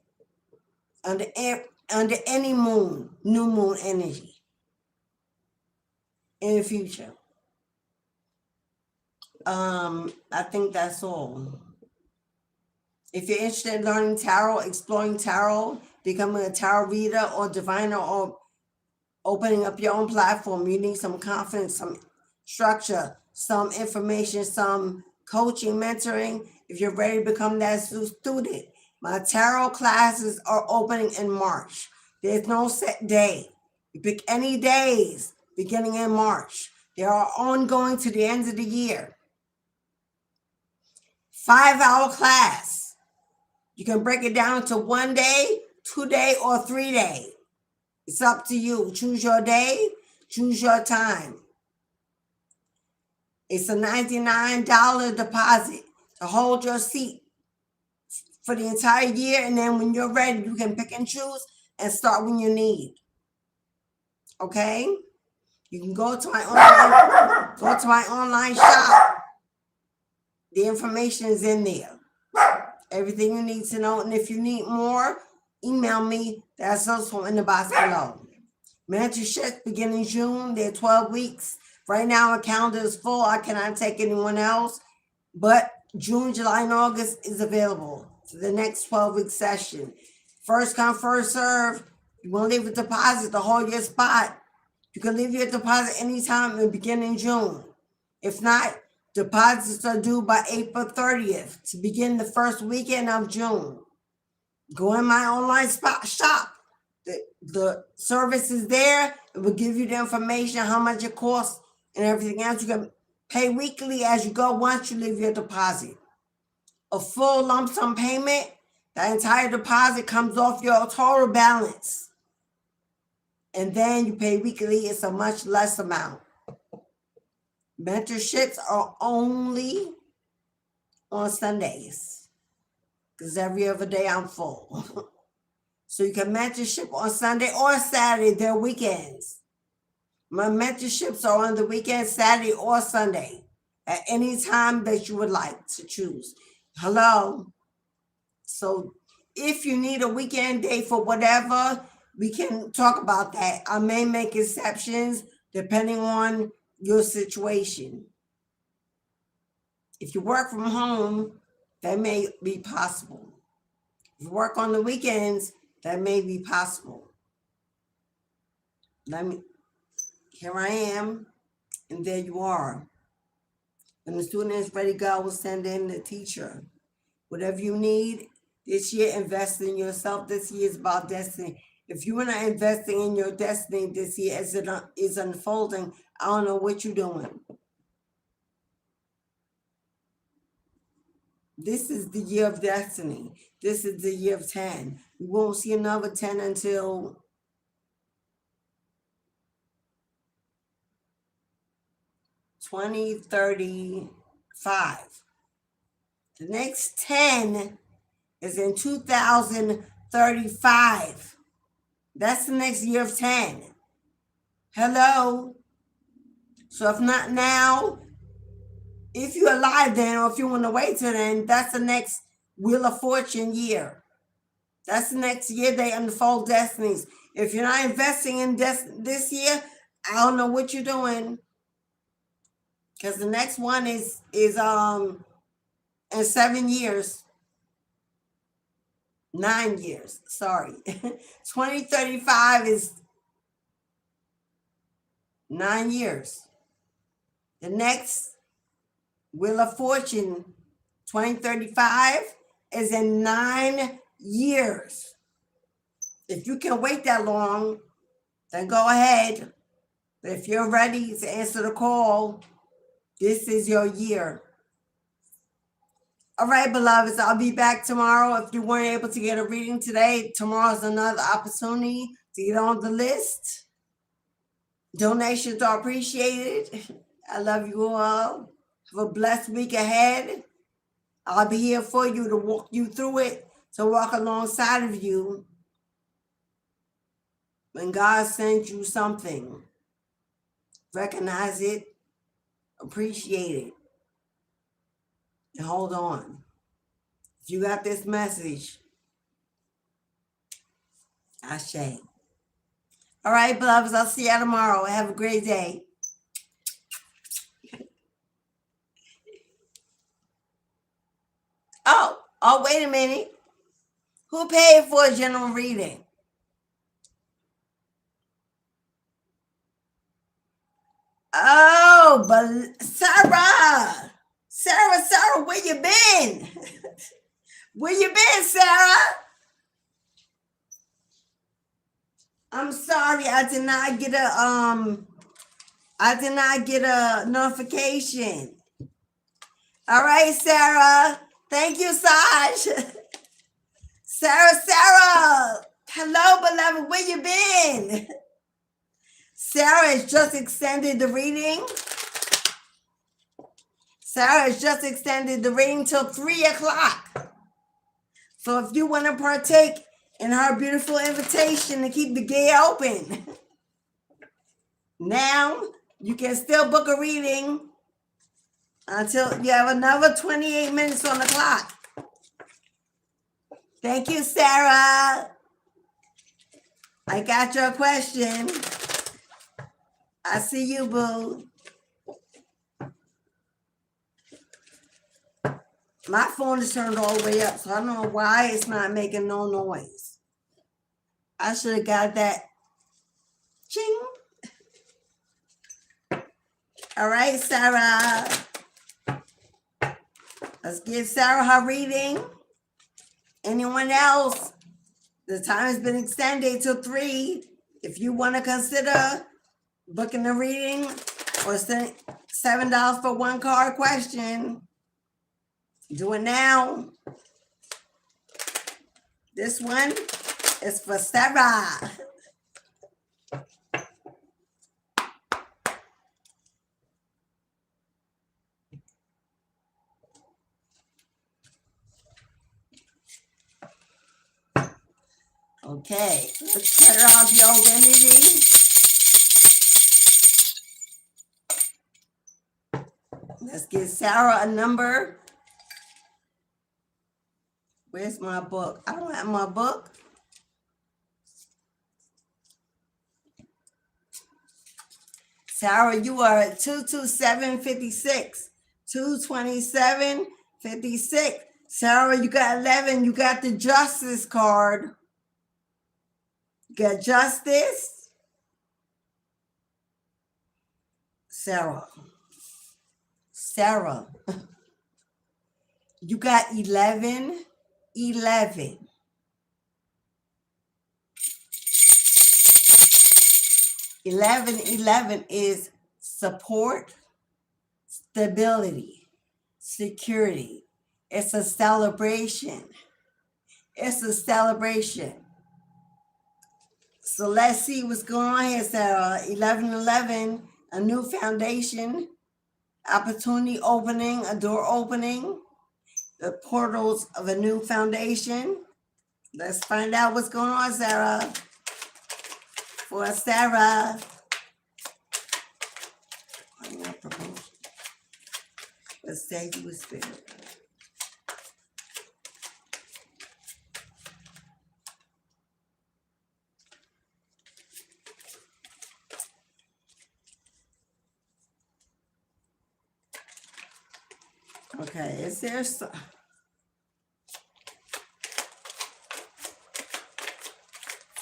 Under any moon, new moon energy in the future. I think that's all. If you're interested in learning tarot, exploring tarot, becoming a tarot reader or diviner, or opening up your own platform, you need some confidence, some structure, some information, some coaching, mentoring, if you're ready to become that student. My tarot classes are opening in March. There's no set day. You pick any days beginning in March. They are ongoing to the end of the year. 5-hour class. You can break it down to 1 day, 2 day, or 3 day. It's up to you. Choose your day, choose your time. It's a $99 deposit to hold your seat for the entire year. And then when you're ready, you can pick and choose and start when you need. Okay? You can go to my online shop. The information is in there. Everything you need to know. And if you need more, email me. That's also in the box below. Mentorship beginning June. They're 12 weeks. Right now, my calendar is full. I cannot take anyone else. But June, July, and August is available for the next 12-week session. First come, first serve. You want to leave a deposit to hold your spot. You can leave your deposit anytime in the beginning of June. If not, deposits are due by April 30th to begin the first weekend of June. Go in my online shop. The service is there. It will give you the information, how much it costs, and everything else. You can pay weekly as you go once you leave your deposit. A full lump sum payment, the entire deposit comes off your total balance. And then you pay weekly. It's a much less amount. Mentorships are only on Sundays because every other day I'm full. So you can mentorship on Sunday or Saturday. They're weekends. My mentorships are on the weekend, Saturday or Sunday, at any time that you would like to choose. Hello. So if you need a weekend day for whatever, we can talk about that. I may make exceptions depending on your situation. If you work from home, that may be possible. If you work on the weekends, that may be possible. Here I am, and there you are. When the student is ready, God will send in the teacher. Whatever you need this year, invest in yourself. This year is about destiny. If you are not investing in your destiny this year as it is unfolding, I don't know what you're doing. This is the year of destiny. This is the year of 10. We won't see another 10 until 2035. The next 10 is in 2035. That's the next year of 10. Hello? So if not now, if you're alive then, or if you want to wait till then, that's the next Wheel of Fortune year. That's the next year they unfold destinies. If you're not investing in this year, I don't know what you're doing. Because the next one is in 7 years. 9 years, sorry. 2035 is 9 years. The next Wheel of Fortune 2035 is in 9 years. If you can wait that long, then go ahead. But if you're ready to answer the call, this is your year. All right, beloveds, I'll be back tomorrow. If you weren't able to get a reading today, tomorrow's another opportunity to get on the list. Donations are appreciated. I love you all. Have a blessed week ahead. I'll be here for you to walk you through it, to walk alongside of you. When God sends you something, recognize it, appreciate it, and hold on. If you got this message, Ashe. All right, beloveds, I'll see you tomorrow. Have a great day. Oh, wait a minute. Who paid for a general reading? Oh, but Well, Sarah, where you been? Where you been, Sarah? I'm sorry, I did not get a notification. All right, Sarah. Thank you, Saj. Sarah. Hello, beloved. Where you been? Sarah has just extended the reading. Sarah has just extended the reading till 3 o'clock. So if you want to partake in her beautiful invitation to keep the gate open, now you can still book a reading until you have another 28 minutes on the clock. Thank you, Sarah. I got your question. I see you, boo. My phone is turned all the way up, so I don't know why it's not making no noise. I should have got that. Ching. All right, Sarah. Let's give Sarah her reading. Anyone else? The time has been extended till 3. If you want to consider booking a reading or send $7 for one card question, do it now. This one is for Sarah. Okay, let's cut off your old energy. Let's give Sarah a number. Where's my book? I don't have my book. Sarah, you are at 22756. 22756. Sarah, you got 11. You got the Justice card. You got Justice. Sarah, you got 11. 11 is support, stability, security. It's a celebration. So let's see what's going on here, Sarah. 1111, a new foundation, opportunity opening, a door opening, the portals of a new foundation. Let's find out what's going on, Sarah. For Sarah. Let's say you with spirit. Okay, is there some?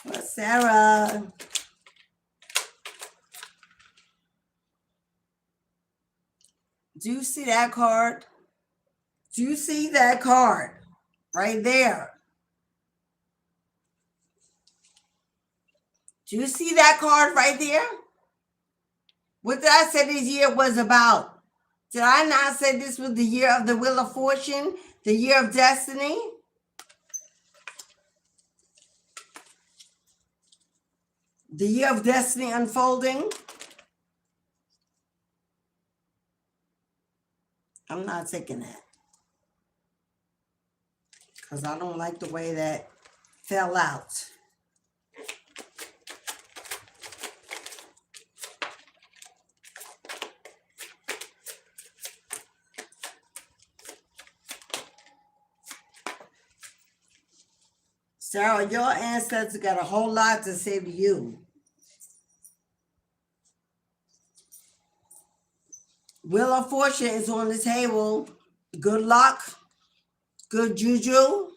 For Sarah. Do you see that card? Do you see that card right there? Do you see that card right there? What did I say this year was about? Did I not say this was the year of the Wheel of Fortune, the year of destiny? The year of destiny unfolding? I'm not taking that, because I don't like the way that fell out. Sarah, your ancestors got a whole lot to say to you. Wheel of Fortune is on the table. Good luck, good juju.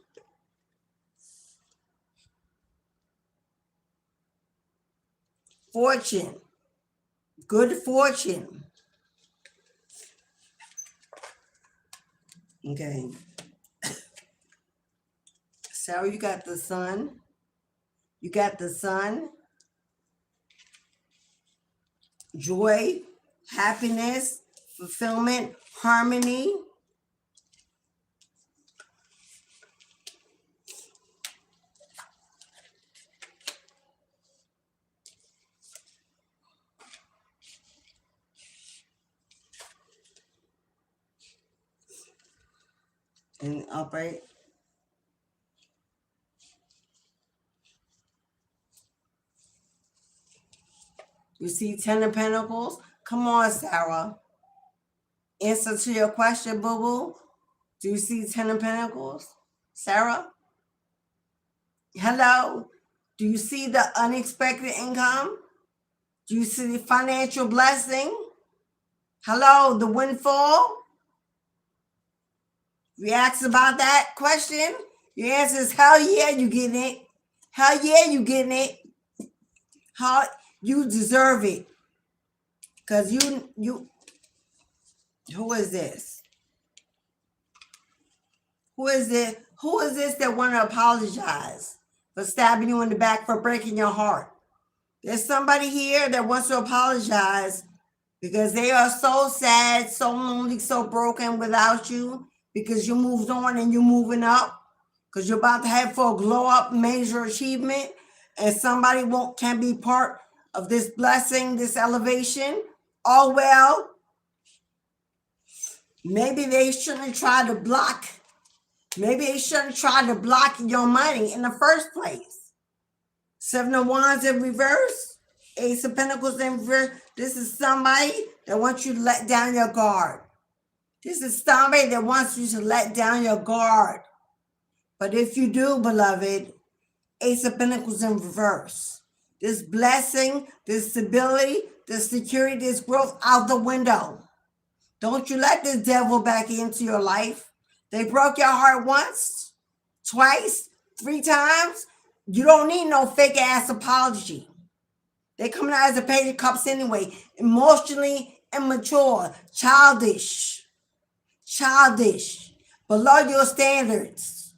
Fortune, good fortune. Okay. Sarah, you got the sun. You got the sun. Joy, happiness, fulfillment, harmony. And upright. You see 10 of Pentacles? Come on, Sarah. Answer to your question, boo-boo. Do you see 10 of Pentacles? Sarah? Hello? Do you see the unexpected income? Do you see the financial blessing? Hello, the windfall? You asked about that question? Your answer is hell yeah, you getting it. Hell yeah, you getting it. How you deserve it. Because you who is this? Who is this? Who is this that want to apologize for stabbing you in the back, for breaking your heart? There's somebody here that wants to apologize because they are so sad, so lonely, so broken without you, because you moved on and you're moving up, because you're about to head for a glow up, major achievement, and somebody can't be part of this blessing, this elevation. Oh well, maybe they shouldn't try to block. Maybe they shouldn't try to block your money in the first place. 7 of Wands in reverse, Ace of Pentacles in reverse. This is somebody that wants you to let down your guard. This is somebody that wants you to let down your guard. But if you do, beloved, Ace of Pentacles in reverse. This blessing, this stability, this security, this growth out the window. Don't you let this devil back into your life. They broke your heart once, twice, 3 times. You don't need no fake ass apology. They're coming out as a page of cups anyway. Emotionally immature, childish, below your standards.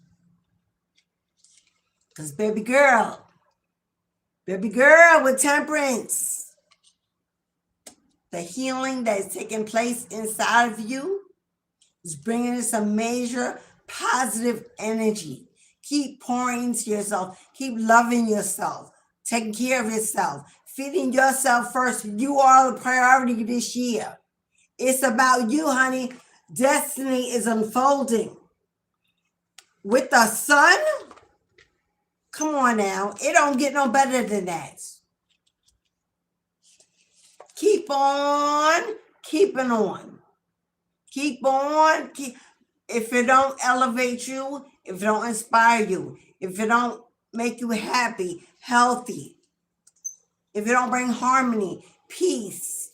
Because baby girl with temperance, the healing that is taking place inside of you is bringing in some major positive energy. Keep pouring into yourself. Keep loving yourself. Taking care of yourself. Feeding yourself first. You are the priority this year. It's about you, honey. Destiny is unfolding. With the sun? Come on now. It don't get no better than that. Keep on keeping on. Keep on. If it don't elevate you, if it don't inspire you, if it don't make you happy, healthy, if it don't bring harmony, peace,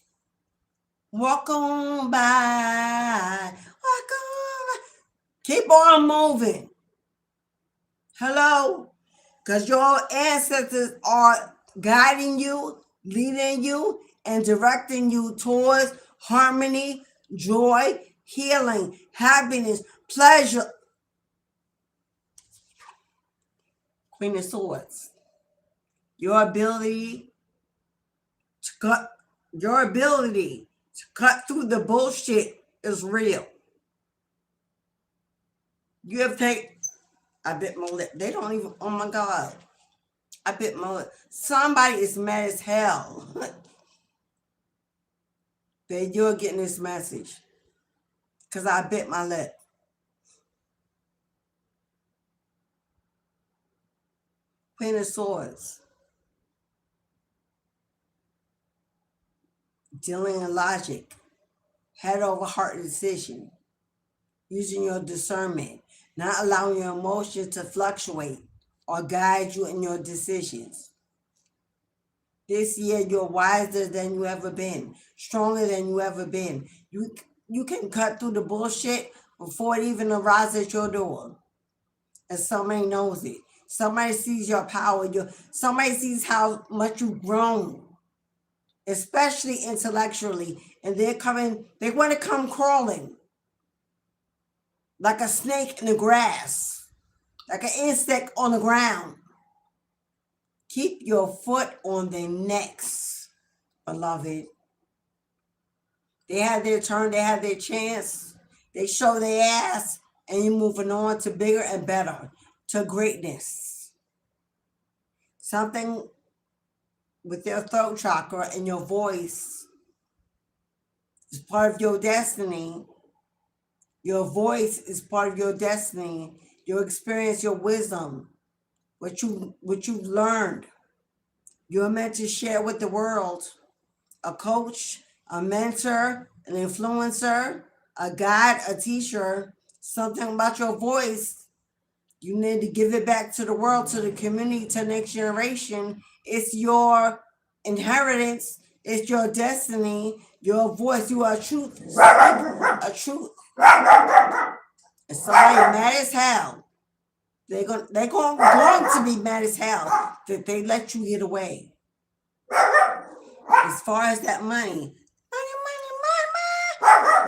walk on by. Keep on moving. Hello? Because your ancestors are guiding you, leading you, and directing you towards harmony, joy, healing, happiness, pleasure. Queen of Swords. Your ability to cut through the bullshit is real. You have taken, I bit my lip. They don't even, oh my God. I bit my lip. Somebody is mad as hell that you're getting this message. Because I bit my lip. Queen of Swords. Dealing in logic. Head over heart decision. Using your discernment. Not allowing your emotions to fluctuate or guide you in your decisions. This year, you're wiser than you ever been. Stronger than you ever been. You can cut through the bullshit before it even arrives at your door. And somebody knows it. Somebody sees your power. Somebody sees how much you've grown, especially intellectually. And they want to come crawling. like a snake in the grass, like an insect on the ground. Keep your foot on their necks, beloved. They had their turn, they had their chance, they show their ass, and you're moving on to bigger and better, to greatness. Something with your throat chakra and your voice is part of your destiny. Your voice is part of your destiny, your experience, your wisdom, what you've learned. You're meant to share with the world. A coach, a mentor, an influencer, a guide, a teacher, something about your voice. You need to give it back to the world, to the community, to the next generation. It's your inheritance. It's your destiny. Your voice. You are a truth. A truth. And somebody mad as hell. They're going to be mad as hell that they let you get away. As far as that money,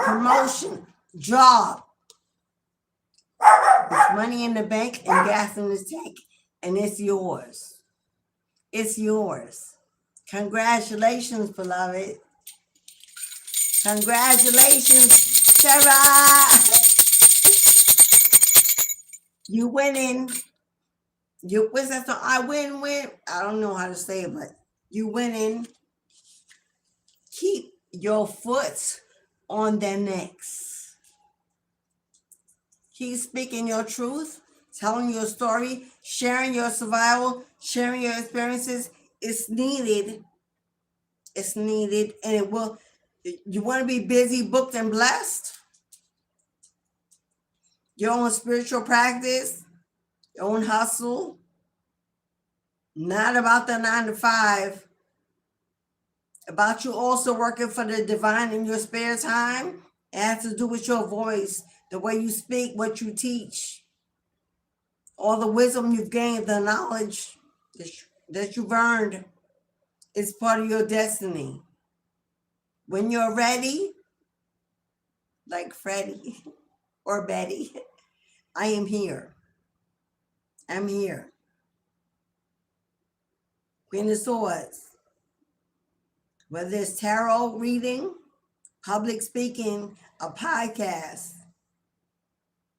promotion, job, there's money in the bank and gas in the tank, and it's yours. It's yours. Congratulations, beloved. Congratulations, Sarah. You winning. What's that song? I win. I don't know how to say it, but you winning. Keep your foot on their necks. Keep speaking your truth, telling your story, sharing your survival, sharing your experiences. It's needed. It's needed, and it will. You want to be busy, booked, and blessed? Your own spiritual practice, your own hustle. Not about the 9 to 5. About you also working for the divine in your spare time. It has to do with your voice, the way you speak, what you teach, all the wisdom you've gained, the knowledge that you've earned is part of your destiny. When you're ready, like Freddie or Betty, I am here. I'm here. Queen of Swords. Whether it's tarot reading, public speaking, a podcast,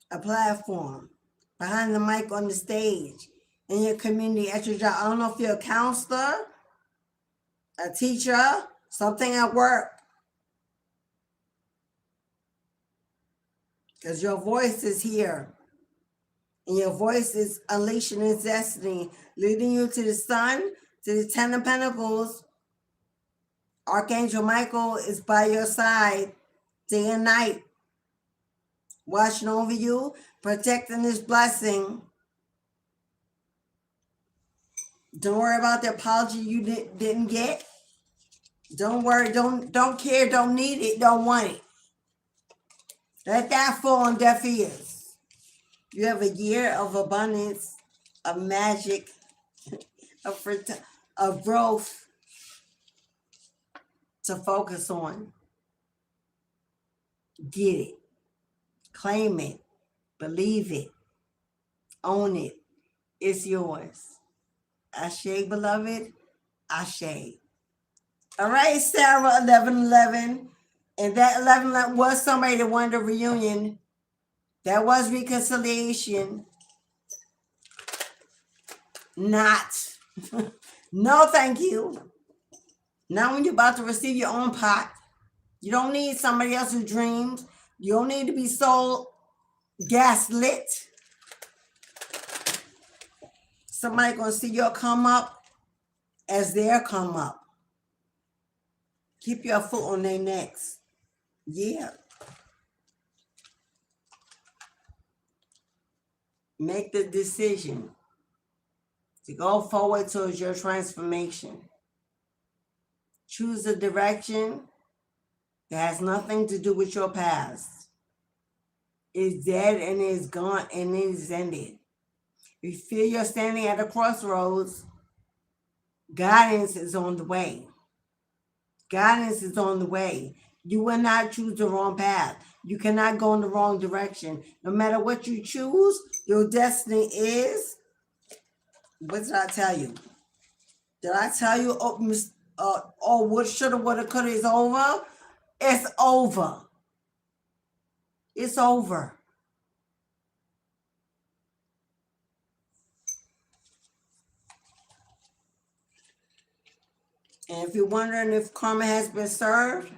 a platform, behind the mic on the stage, in your community, at your job. I don't know if you're a counselor, a teacher, something at work. Because your voice is here. And your voice is unleashing its destiny, leading you to the sun, to the 10 of Pentacles. Archangel Michael is by your side day and night, watching over you, protecting this blessing. Don't worry about the apology you didn't get. Don't worry, don't care, don't need it, don't want it. Let that fall on deaf ears. You have a year of abundance, of magic, of growth to focus on. Get it. Claim it. Believe it. Own it. It's yours. Ashe, beloved. Ashe. All right, Sarah, 1111. And that 1111 was somebody that wanted a reunion. That was reconciliation. Not. No, thank you. Now when you're about to receive your own pot, you don't need somebody else's dreams. You don't need to be so gaslit. Somebody gonna see your come up as their come up. Keep your foot on their necks. Yeah. Make the decision to go forward towards your transformation. Choose a direction that has nothing to do with your past. It's dead and it's gone and it is ended. You feel you're standing at a crossroads, guidance is on the way. Guidance is on the way. You will not choose the wrong path. You cannot go in the wrong direction. No matter what you choose, your destiny is. What did I tell you? Did I tell you, what shoulda, woulda, coulda is over? It's over. It's over. And if you're wondering if karma has been served,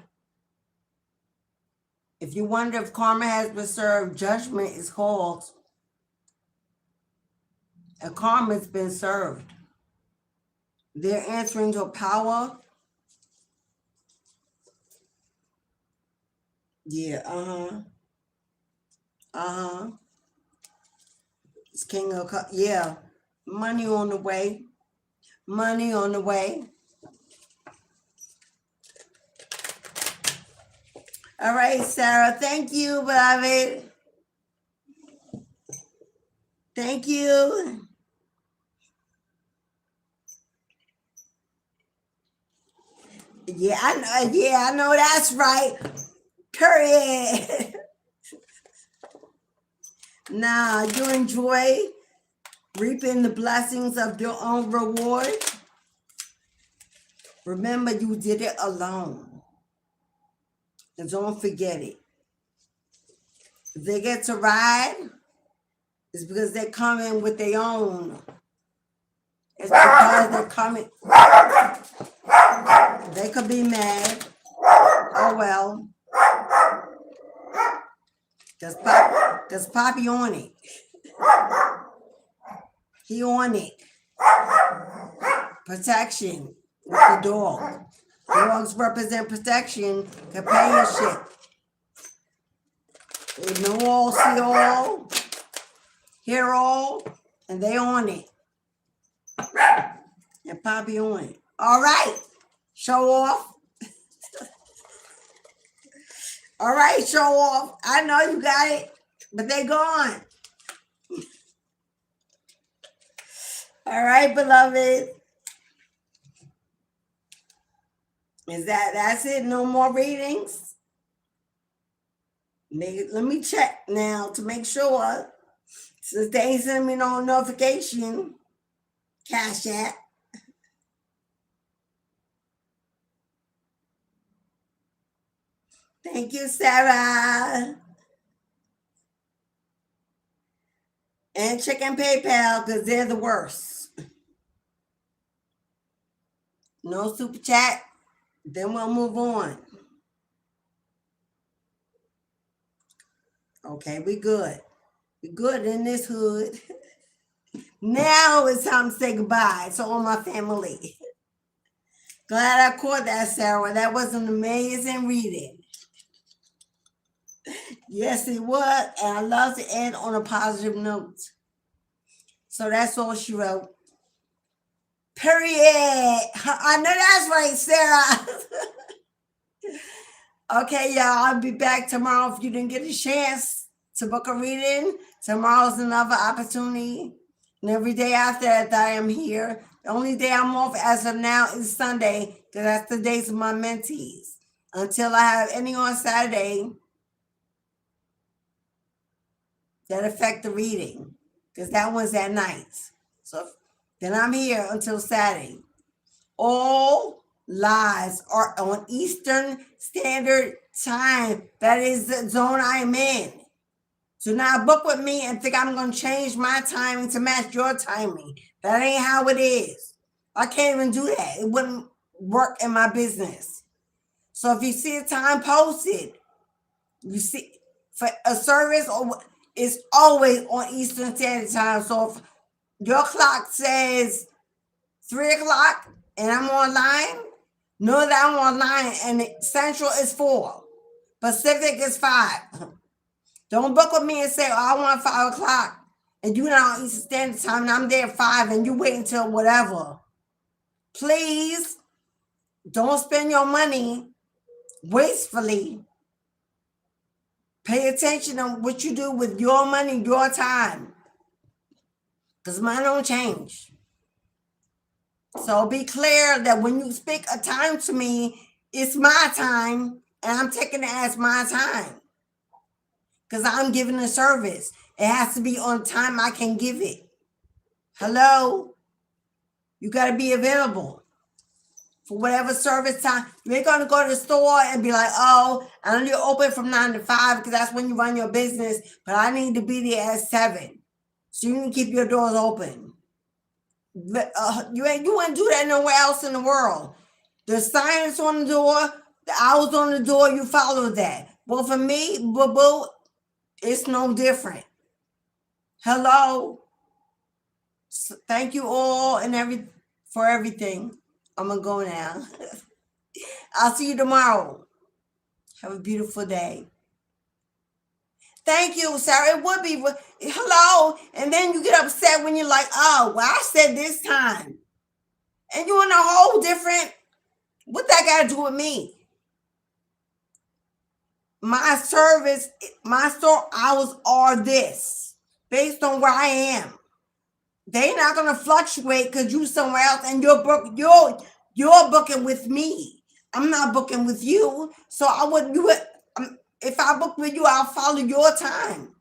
judgment is called, and karma's been served. They're answering to power. Yeah, It's King of Cups. Yeah. Money on the way. Money on the way. All right, Sarah. Thank you, beloved. Thank you. Yeah, I know that's right. Period. Now, you enjoy reaping the blessings of your own reward. Remember, you did it alone. And don't forget it. If they get to ride, it's because they're coming with their own. It's because they're coming. They could be mad. Oh well. Does Poppy on it? He on it. Protection with the dog. Dogs represent protection, companionship. They know all, see all, hear all, and they on it. And Poppy on it. All right. Show off. All right, show off. I know you got it, but they gone. All right, beloved. That's it? No more readings? Let me check now to make sure. Since they ain't sending me no notification. Cashapp. Thank you, Sarah. And check in PayPal because they're the worst. No super chat. Then we'll move on. Okay, we good. We good in this hood. Now it's time to say goodbye to all my family. Glad I caught that, Sarah. That was an amazing reading. Yes, it was. And I love to end on a positive note. So that's all she wrote. Period. I know that's right, Sarah. Okay, y'all. I'll be back tomorrow if you didn't get a chance to book a reading. Tomorrow's another opportunity. And every day after that I am here. The only day I'm off as of now is Sunday because that's the days of my mentees. Until I have any on Saturday that affect the reading because that one's at night. So then I'm here until Saturday. All lives are on Eastern Standard Time. That is the zone I'm in. So now book with me and think I'm going to change my timing to match your timing. That ain't how it is. I can't even do that. It wouldn't work in my business. So if you see a time posted, you see for a service, it's always on Eastern Standard Time. So if your clock says 3 o'clock and I'm online, know that I'm online and Central is 4. Pacific is 5. Don't book with me and say, oh, I want 5 o'clock. And you're not on Eastern Standard Time and I'm there at 5 and you wait until whatever. Please don't spend your money wastefully. Pay attention on what you do with your money, your time. Because mine don't change. So be clear that when you speak a time to me, it's my time And I'm taking it as my time. Because I'm giving a service. It has to be on time I can give it. Hello? You got to be available for whatever service time. You ain't going to go to the store and be like, oh, I only open from 9 to 5 because that's when you run your business, but I need to be there at 7. So you need to keep your doors open. You wouldn't do that nowhere else in the world. The signs on the door, the hours on the door, you follow that. But for me, boo-boo, it's no different. Hello? So thank you all and for everything. I'm going to go now. I'll see you tomorrow. Have a beautiful day. Thank you, Sarah. It would be, hello. And then you get upset when you're like, oh, well, I said this time. And you're in a whole different, what that got to do with me? My service, my store hours are this, based on where I am. They're not going to fluctuate because you somewhere else and you're booking with me. I'm not booking with you. So I wouldn't do it. If I book with you, I'll follow your time.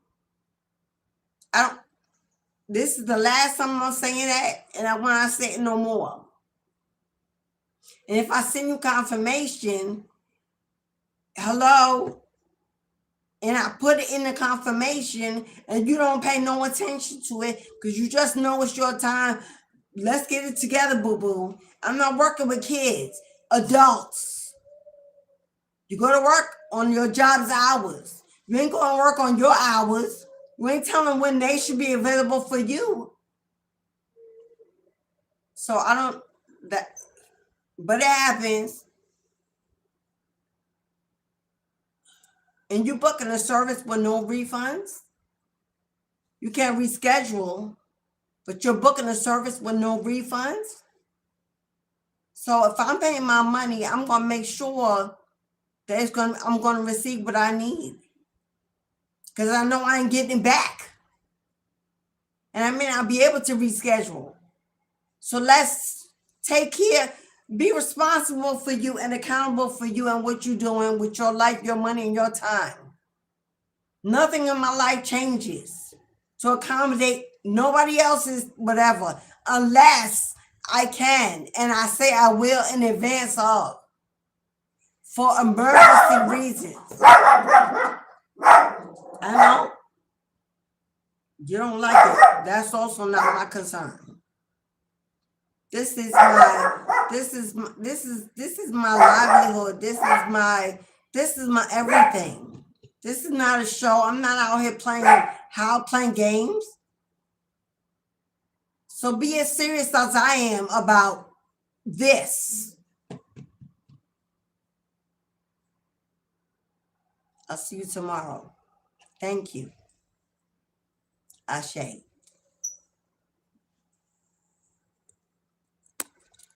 This is the last time I'm saying that, and I want to say it no more. And if I send you confirmation, hello, and I put it in the confirmation and you don't pay no attention to it because you just know it's your time, let's get it together, boo-boo. I'm not working with kids, adults. You go to work on your job's hours. You ain't going to work on your hours. You ain't telling when they should be available for you. So but it happens. And you booking a service with no refunds. You can't reschedule, but you're booking a service with no refunds. So if I'm paying my money, I'm going to make sure that I'm going to receive what I need. Because I know I ain't getting it back. And I may not be able to reschedule. So let's take care, be responsible for you and accountable for you and what you're doing with your life, your money, and your time. Nothing in my life changes to accommodate nobody else's whatever, unless I can, and I say I will in advance of, for emergency reasons. I know you don't like it. That's also not my concern. This is my livelihood. This is my everything. This is not a show. I'm not out here playing games. So be as serious as I am about this. I'll see you tomorrow. Thank you. Ashe.